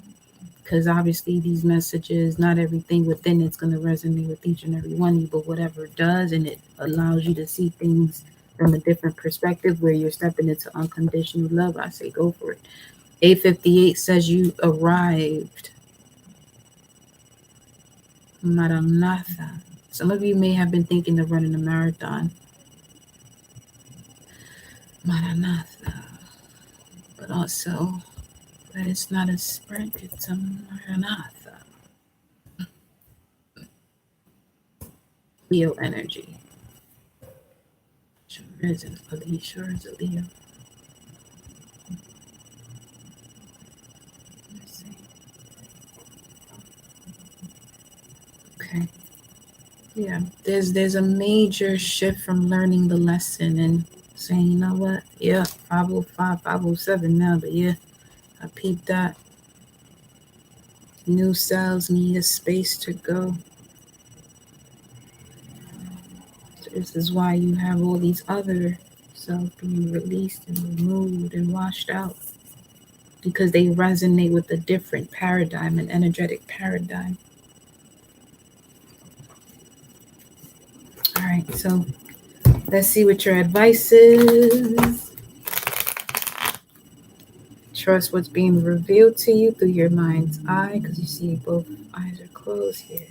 Because obviously these messages, not everything within it's going to resonate with each and every one of you. But whatever it does, and it allows you to see things from a different perspective where you're stepping into unconditional love, I say go for it. 858 says you arrived. Maranatha. Some of you may have been thinking of running a marathon. Maranatha. But also, that it's not a sprint, it's a Maranatha. Leo energy. Sure isn't, but he sure is a Leo. Let's see. Okay. Yeah, there's a major shift from learning the lesson and saying, you know what? Yeah, 505, 507 now, but yeah, I peeped that. New cells need a space to go. This is why you have all these other cells being released and removed and washed out, because they resonate with a different paradigm, an energetic paradigm. All right, so let's see what your advice is. Trust what's being revealed to you through your mind's eye, because you see both eyes are closed here.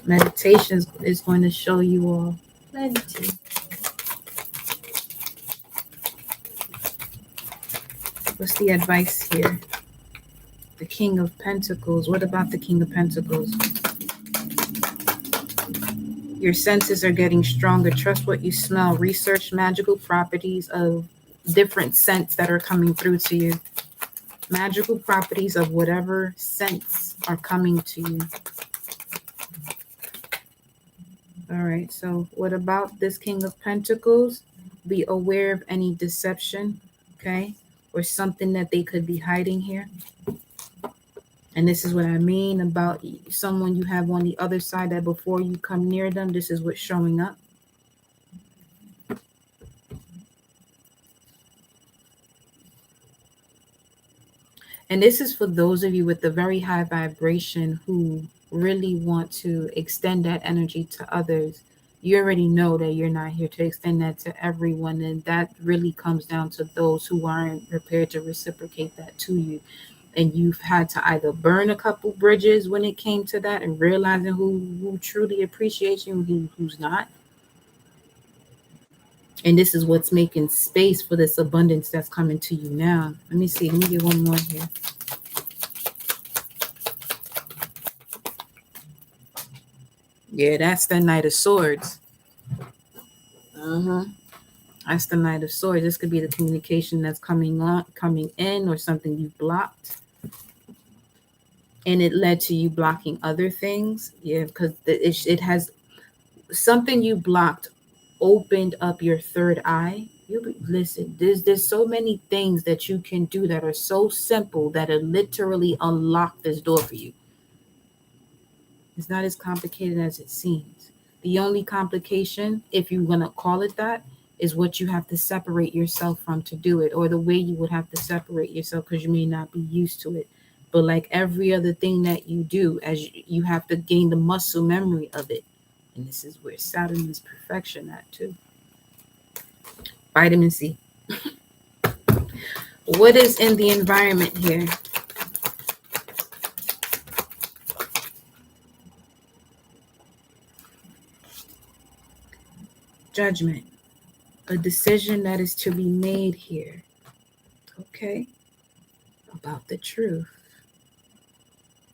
Meditation is going to show you all plenty. What's the advice here? The King of Pentacles. What about the King of Pentacles? Your senses are getting stronger. Trust what you smell. Research magical properties of different scents that are coming through to you. Magical properties of whatever sense are coming to you. All right, so what about this King of Pentacles? Be aware of any deception, okay? Or something that they could be hiding here. And this is what I mean about someone you have on the other side that before you come near them, this is what's showing up. And this is for those of you with the very high vibration who really want to extend that energy to others. You already know that you're not here to extend that to everyone. And that really comes down to those who aren't prepared to reciprocate that to you. And you've had to either burn a couple bridges when it came to that and realizing who truly appreciates you and who's not. And this is what's making space for this abundance that's coming to you now. Let me see. Let me get one more here. Yeah, that's the Knight of Swords. That's the Knight of Swords. This could be the communication that's coming in, or something you blocked. And it led to you blocking other things. Yeah, because it has something you blocked opened up your third eye. Listen, there's so many things that you can do that are so simple that it literally unlock this door for you. It's not as complicated as it seems. The only complication, if you're going to call it that, is what you have to separate yourself from to do it, or the way you would have to separate yourself because you may not be used to it. But like every other thing that you do, as you have to gain the muscle memory of it. And this is where Saturn is perfection at too. Vitamin C. What is in the environment here? Judgment. A decision that is to be made here. Okay. About the truth.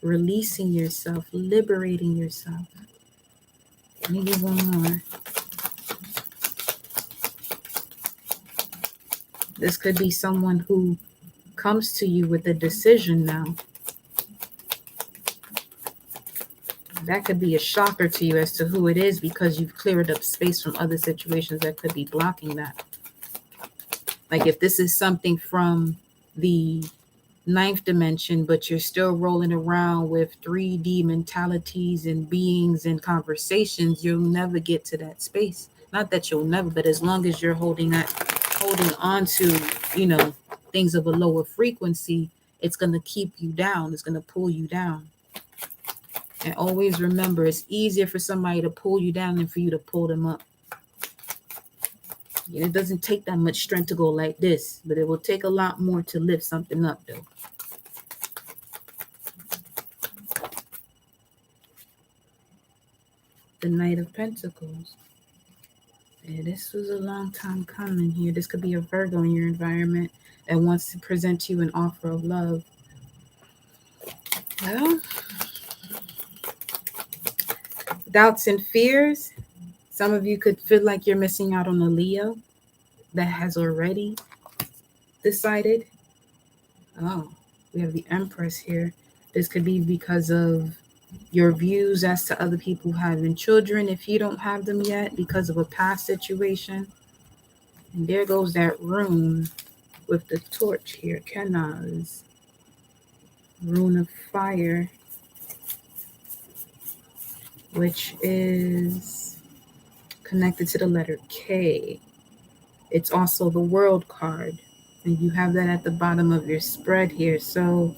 Releasing yourself, liberating yourself. Let me give one more. This could be someone who comes to you with a decision now. That could be a shocker to you as to who it is, because you've cleared up space from other situations that could be blocking that. Like if this is something from the 9th dimension, but you're still rolling around with 3D mentalities and beings and conversations, you'll never get to that space. Not that you'll never, but as long as you're holding on to, things of a lower frequency, it's going to keep you down. It's going to pull you down. And always remember, it's easier for somebody to pull you down than for you to pull them up. It doesn't take that much strength to go like this, but it will take a lot more to lift something up, though. The Knight of Pentacles. Yeah, this was a long time coming here. This could be a Virgo in your environment that wants to present to you an offer of love. Well, doubts and fears. Some of you could feel like you're missing out on a Leo that has already decided. Oh, we have the Empress here. This could be because of your views as to other people having children if you don't have them yet, because of a past situation. And there goes that rune with the torch here. Kenaz. Rune of fire, which is connected to the letter K. It's also the World card, and you have that at the bottom of your spread here. So,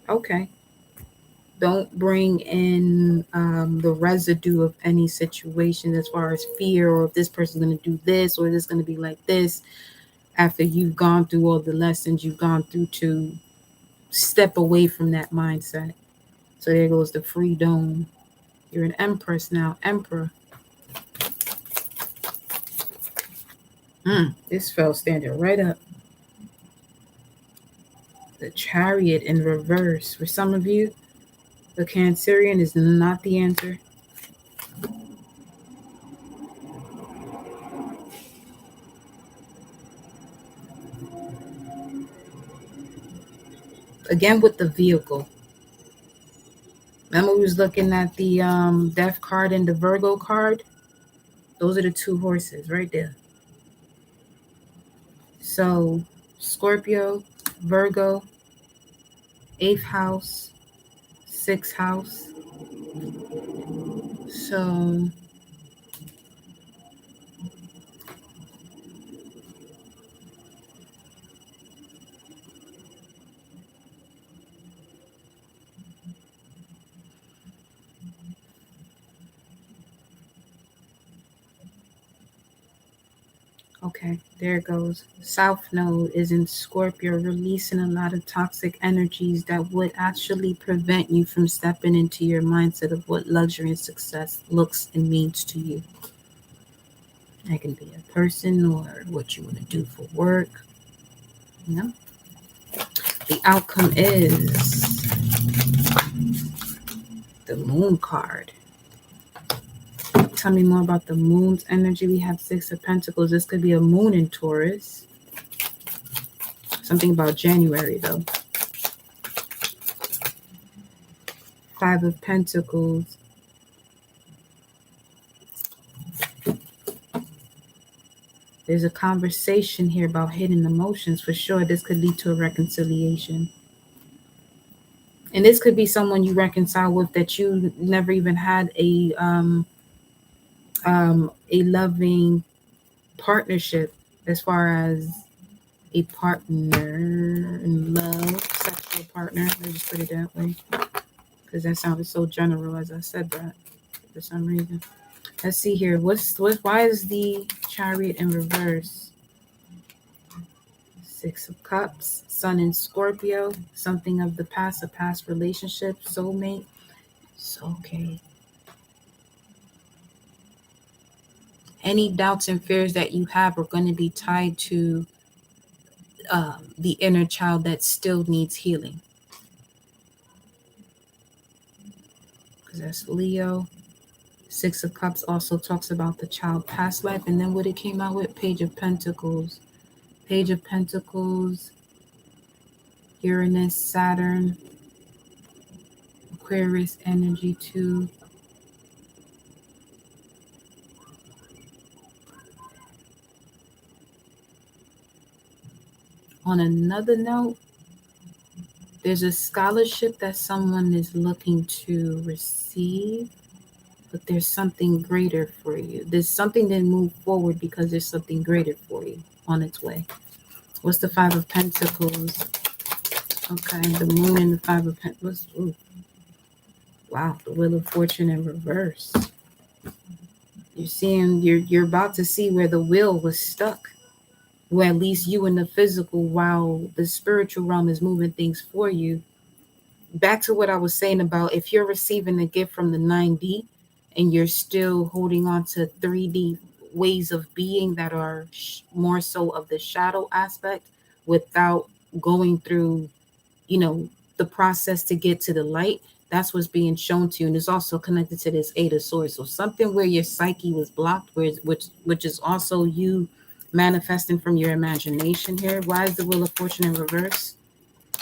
okay. Don't bring in the residue of any situation as far as fear, or if this person's going to do this, or this is going to be like this, after you've gone through all the lessons you've gone through to step away from that mindset. So there goes the freedom. You're an Empress now, Emperor. This fell standing right up. The Chariot in reverse. For some of you, the Cancerian is not the answer. Again with the vehicle. Remember we was looking at the Death card and the Virgo card? Those are the two horses right there. So Scorpio, Virgo, 8th house, 6th house. So okay, there it goes. South Node is in Scorpio, releasing a lot of toxic energies that would actually prevent you from stepping into your mindset of what luxury and success looks and means to you. That can be a person or what you want to do for work. You know? The outcome is the Moon card. Tell me more about the Moon's energy. We have 6 of Pentacles. This could be a moon in Taurus. Something about January, though. 5 of Pentacles. There's a conversation here about hidden emotions. For sure, this could lead to a reconciliation. And this could be someone you reconcile with that you never even had a loving partnership, as far as a partner in love, sexual partner. Let's just put it that way, because that sounded so general as I said that for some reason. Let's see here. Why is the Chariot in reverse? 6 of Cups, Sun in Scorpio, something of the past, a past relationship, soulmate. So, okay. Any doubts and fears that you have are going to be tied to the inner child that still needs healing. Because that's Leo. 6 of Cups also talks about the child past life. And then what it came out with, Page of Pentacles. Page of Pentacles, Uranus, Saturn, Aquarius energy too. On another note, there's a scholarship that someone is looking to receive, but there's something greater for you. There's something that move forward because there's something greater for you on its way. What's the 5 of Pentacles? Okay, the Moon and the 5 of Pentacles. Ooh. Wow, the Wheel of Fortune in reverse. You're about to see where the wheel was stuck. Well, at least you in the physical, while the spiritual realm is moving things for you. Back to what I was saying about if you're receiving a gift from the 9D and you're still holding on to 3D ways of being that are more so of the shadow aspect without going through, the process to get to the light, that's what's being shown to you. And it's also connected to this 8 of Swords. So something where your psyche was blocked, which is also you manifesting from your imagination here. Why is the Wheel of Fortune in reverse?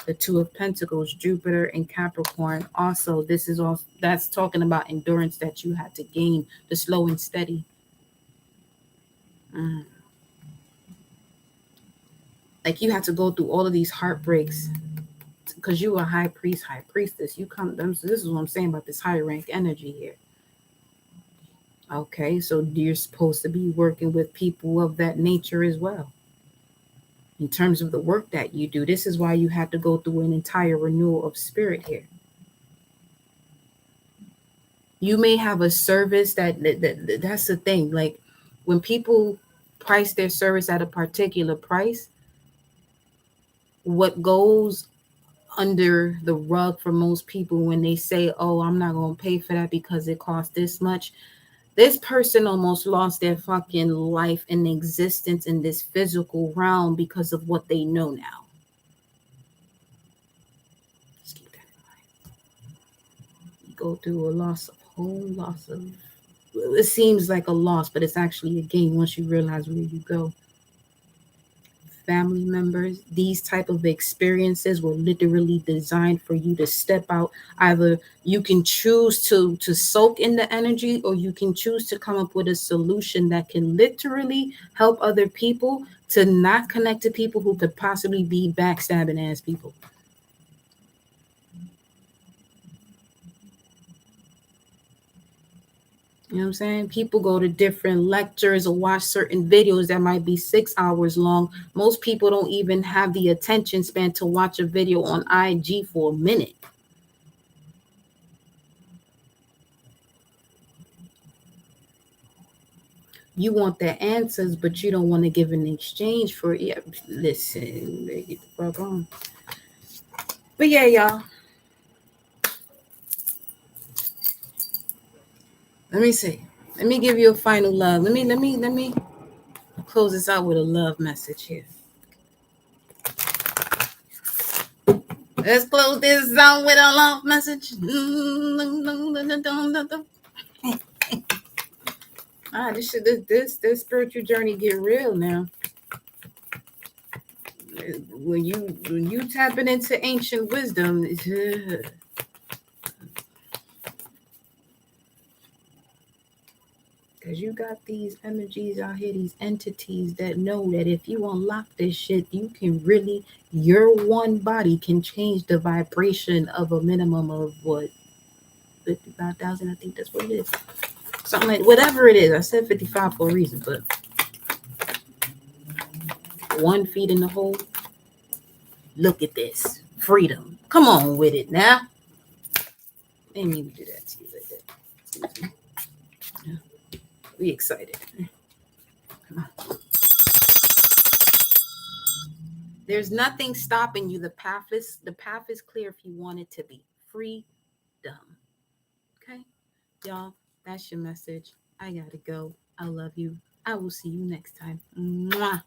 The 2 of Pentacles, Jupiter and Capricorn. Also, this is all that's talking about endurance that you had to gain, the slow and steady. Like you had to go through all of these heartbreaks because you were high priest, high priestess. This is what I'm saying about this high rank energy here. Okay, so you're supposed to be working with people of that nature as well. In terms of the work that you do, this is why you had to go through an entire renewal of spirit here. You may have a service that's the thing. Like when people price their service at a particular price, what goes under the rug for most people when they say, oh, I'm not going to pay for that because it costs this much. This person almost lost their fucking life and existence in this physical realm because of what they know now. Let's keep that in mind. You go through a whole loss of, it seems like a loss, but it's actually a gain once you realize where you go. family members. These type of experiences were literally designed for you to step out. Either you can choose to soak in the energy, or you can choose to come up with a solution that can literally help other people to not connect to people who could possibly be backstabbing ass people. You know what I'm saying? People go to different lectures or watch certain videos that might be 6 hours long. Most people don't even have the attention span to watch a video on IG for a minute. You want the answers, but you don't want to give an exchange for it. Yeah, listen, get the fuck on. But yeah, y'all. Let me see. Let me give you a final love. Let me close this out with a love message here. Let's close this out with a love message. This spiritual journey get real now. When you tapping into ancient wisdom, because you got these energies out here, these entities that know that if you unlock this shit, you can really, your one body can change the vibration of a minimum of what, 55,000? I think that's what it is. Something like, whatever it is. I said 55 for a reason, but 1 feet in the hole. Look at this. Freedom. Come on with it now. Didn't mean to do that to you like that. Excuse me. Yeah. We excited. Come on. There's nothing stopping you. The path is clear if you want it to be. Freedom. Okay? Y'all, that's your message. I gotta go. I love you. I will see you next time. Mwah.